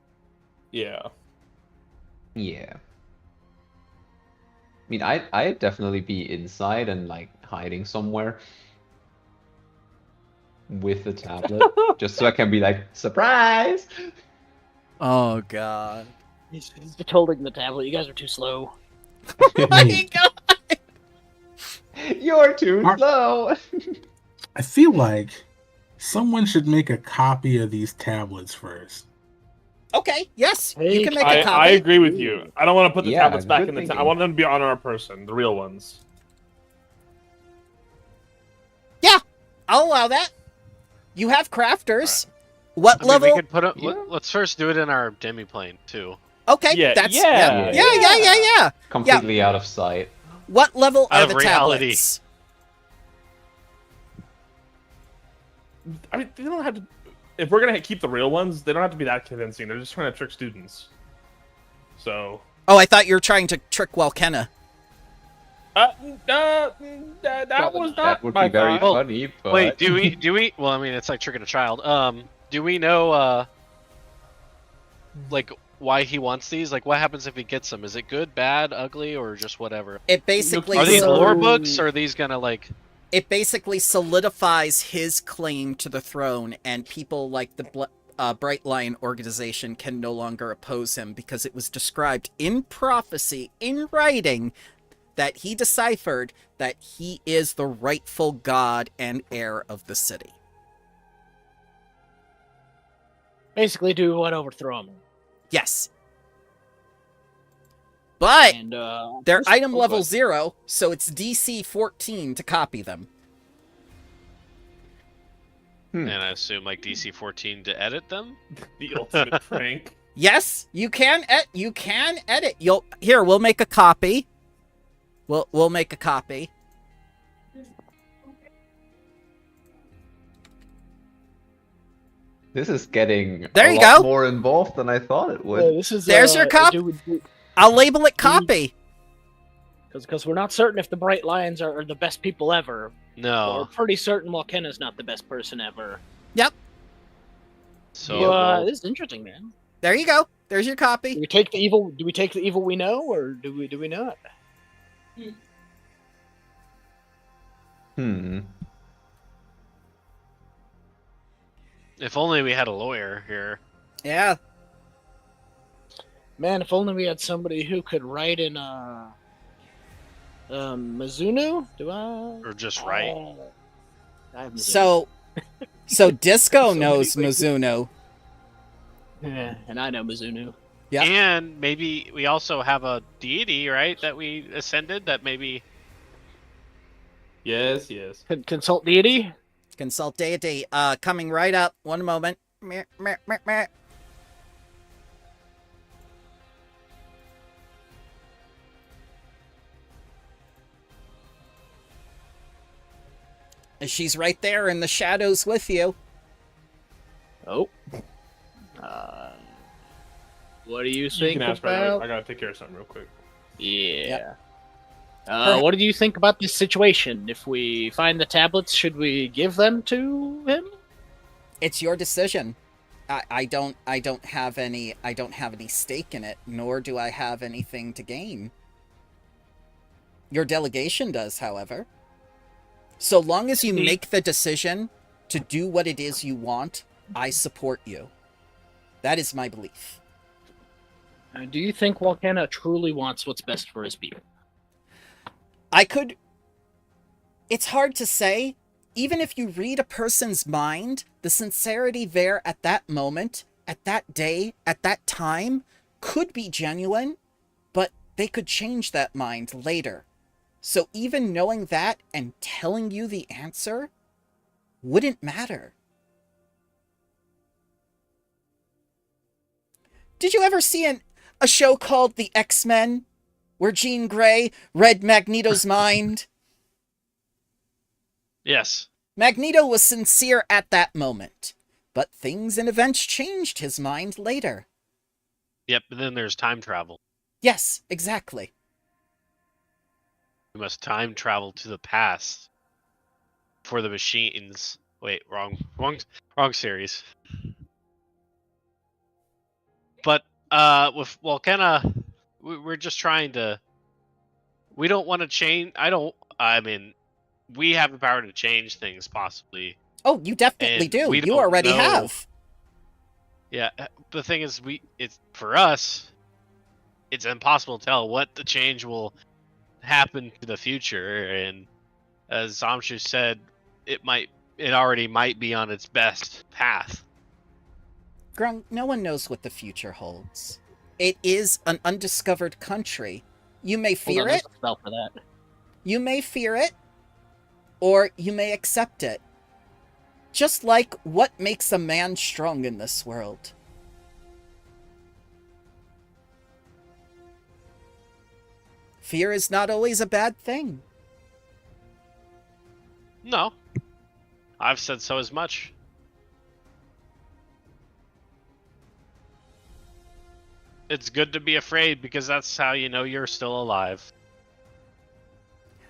Yeah. Yeah. I mean, I'd definitely be inside and like hiding somewhere with the tablet, just so I can be like, surprise! Oh god. He's just holding the tablet. You guys are too slow. Oh my god. You're too Are- slow! I feel like someone should make a copy of these tablets first. Okay. Yes, you Hey, can make I a copy. agree with you. I don't want to put the Yeah, tablets back good in the thinking. I want them to be on our person, the real ones. I'll allow that. You have crafters. What I mean, level? we could put it. Yeah. Let's first do it in our demiplane too. Okay, Yeah, that's yeah. yeah. Completely out of sight. What level Out are of the reality. tablets? I mean, they don't have to. If we're gonna keep the real ones, they don't have to be that convincing. They're just trying to trick students. So. Oh, I thought you were trying to trick Walkena. That was not That would my be very thought. funny, but... Wait, do we? Well, I mean, it's like tricking a child. Do we know like why he wants these? Like, what happens if he gets them? Is it good, bad, ugly, or just whatever? It basically Are these So- lore books, or are these gonna like? it basically solidifies his claim to the throne, and people like the Bright Lion organization can no longer oppose him because it was described in prophecy, in writing, that he deciphered that he is the rightful god and heir of the city. Basically, do what overthrow him. Yes. But And they're this- item oh, level good. 0, so it's DC 14 to copy them. And I assume like DC 14 to edit them. The ultimate prank. Yes, you can. You can edit. We'll make a copy. We'll make a copy. This is getting There a you lot go. more involved than I thought it would. This is There's your copy. I'll label it copy. Because we're not certain if the Bright Lions are the best people ever. We're No. pretty certain Walkena's not the best person ever. Yep. So This is interesting, man. There you go. There's your Do copy. we take the evil? Do we take the evil we know, or do we not? if only we had a lawyer here. Yeah. Man, if only we had somebody who could write in Mizuno. Do I? Or just write. I have Mizuno. So Disco So knows many Mizuno. Yeah, and I know Mizuno. Yep. And maybe we also have a deity, right, that we ascended that maybe... Yes. Consult deity. Consult deity. Coming right up. One moment. Meh, meh, meh, meh. She's right there in the shadows with you. Oh. What do you You think can ask right away. about? I gotta take care of something real quick. Yeah. What do you think about this situation? If we find the tablets, should we give them to him? It's your decision. I don't have any stake in it, nor do I have anything to gain. Your delegation does, however. So long as you make the decision to do what it is you want, I support you. That is my belief. Do you think Walkena truly wants what's best for his people? It's hard to say. Even if you read a person's mind, the sincerity there at that moment, at that day, at that time, could be genuine, but they could change that mind later. So even knowing that and telling you the answer wouldn't matter. Did you ever see a show called The X-Men, where Jean Grey read Magneto's mind? Yes. Magneto was sincere at that moment, but things and events changed his mind later. Yep, and then there's time travel. Yes, exactly. We must time travel to the past for the machines. Wait, wrong series. But with Walkena, we're just trying to. We don't want to change. We have the power to change things, possibly. Oh, you definitely And do. we You don't already know- have. Yeah, the thing is, it's for us. It's impossible to tell what the change will happen to the future, and as Amshu said, it already might be on its best path. Grung, no one knows what the future holds. It is an undiscovered country. You may fear it. Spell for that. You may fear it, or you may accept it. Just like what makes a man strong in this world. Fear is not always a bad thing. No, I've said so as much. It's good to be afraid because that's how you know you're still alive.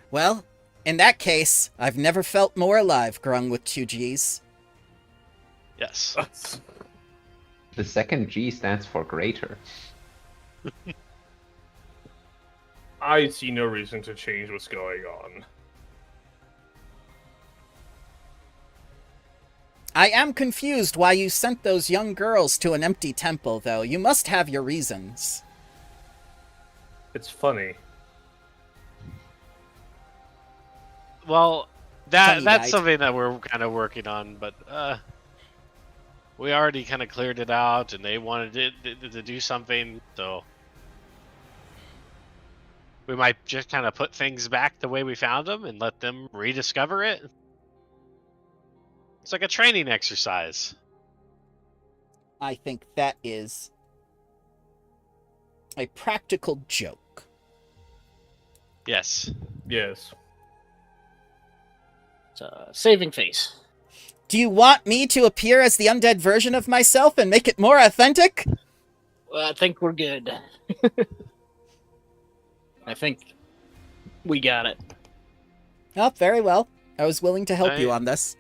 Well, in that case, I've never felt more alive, Grung with 2 Gs. Yes. The second G stands for greater. I see no reason to change what's going on. I am confused why you sent those young girls to an empty temple, though. You must have your reasons. It's funny. Well, Funny that's guy. something that we're kind of working on, but we already kind of cleared it out, and they wanted to do something, so we might just kind of put things back the way we found them and let them rediscover it. It's like a training exercise. I think that is a practical joke. Yes. Yes. It's a saving face. Do you want me to appear as the undead version of myself and make it more authentic? Well, I think we're good. I think we got it. Oh, very well. I was willing to help you on this.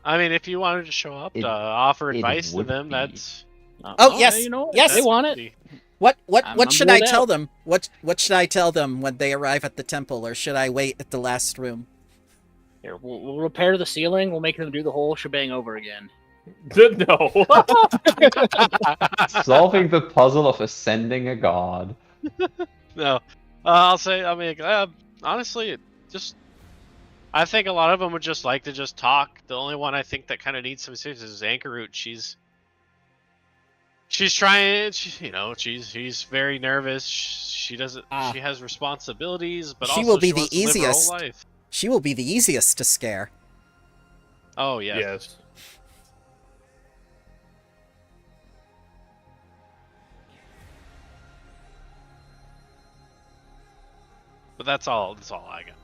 I mean, if you wanted to show up It- to offer it advice to would them, be. that's Oh, yes, You know, yes. If they want it. What I'm should I ruled tell out. them? What should I tell them when they arrive at the temple, or should I wait at the last room? Here, we'll repair the ceiling. We'll make them do the whole shebang over again. No. Solving the puzzle of ascending a god. no. I'll say. I mean, honestly, it just. I think a lot of them would just like to just talk. The only one I think that kind of needs some assistance is Anchorroot. She's trying. She's very nervous. She doesn't. She has responsibilities, but She also will be she the wants to live her whole easiest. life. She will be the easiest to scare. Oh yeah. Yes. But that's all. That's all I got.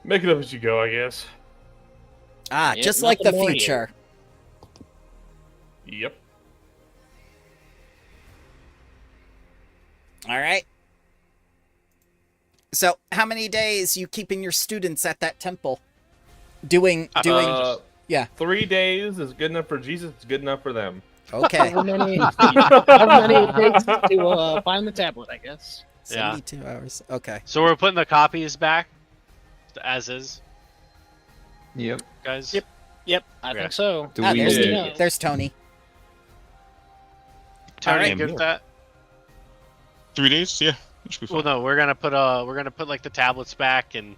Make it up as you go, I guess. Ah, Yep, just like the nothing more future. Yep. All right. So, how many days you keeping your students at that temple? Doing. Yeah. 3 days is good enough for Jesus. It's good enough for them. Okay. However many it takes to find the tablet, I guess. Yeah. 72 hours. Okay. So we're putting the copies back, as is, Yep. guys. Yep. Yep, I Okay. think so. Do Ah, we- there's, Yeah. there's Tony. Tony, Alright. you good with that? 3 days? Yeah. That should be Well, fine. no, we're gonna put like the tablets back and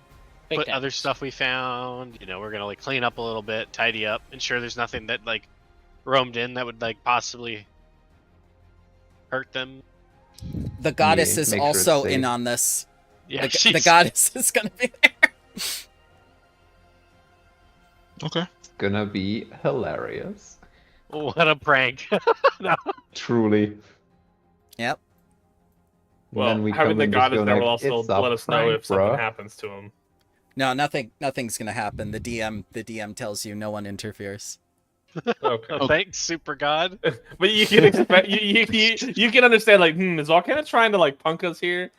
Big put other tablets. stuff we found. You know, we're gonna like clean up a little bit, tidy up, ensure there's nothing that like roamed in that would like possibly hurt them. The goddess Yeah, is make sure it's also safe. in on this. Yeah, The she's- goddess is gonna be there. Okay. It's gonna be hilarious. What a prank! No. Truly. Yep. Well, Then we having come the and just goddess go there like, will also "It's a let us know prank, if something bruh." happens to him. No, nothing's gonna happen. The DM tells you no one interferes. Okay. Oh, thanks, Super God. But you can expect you can understand like, is Walkena trying to like punk us here?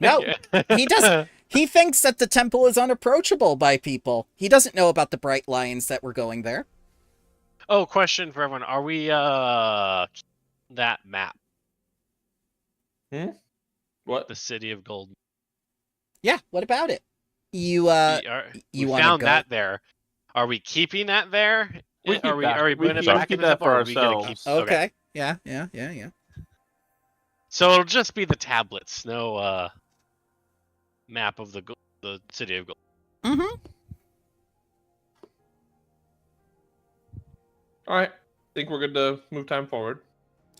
No, he does. He thinks that the temple is unapproachable by people. He doesn't know about the bright lions that were going there. Oh, question for everyone: are we that map, What? the City of Gold? Yeah, what about it? You We wanna found go- that there. Are we keeping that there? We keep Are we that. are we We putting it keep- back keep in the that temple, for or are we gonna ourselves. keep- okay? Yeah. So it'll just be the tablets, no map of the City of Gold. Mm-hmm. All right. Think we're good to move time forward.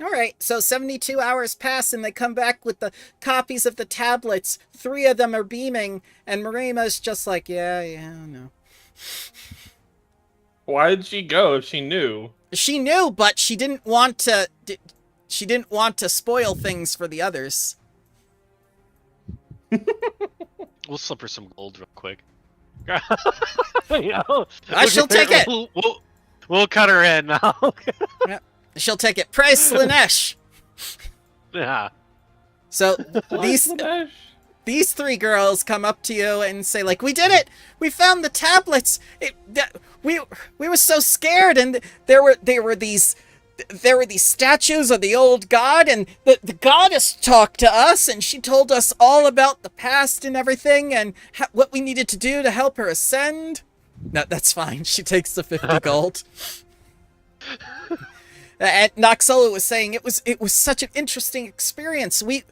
All right, so 72 hours pass and they come back with the copies of the tablets. 3 of them are beaming, and Marima's just like, yeah, no. Why did she go if she knew? She knew, but she didn't want to. She didn't want to spoil things for the others. We'll slip her some gold real quick. You know, She'll take it. We'll cut her in now. She'll take it. Praise Slanesh. Yeah. So these 3 girls come up to you and say, like, we did it! We found the tablets! We were so scared, and there were these statues of the old god, and the goddess talked to us, and she told us all about the past and everything, and what we needed to do to help her ascend. No, that's fine. She takes the 50 gold. And Noxola was saying it was such an interesting experience. We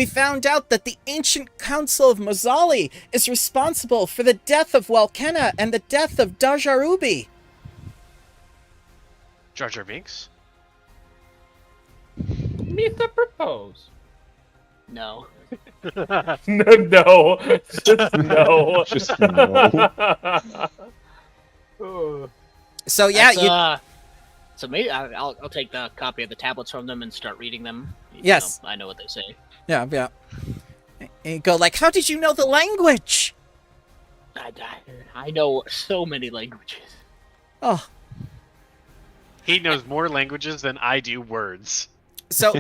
found out that the ancient council of Mozali is responsible for the death of Walkena and the death of Dajarubi. Jar Jar Binks? Meet the propose. No. No. Just no. Just no. So yeah, That's, So maybe I'll take the copy of the tablets from them and start reading them. Yes. I know what they say. Yeah, yeah. And you go like, how did you know the language? I know so many languages. Oh, He knows more languages than I do words. so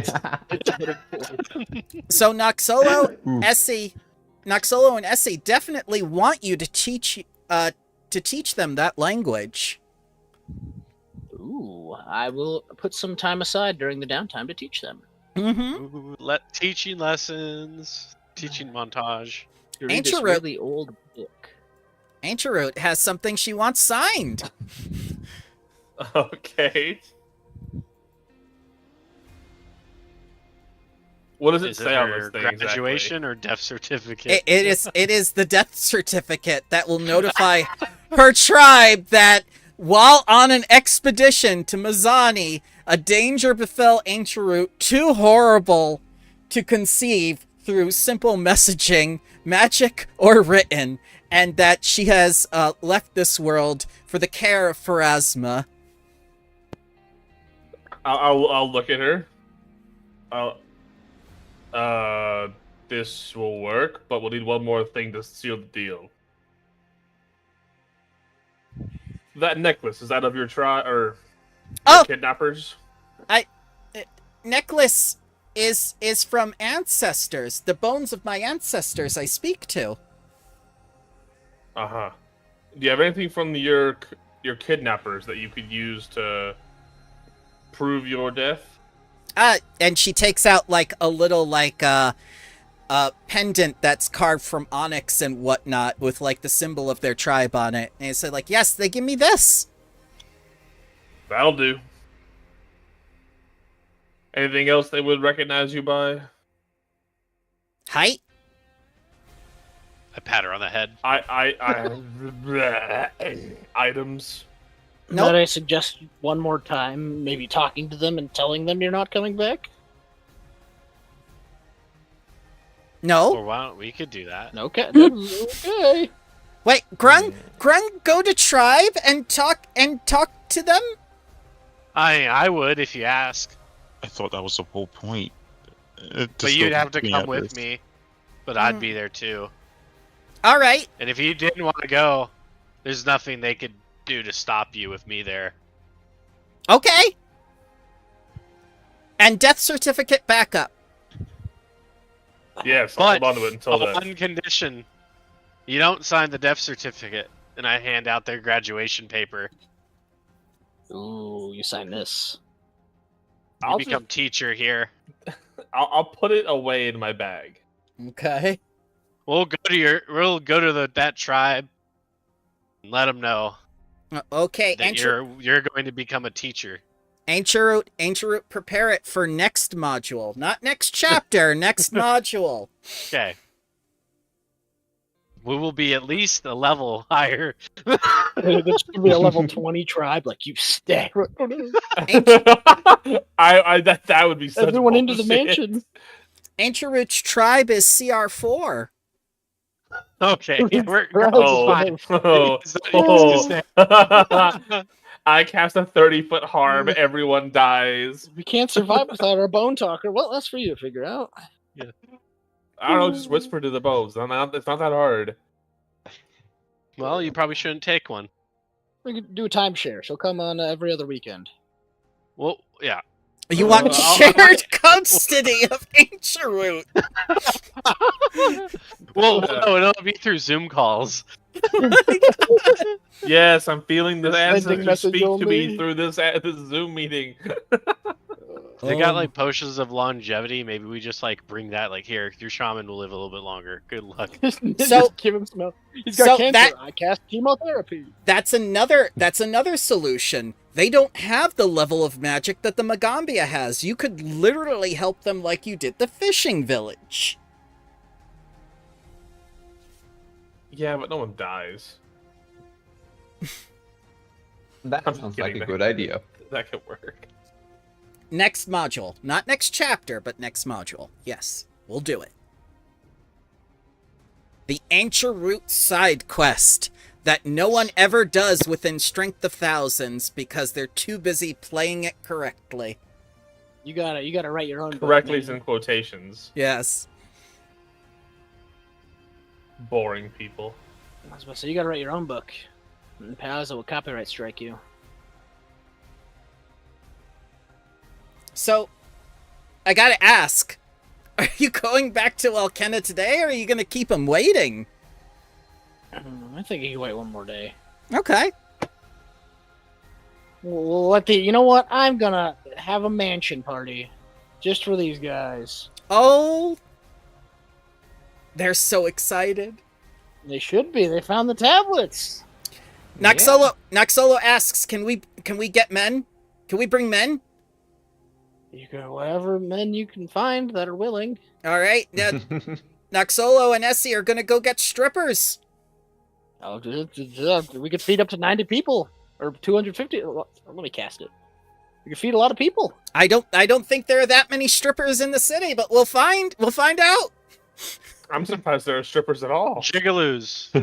Noxolo, Ooh. Noxolo and Essie definitely want you to teach them that language. Ooh, I will put some time aside during the downtime to teach them. Mm-hmm. Ooh, teaching lessons, teaching montage. To read this Ancient really old book. Ancient has something she wants signed. Okay. What does it Is it say on her this thing graduation or death certificate? It is the death certificate that will notify her tribe that while on an expedition to Mazani, a danger befell Ancient too horrible to conceive through simple messaging, magic, or written, and that she has left this world for the care of Pharasma. I'll look at her. This will work, but we'll need one more thing to seal the deal. That necklace, is that of your or Oh! your kidnappers? Necklace is from ancestors, the bones of my ancestors I speak to. Uh-huh. Do you have anything from your kidnappers that you could use to prove your death? And she takes out like a little pendant that's carved from onyx and whatnot with like the symbol of their tribe on it. And it's like, yes, they give me this. That'll do. Anything else they would recognize you by? Height? I pat her on the head. Items. Nope. Might I suggest one more time, maybe talking to them and telling them you're not coming back? No. Or why don't we could do that? Okay. Okay. Wait, Grun, go to tribe and talk to them? I would if you ask. I thought that was the whole point. But you'd have to come with me. But I'd be there too. All right. And if you didn't want to go, there's nothing they could do to stop you with me there. Okay. And death certificate backup. Yes, I'll But hold on to it until then. one condition: you don't sign the death certificate. And I hand out their graduation paper. Ooh, you sign this. You I'll become teacher here. I'll put it away in my bag. Okay. We'll go to that tribe and let them know Okay, that you're going to become a teacher. Ancient Root, prepare it for next module. Not next chapter, next module. Okay. We will be at least a level higher. This could be a level 20 tribe, like you stay. That would be such Everyone into the bullshit. mansion. Ancient Root's tribe is CR4. Okay, we're Right. fine. I cast a 30-foot harm. Everyone dies. We can't survive without our bone talker. Well, that's for you to figure out. I don't know. Just whisper to the bows. It's not that hard. Well, you probably shouldn't take one. We could do a timeshare. She'll come on every other weekend. Well, yeah. You want I'll- shared custody of Ancient Root. Well, no, it'll be through Zoom calls. Yes, I'm feeling the Sending ancestors message speak to only. me through this Zoom meeting. They got like potions of longevity. Maybe we just like bring that like here. Your shaman will live a little bit longer. Good luck. So- Just give him some. He's got so cancer. that- I cast chemotherapy. That's another solution. They don't have the level of magic that the Magambia has. You could literally help them like you did the fishing village. Yeah, but no one dies. That I'm sounds kidding, like a man. good idea. That could work. Next module. Not next chapter, but next module. Yes, we'll do it. The Ancient Root side quest. that no one ever does within Strength of Thousands because they're too busy playing it correctly. You gotta write your own book, Correctly is man. in quotations. Yes. Boring people. I was about to say, you gotta write your own book. And Pazza will copyright strike you. So, I gotta ask, are you going back to Walkena today, or are you gonna keep him waiting? I think you can wait one more day. Okay. Well, you know what? I'm gonna have a mansion party just for these guys. Oh, they're so excited. They should be. They found the tablets. Noxolo asks, can we get men? Can we bring men? You can whatever men you can find that are willing. All right. Now, Noxolo and Essie are gonna go get strippers. Oh, we could feed up to 90 people or 250. Let me cast it. We could feed a lot of people. I don't think there are that many strippers in the city, but we'll find out. I'm surprised there are strippers at all. Gigaloos.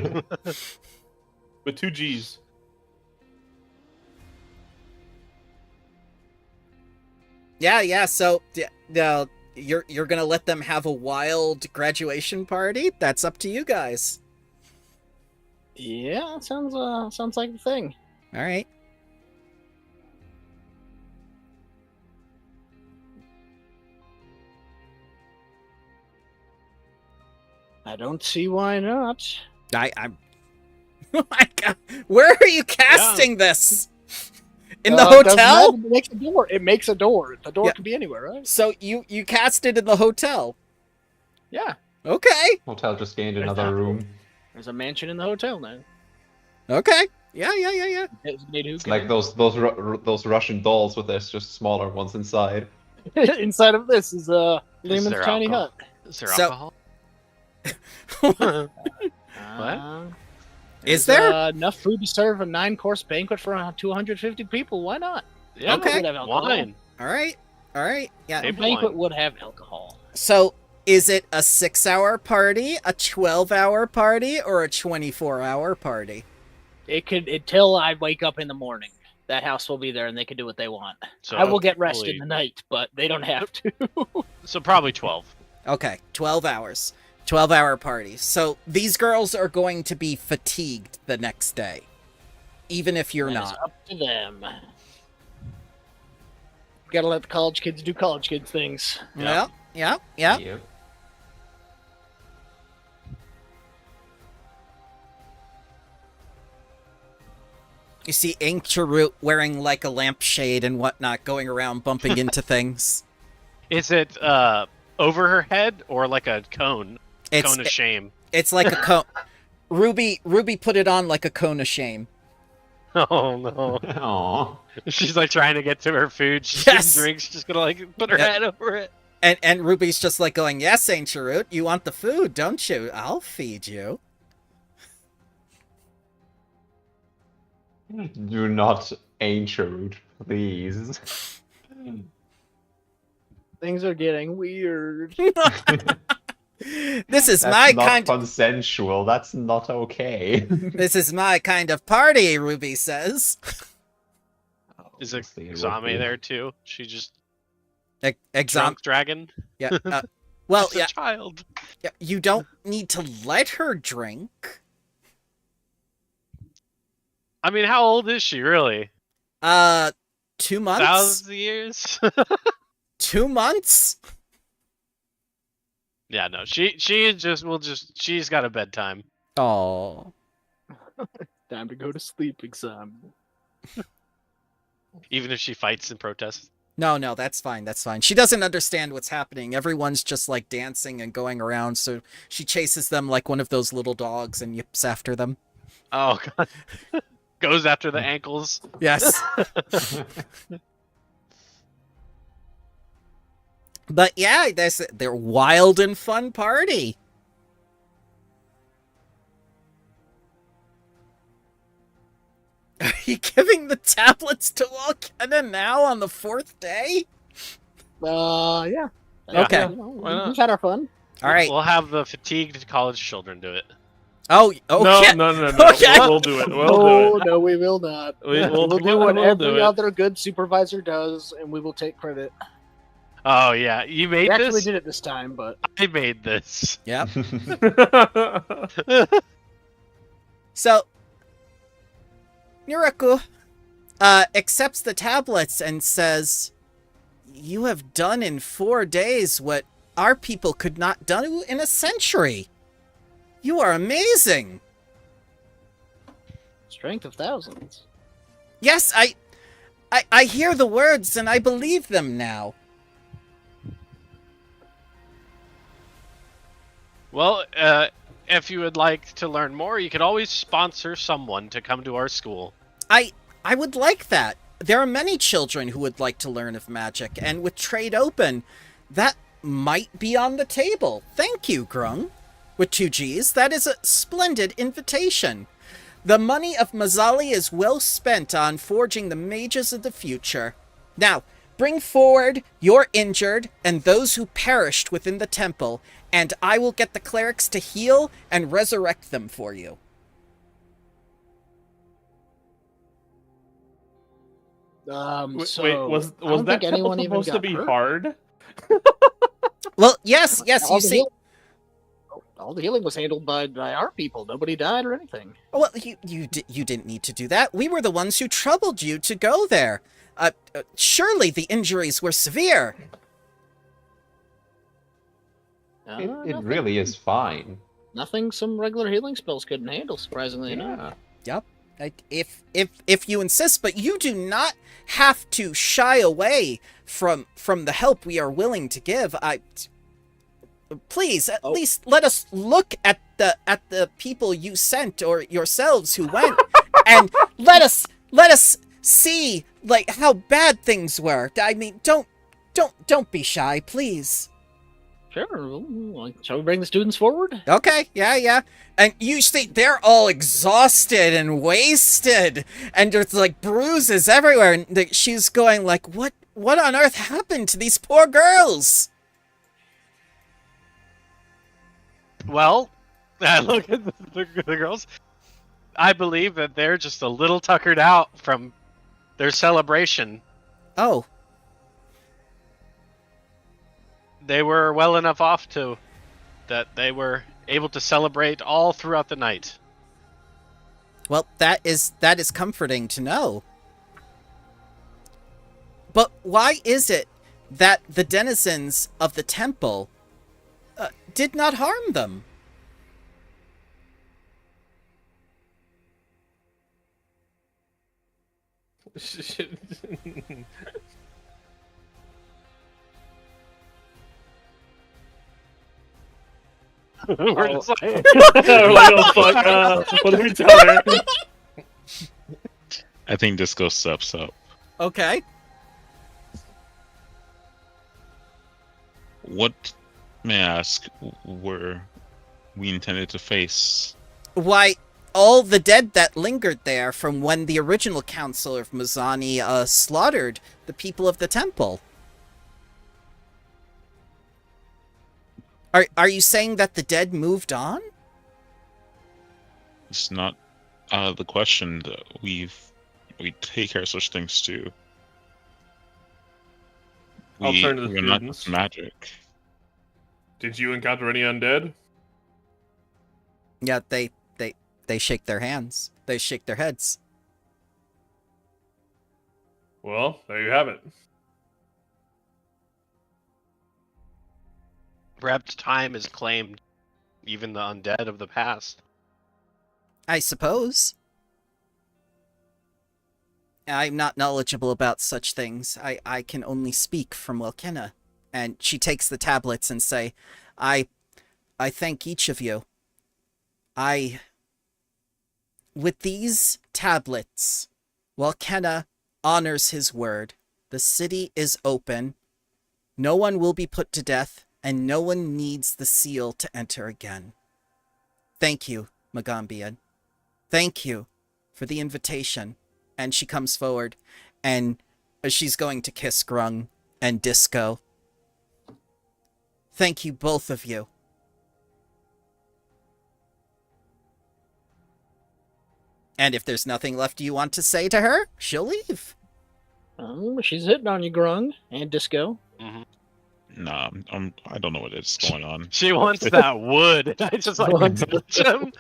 With 2 G's. Yeah. So, you're gonna let them have a wild graduation party? That's up to you guys. Yeah, sounds like the thing. All right. I don't see why not. I'm. Oh my God! Where are you casting this? In the It doesn't hotel? matter. It makes a door. It makes a door. The door Yeah. can be anywhere, right? So you cast it in the hotel? Yeah. Okay. Hotel just gained another room. There's a mansion in the hotel now. Okay. Yeah. Designate who It's can- like those Russian dolls with there's just smaller ones inside. Inside of this is Is Lehman's there tiny alcohol? hut. Is there So- alcohol? Is there's, there? Enough food to serve a 9-course banquet for 250 people? Why not? Yeah, Okay. Would have alcohol. wine. All right. Yeah. A Table banquet wine. would have alcohol. So is it a 6-hour party, a 12-hour party, or a 24-hour party? It could until I wake up in the morning. That house will be there, and they can do what they want. So I will get rest probably- in the night, but they don't have to. So probably 12. Okay, 12 hours. 12-hour party. So these girls are going to be fatigued the next day. Even if you're That is not. up to them. Gotta let the college kids do college kids things. Yeah. Yep. You see Inkcharut wearing like a lampshade and whatnot, going around bumping into things. Is it over her head or like a cone? Cone of shame. It's like a cone. Ruby put it on like a cone of shame. Oh no. Aw. She's like trying to get to her food. She's Yes! drinks. She's gonna like put her Yeah. head over it. And Ruby's just like going, yes, Inkcharut, you want the food, don't you? I'll feed you. Do not ancient, please. Things are getting weird. This is That's my not kind. consensual. That's not okay. This is my kind of party, Ruby says. Is Obviously, it would Exame be. there too? She just Exam. drunk dragon. Yeah. Well, She's a child. yeah. You don't need to let her drink. I mean, how old is she really? 2 months. Thousands of years. 2 months. Yeah, no. She's got a bedtime. Oh. Time to go to sleep, exam. Even if she fights and protests. No, that's fine. That's fine. She doesn't understand what's happening. Everyone's just like dancing and going around, so she chases them like one of those little dogs and yips after them. Oh god. Goes after the ankles. Yes. But yeah, their wild and fun party. Are you giving the tablets to Walkena now on the 4th day? Yeah. Okay. You know, Why not? we've had our fun. All right. We'll have the fatigued college children do it. Oh, okay. No. Okay. We'll do it. We'll No, do it. no, we will not. We'll We'll do we'll what do every it. other good supervisor does, and we will take credit. Oh yeah, you We made actually this. did it this time, but I made this. Yep. So, Nuraku accepts the tablets and says, "You have done in 4 days what our people could not do in a century. You are amazing." strength of thousands. Yes, I hear the words and I believe them now. Well, if you would like to learn more, you could always sponsor someone to come to our school. I would like that. There are many children who would like to learn of magic, and with trade open, that might be on the table. Thank you, Grung. With 2 G's, that is a splendid invitation. The money of Mazzali is well spent on forging the mages of the future. Now, bring forward your injured and those who perished within the temple, and I will get the clerics to heal and resurrect them for you. So Wait, was I don't that think anyone temple even supposed to got be hurt. hard? Well, yes, you All the see... heal- all the healing was handled by our people. Nobody died or anything. Well, you didn't need to do that. We were the ones who troubled you to go there. Surely the injuries were severe. It Nothing- really is fine. Nothing some regular healing spells couldn't handle, surprisingly enough. Yeah. Yep. If you insist, but you do not have to shy away from the help we are willing to give. Please, at least let us look at the people you sent or yourselves who went, and let us see like how bad things were. I mean, don't be shy, please. Sure. Shall we bring the students forward? Okay, yeah. And you see, they're all exhausted and wasted, and there's like bruises everywhere. And she's going like, "What on earth happened to these poor girls?" Well, I look at the girls. I believe that they're just a little tuckered out from their celebration. Oh, They were well enough off that they were able to celebrate all throughout the night. well, that is comforting to know. But why is it that the denizens of the temple did not harm them? We're just like, We're like, oh fuck, what do we tell her? I think Disco steps up. Okay. What, may I ask, were we intended to face? Why, all the dead that lingered there from when the original council of Mazzani slaughtered the people of the temple. Are you saying that the dead moved on? It's not the question. We take care of such things too. I'll turn to the we're not students. just magic. Did you encounter any undead? Yeah, they shake their hands. They shake their heads. Well, there you have it. perhaps time has claimed even the undead of the past. I suppose. I'm not knowledgeable about such things. I can only speak from Walkena. And she takes the tablets and say, I thank each of you. With these tablets, Walkena honors his word. The city is open. No one will be put to death, and no one needs the seal to enter again. Thank you, Magambian. Thank you for the invitation. And she comes forward, and she's going to kiss Grung and Disco. Thank you, both of you. And if there's nothing left you want to say to her, she'll leave. Oh, she's hitting on you, Grung and Disco. Nah, I don't know what is going on. She wants that wood. I just like to touch him.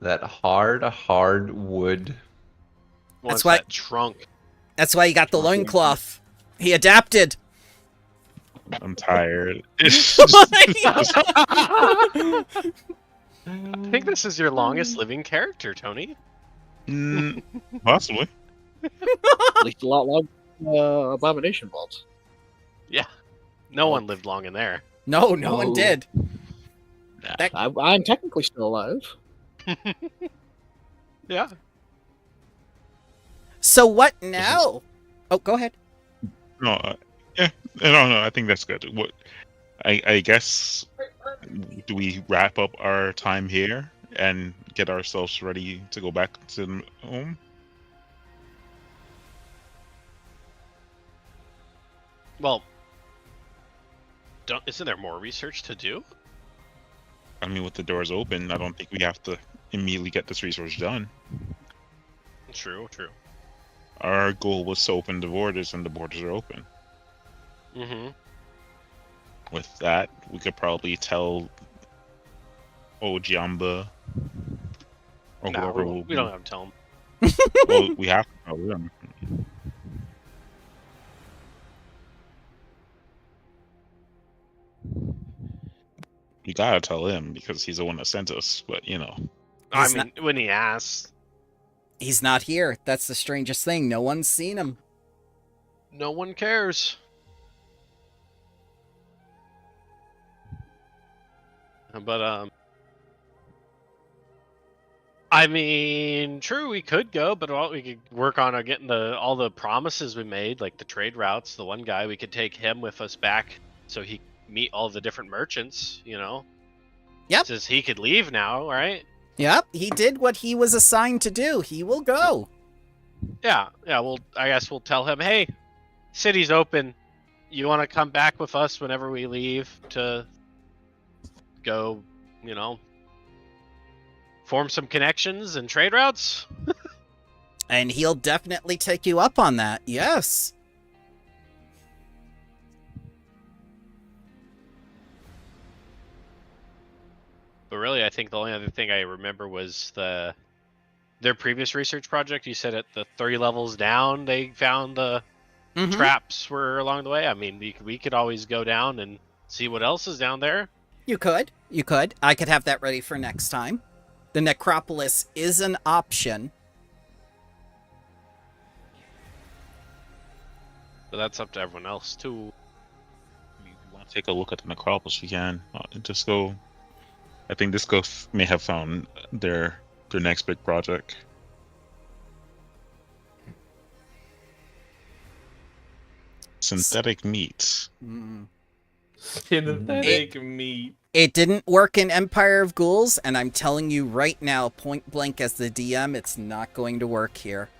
That hard wood. Wants why- that trunk. That's why he got the loincloth. He adapted. I'm tired. I think this is your longest living character, Tony. Possibly. At least a lot longer Abomination Vaults. Yeah. No one lived long in there. No one Oh. did. I'm technically still alive. Yeah. So what now? Oh, go ahead. No, yeah, no. I think that's good. What? I guess, do we wrap up our time here and get ourselves ready to go back to home? Well, isn't there more research to do? I mean, with the doors open, I don't think we have to immediately get this research done. True. Our goal was to open the borders, and the borders are open. Mm-hmm. With that, we could probably tell Ojamba or No, whoever we don't have to tell him. Well, we have to tell them. We gotta tell him because he's the one that sent us. But I He's mean, when he asks, He's not here. That's the strangest thing. No one's seen him. no one cares. But I mean, true, we could go, but we could work on getting all the promises we made, like the trade routes. The one guy, we could take him with us back so he meet all the different merchants. Yep. Says he could leave now, right? Yep, he did what he was assigned to do. He will go. Yeah. Well, I guess we'll tell him, hey, city's open. You want to come back with us whenever we leave to go, form some connections and trade routes? And he'll definitely take you up on that. Yes. But really, I think the only other thing I remember was their previous research project. You said at the 30 levels down, they found the Mhm. traps were along the way. I mean, we could always go down and see what else is down there. You could. I could have that ready for next time. The necropolis is an option. But that's up to everyone else, too. If you want to take a look at the necropolis, we can. Disco. I think Disco may have found their next big project. Synthetic meat. Synthetic meat. It didn't work in Empire of Ghouls, and I'm telling you right now, point blank as the DM, it's not going to work here.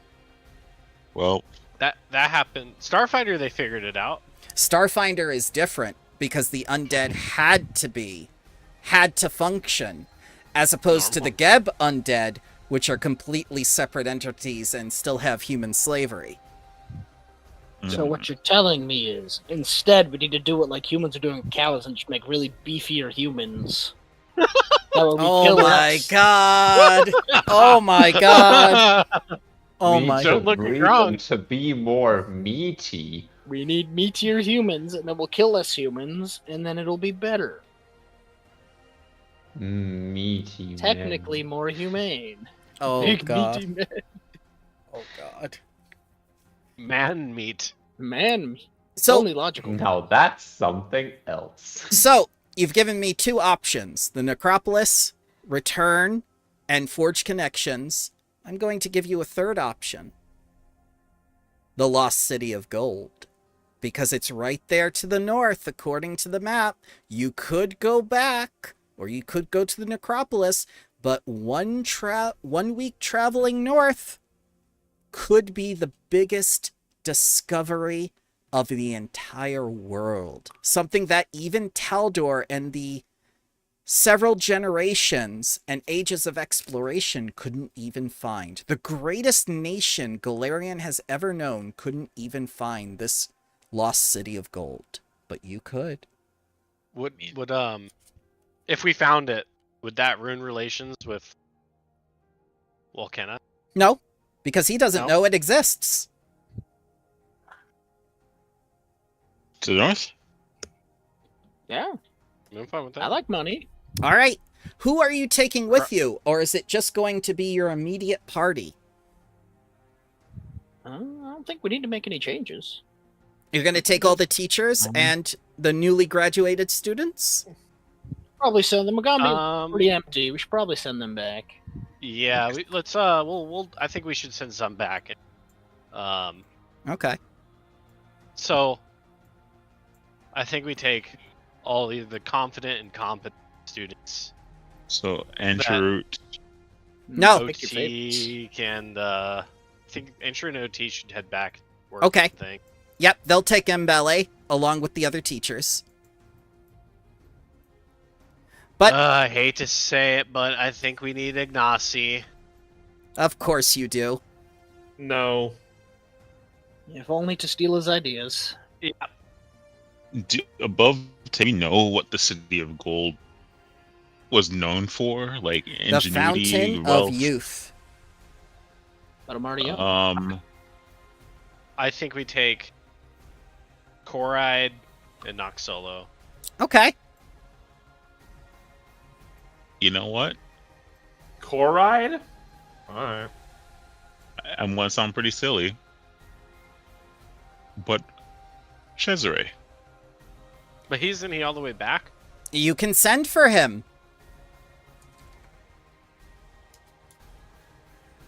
Well, That happened. Starfighter, they figured it out. Starfinder is different because the undead had to function, as opposed to the Geb undead, which are completely separate entities and still have human slavery. So what you're telling me is, instead, we need to do it like humans are doing with cows and just make really beefier humans. That would be Oh killer my us. god! Oh my god! Oh We my need Don't to look breed wrong. them to be more meaty. We need meatier humans, and then we'll kill less humans, and then it'll be better. Meaty. Technically man. more humane. Oh Big god! meaty man. Oh god! Man meat. Man, So only logical. Now that's something else. So, you've given me two options. The Necropolis, Return, and Forge Connections. I'm going to give you a third option. The Lost City of Gold. Because it's right there to the north, according to the map. You could go back, or you could go to the Necropolis, but 1 week traveling north could be the biggest discovery of the entire world. Something that even Taldor and the several generations and ages of exploration couldn't even find. The greatest nation Galarian has ever known couldn't even find this lost city of gold. But you could. Would if we found it, would that ruin relations with Walkena? No, because he doesn't No? know it exists. To the north? Yeah, I'm fine with that. I like money. All right. Who are you taking with you? Or is it just going to be your immediate party? I don't think we need to make any changes. You're going to take all the teachers and the newly graduated students? Probably send them. Magambi Um, pretty empty. We should probably send them back. Yeah, let's we'll I think we should send some back. Okay. So I think we take all the confident and competent students. So Andrew, No. Pick your favorites. OT and I think Andrew and OT should head back to work. Okay. I think. Yep, they'll take Mbele along with the other teachers. But I hate to say it, but I think we need Ignacy. of course you do. No. If only to steal his ideas. Yeah. above, do we know what the City of Gold was known for? Like The ingenuity, Fountain wealth. of Youth. But I'm already up. I think we take Koride and Nox Solo. Okay. You know what? Koride? Alright. I'm gonna sound pretty silly, but Cesare. But isn't he all the way back? You can send for him.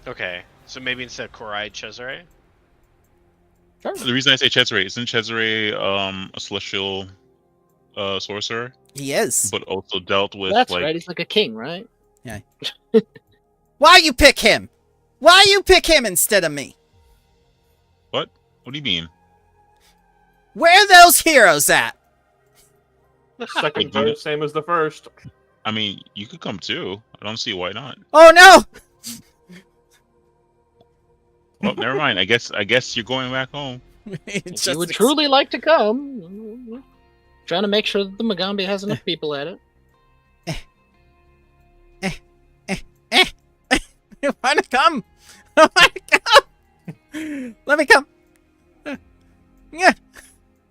Okay, so maybe instead of Koride, Cesare? Sure. The reason I say Cesare, isn't Cesare a celestial sorcerer, He is. but also dealt with That's like right. He's like a king, right? Why you pick him? Why you pick him instead of me? what? What do you mean? Where are those heroes at? Second verse, same as the first. I mean, you could come too. I don't see why not. Oh no! Well, never mind. I guess you're going back home. It's If you would ex- truly like to come, trying to make sure that the Magambi has enough people at it. I want to come. I want to come. Let me come. Yeah.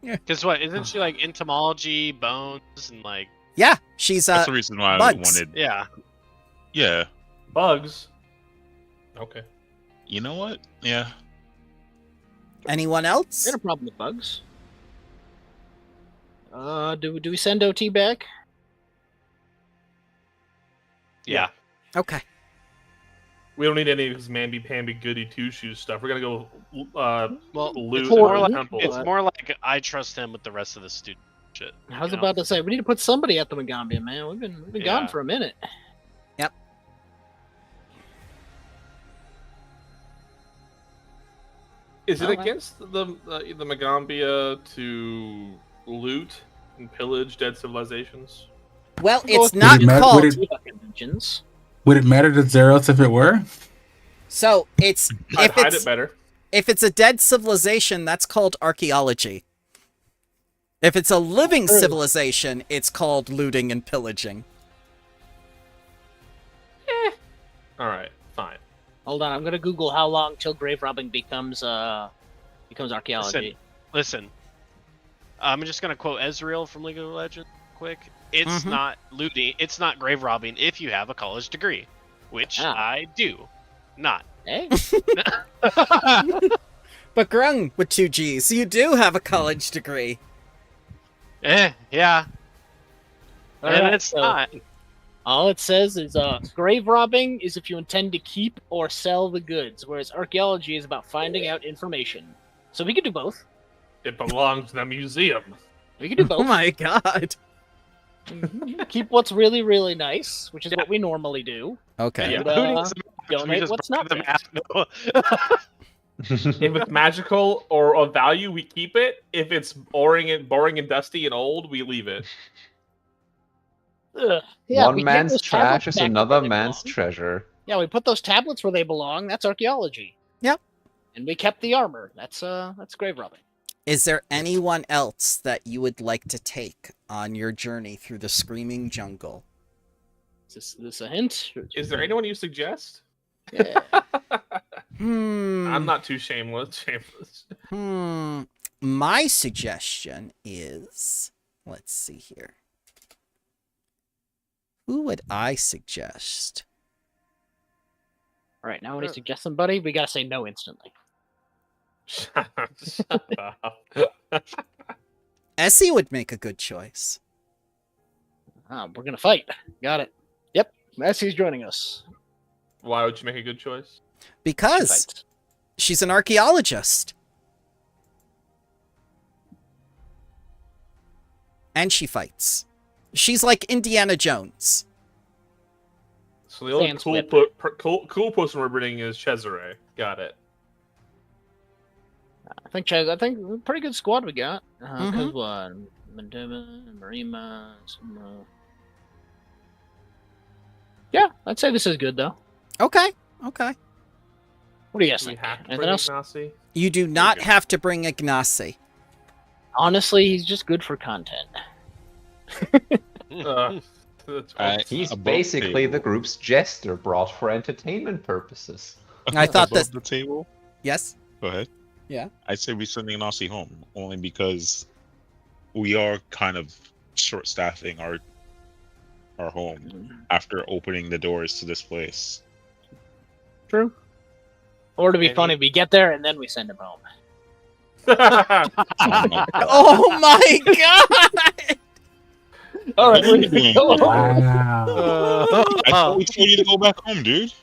Because what, isn't she like entomology, bones, and like... Yeah, she's That's the reason why I bugs. wanted. Yeah. Yeah. Bugs. Okay. You know what? Yeah. Anyone I else? got a problem with bugs. Do we send OT back? Yeah. Okay. We don't need any of his mamby-pamby goody two-shoes stuff. We're gonna go Well, loot it's for more it. like temple. it's more like I trust him with the rest of the student shit. I was you know? about to say we need to put somebody at the Magambi, man. We've been Yeah. gone for a minute. Is it Alright. against the Magambia to loot and pillage dead civilizations? Well, Go it's with not Would it ma- called. would it- conventions. Would it matter to Zeros if it were? So it's I'd if hide it's it better. if it's a dead civilization, that's called archaeology. If it's a living True. civilization, it's called looting and pillaging. All right, fine. Hold on, I'm gonna Google how long till grave robbing becomes archaeology. Listen, I'm just gonna quote Ezreal from League of Legends quick. It's Mhm. not looting. It's not grave robbing if you have a college degree, which Ah. I do. Not. Hey, But Grung with 2 G's, you do have a college degree. Yeah. And Alright, it's so not. all it says is grave robbing is if you intend to keep or sell the goods, whereas archaeology is about finding out information. So we could do both. It belongs to the museum. We could do Oh both. my god. Keep what's really, really nice, which is what we normally do. Okay. Yeah. And, Looting's donate we just what's broke not the there. math. If it's magical or of value, we keep it. If it's boring and dusty and old, we leave it. Yeah, One we take man's those trash tablets is back to another where they man's belong. treasure. Yeah, we put those tablets where they belong. That's archaeology. Yep. And we kept the armor. That's grave robbing. Is there anyone else that you would like to take on your journey through the Screaming Jungle? Is this a hint? Is there anyone you suggest? Yeah. I'm not too shameless. My suggestion is, let's see here. Who would I suggest? All right, now when you suggest somebody, we gotta say no instantly. Shut up. Essie would make a good choice. We're gonna fight. Got it. Yep, Messi's joining us. Why would you make a good choice? Because Fight. she's an archaeologist. And she fights. She's like Indiana Jones. So the only Sans cool, whip. cool person we're bringing is Cesare. Got it. I think Chaz. I think pretty good squad we got. Mhm. Cause what? Mandema, Marima, Yeah, I'd say this is good though. Okay. What do you guys Do we think? have to Anything bring else? Ignacy? You do not have to bring Ignacy. Honestly, he's just good for content. That's He's Above basically the table. group's jester brought for entertainment purposes. I thought Above that. the table. Yes. Go ahead. Yeah. I'd say we send Ignacy home only because we are kind of short staffing our home after opening the doors to this place. True. Or to be And funny, we get there and then we send him home. Oh my god! All right, we're Yeah. go home. Wow. I thought we told you to go back home, dude.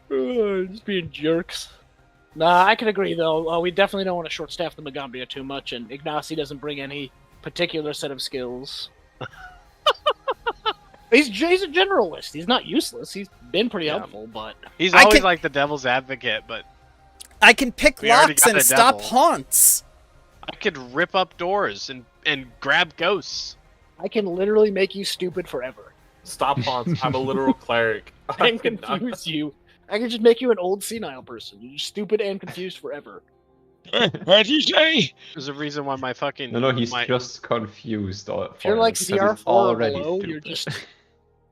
Just being jerks. Nah, I can agree though. We definitely don't want to short staff the Magambia too much, and Ignacy doesn't bring any particular set of skills. He's a generalist. He's not useless. He's been pretty Yeah. helpful, but He's I always can- like the devil's advocate, but I can pick We already locks got and a stop devil. haunts. I could rip up doors and grab ghosts. I can literally make you stupid forever. Stop haunts. I'm a literal cleric. I can confuse you. I can just make you an old senile person. You're just stupid and confused forever. What'd you say? There's a reason why my fucking No, he's my, just confused. If you're like because CR4 he's or already below, stupid. you're just.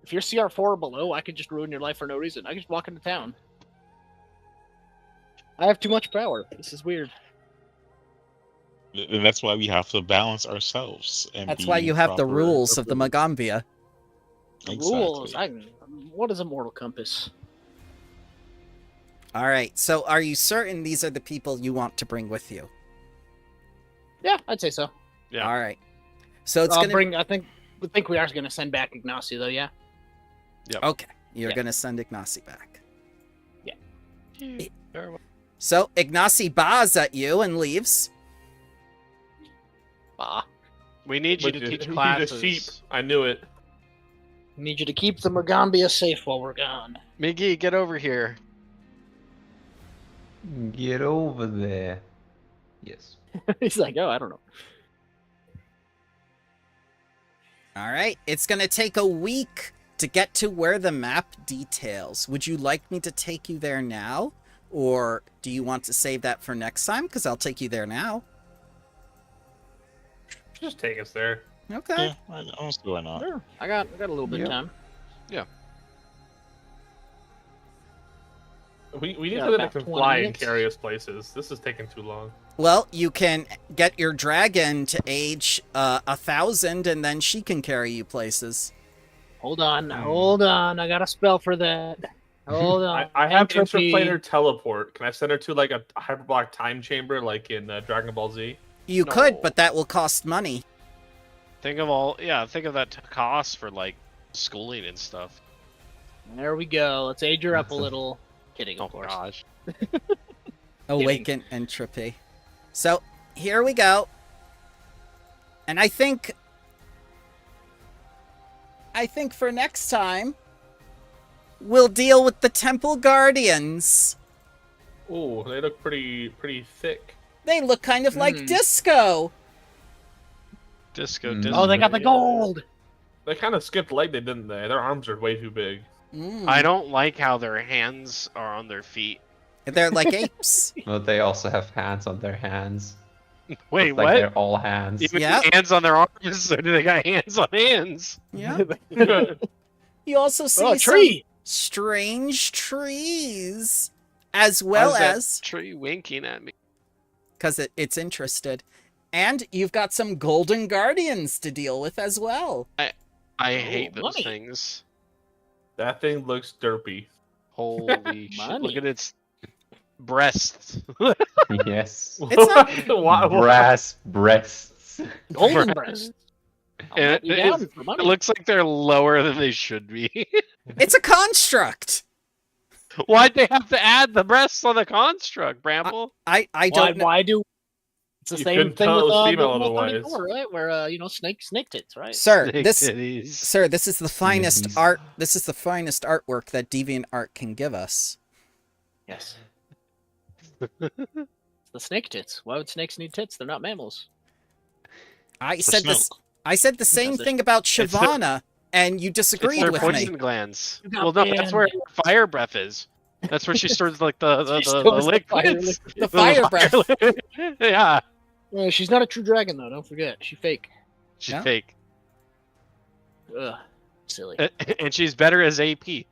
If you're CR4 or below, I could just ruin your life for no reason. I can just walk into town. I have too much power. This is weird. And that's why we have to balance ourselves. And That's be why you have the proper rules of the appropriate. Magambia. The Exactly. rules. What is a mortal compass? All right. So, are you certain these are the people you want to bring with you? Yeah, I'd say so. Yeah. All right. So it's I'll gonna bring. I think we are gonna send back Ignacy though. Yeah. Okay. You're Yeah. gonna send Ignacy back. Very well. So Ignacy bows at you and leaves. Bah. We need you But to teach he's classes. a sheep. I knew it. Need you to keep the Magambia safe while we're gone. Miggy, get over here. Get over there. Yes. He's like, oh, I don't know. All right. It's gonna take a week to get to where the map details. Would you like me to take you there now? Or do you want to save that for next time? Because I'll take you there now. Just take us there. Okay. Yeah, I don't see why not. Sure. I got a little bit of Yep. time. We need Yeah, something that about can 20 fly and minutes. carry us places. This is taking too long. Well, you can get your dragon to age 1,000 and then she can carry you places. Hold on. I got a spell for that. Hold on. I have Entropy. interplanar teleport. Can I send her to like a hyperbolic time chamber, like in Dragon Ball Z? You No. could, but that will cost money. Think of that cost for like schooling and stuff. There we go. Let's age her up a little. Kidding, Oh of course. gosh. Awaken entropy. So, here we go. And I think for next time, we'll deal with the Temple Guardians. Oh, they look pretty thick. They look kind of like Hmm. Disco. Disco. Mm. Disco. Oh, they got the yeah. gold. They kind of skipped leg, didn't they? Their arms are way too big. I don't like how their hands are on their feet. They're like apes. But they also have hands on their hands. Wait, Looks like what? they're all hands. Even Yep. hands on their arms, so do they got hands on hands? Yeah. You also see Oh, a some tree! strange trees, as well Why is that as tree winking at me. because it's interested, and you've got some golden guardians to deal with as well. I hate those money. things. That thing looks derpy. Holy shit! Look Money. at its breasts. Yes. It's not- Why- Brass breasts. Golden breast. I'll And knock you down for it money. looks like they're lower than they should be. It's a construct. Why'd they have to add the breasts on the construct, Bramble? I why, don't know. why do... It's the You same couldn't thing tell with it was the female Rule otherwise. 34, right? Where, snake tits, right? Sir, Snake this titties. sir, this is the finest Titties. art. This is the finest artwork that Deviant Art can give us. Yes. It's the snake tits. Why would snakes need tits? They're not mammals. I For said this. smoke. I said the same Does it? thing about their- Shyvana, and you It's disagreed their with poison me. glands. You got Well, no, that's where banned. fire breath is. That's where she stores like the She stores the fire liquids. The fire breath. Yeah, She's not a true dragon, though. Don't forget. She's fake. she's Yeah. fake, Ugh. Silly. and she's better as AP.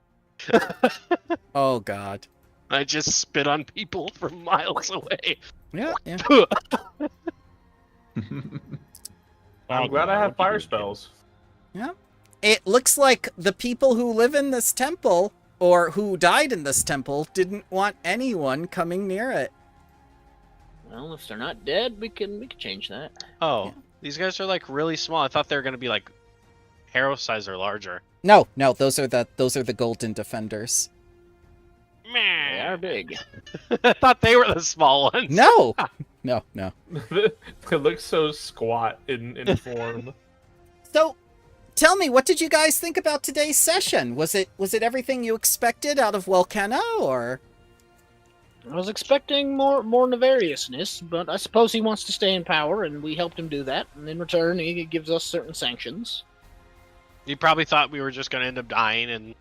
Oh God. I just spit on people from miles away. Yeah. Yeah. I'm glad I have fire spells. It looks like the people who live in this temple, or who died in this temple, didn't want anyone coming near it. Well, if they're not dead, we can change that. Oh, Yeah. these guys are like really small. I thought they were gonna be like Harrow size or larger. No, those are the golden defenders. They are big. I thought they were the small ones. No. No. It looks so squat in form. So, tell me, what did you guys think about today's session? Was it everything you expected out of Walkena, or? I was expecting more nefariousness, but I suppose he wants to stay in power, and we helped him do that. And in return, he gives us certain sanctions. You probably thought we were just gonna end up dying, and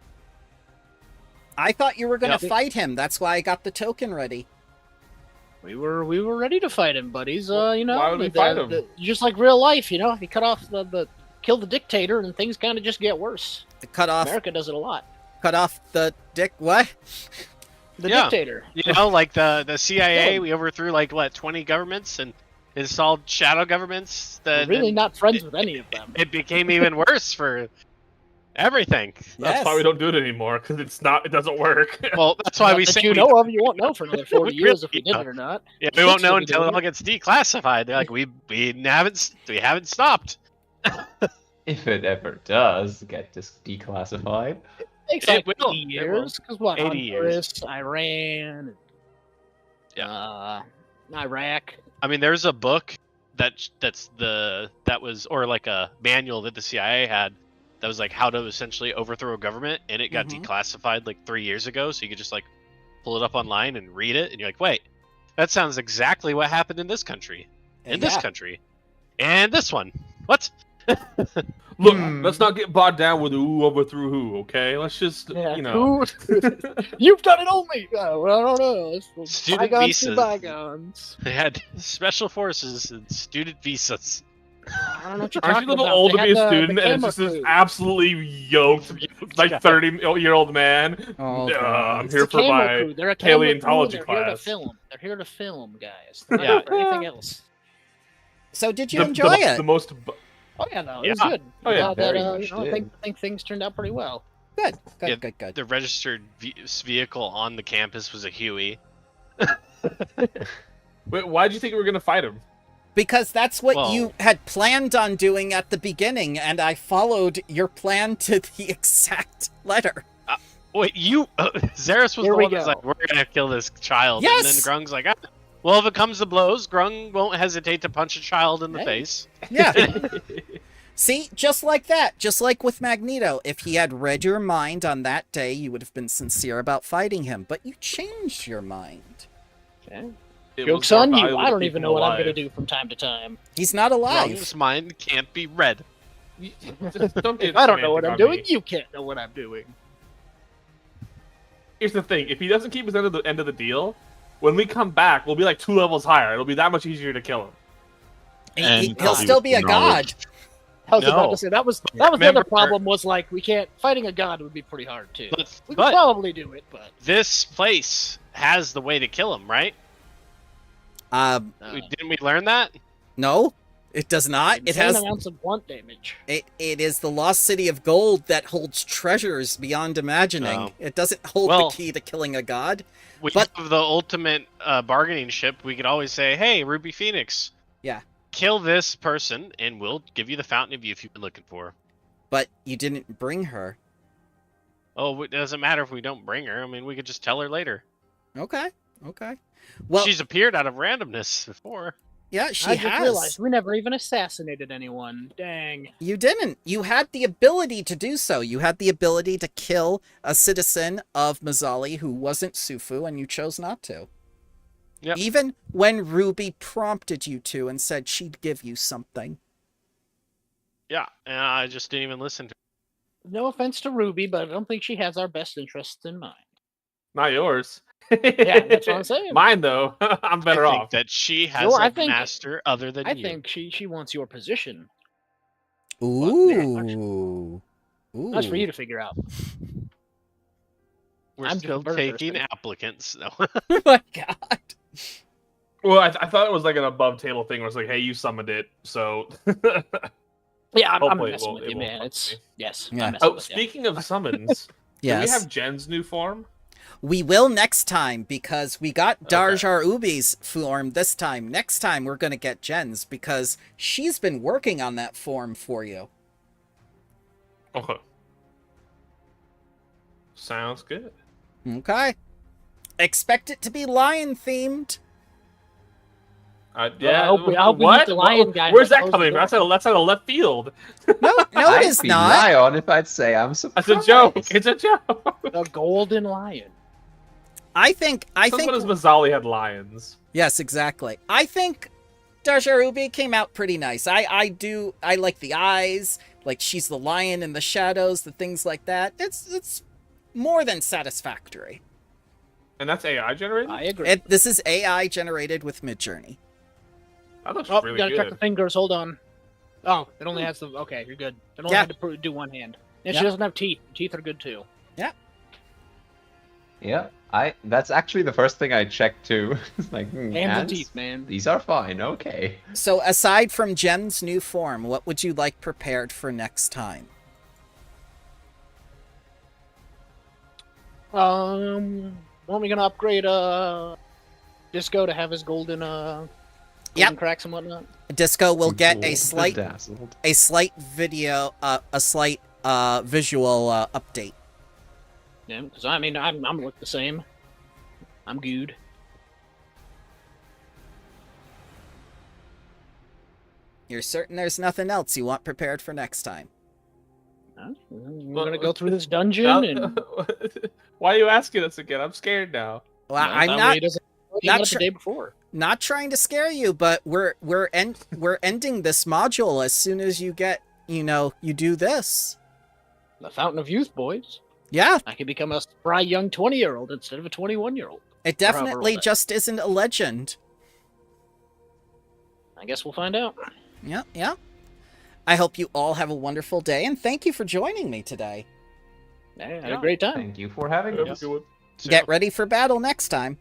I thought you were gonna Yeah. fight him. That's why I got the token ready. We were ready to fight him, buddies. Well, why would we fight him? Just like real life, you cut off kill the dictator, and things kind of just get worse. Cut off America does it a lot. the dick. What? The Yeah. dictator. you know, like the CIA, Yeah. we overthrew like what 20 governments and installed shadow governments. We're That really not friends with any of them. it became even worse for everything. That's Yes. why we don't do it anymore, because it doesn't work. Well, that's why Not we that say you we, know of. You won't know for another 40 We years if we really- did it or not. yeah, we won't Kids know will be until it doing all gets declassified. They're like we haven't stopped. If it ever does get declassified. It takes It like will. 80 It years, because what? 80 years. Honduras, Iran, Iraq. I mean, there's a book that was or like a manual that the CIA had that was like how to essentially overthrow a government, and it got Mhm. declassified like 3 years ago. So you could just like pull it up online and read it, and you're like, wait, that sounds exactly what happened in this country, in this Yeah. country, and this one. What? Look, Hmm. let's not get bogged down with who overthrew who, okay? Let's just, Yeah, you know. You've done it only. Well, I don't know. It's Student bygones visas. be bygones. They had special forces and student visas. I don't know what you're Aren't talking you a little about. old They to be had a the student, and it's camera just this crew. absolutely yoked, like 30-year-old man? Oh, I'm God. here It's a for camera my crew. They're a camera paleontology crew, and They're here to class. film. They're here to film, guys. They're Yeah. not for anything else. So did you the, enjoy the, it? The most. Oh yeah, no, it was Yeah. good. Oh, yeah, Glad that, very much I did. think things turned out pretty well. Good. Yeah. Good. The registered vehicle on the campus was a Huey. Wait, why did you think we were gonna fight him? Because that's what Well- you had planned on doing at the beginning, and I followed your plan to the exact letter. Wait, Xeris was Here the we one that's go. like, we're gonna kill this child. Yes! And then Grung's like, well, if it comes to blows, Grung won't hesitate to punch a child in the Hey. face. Yeah. See, just like that. Just like with Magneto. If he had read your mind on that day, you would have been sincere about fighting him. But you changed your mind. Okay. It Joke's was more on you. valuable I to don't keep even him know what I'm alive. gonna do from time to time. He's not alive. Grung's mind can't be read. Just don't get If I don't know what semantic I'm on doing, me. you can't know what I'm doing. Here's the thing: if he doesn't keep his end of the deal, when we come back, we'll be like 2 levels higher. It'll be that much easier to kill him. And He'll probably still with be a knowledge. god. I was about No. to say that was the Remember- other problem was like we can't fighting a god would be pretty hard too. But, We could but probably do it, but this place has the way to kill him, right? Didn't we learn that? No, it does not. It insane has amounts of blunt damage. it is the lost city of gold that holds treasures beyond imagining. Oh. It doesn't hold Well- the key to killing a god. We But- have the ultimate bargaining chip. We could always say, "Hey, Ruby Phoenix, Yeah. kill this person, and we'll give you the Fountain of Youth you've been looking for." But you didn't bring her. Oh, it doesn't matter if we don't bring her. I mean, we could just tell her later. Okay. Okay. Well, She's appeared out of randomness before. yeah, she I just has. realized we never even assassinated anyone. Dang. You didn't. You had the ability to do so. You had the ability to kill a citizen of Mazzali who wasn't Sufu, and you chose not to. Yep. Even when Ruby prompted you to and said she'd give you something. Yeah, and I just didn't even listen to No offense to Ruby, but I don't think she has our best interests in mind. Not yours. Yeah, that's what I'm saying. Mine though, I'm better I think off. that she has Sure, a I think- master other than I you. think she wants your position. Ooh. Ooh. That's for you to figure out. We're I'm just still a bird taking person. applicants. No. Oh my god. Well, I thought it was like an above table thing where it's like, hey, you summoned it, so. Yeah, I'm Hopefully it messing won't- with it you, won't man. fuck It's me. yes. Yeah. I'm messing Oh, with you. speaking of summons, do Yes. we have Jen's new form? We will next time because we got Darjar Ubi's form this time. Next time we're going to get Jen's because she's been working on that form for you. Okay. Sounds good. Okay. Expect it to be lion themed. Yeah. I hope we what? meet the lion guy Where's who that closed coming the from? door. That's out of left field. No, it I'd is be not. lie on if I'd say I'm surprised. It's a joke. It's a joke. The golden lion. I think Someone as Mazzali had lions. yes, exactly. I think Darjar Ubi came out pretty nice. I like the eyes, like she's the lion in the shadows, the things like that. It's more than satisfactory. And that's AI generated? I agree. This is AI generated with Midjourney. That looks Oh, really gotta check good. the fingers. Hold on. Oh, it only has the. Okay, you're good. It only Yeah. had to do one hand. And Yeah. she doesn't have teeth. Teeth are good too. Yeah, that's actually the first thing I checked too. It's like, Hands and hands? teeth, man. These are fine, okay. So aside from Jen's new form, what would you like prepared for next time? Weren't we gonna upgrade Disco to have his golden Yep. cracks and whatnot? Disco will get a Gold slight bedazzled. video a slight visual update. Yeah, because I mean I'm look the same. I'm good. You're certain there's nothing else you want prepared for next time? We're gonna go through this dungeon Now- and Why are you asking us again? I'm scared now. Well, that I'm way not he doesn't not the sure- day before. not trying to scare you, but we're ending this module as soon as you get, you do this. The Fountain of Youth, boys. Yeah, I can become a spry young 20-year-old instead of a 21-year-old. it Or however definitely old I- just isn't a legend. I guess we'll find out. Yeah, yeah. I hope you all have a wonderful day, and thank you for joining me today. I had Yeah. a great time. Thank you for having Have a us. good one. Get ready for battle next time.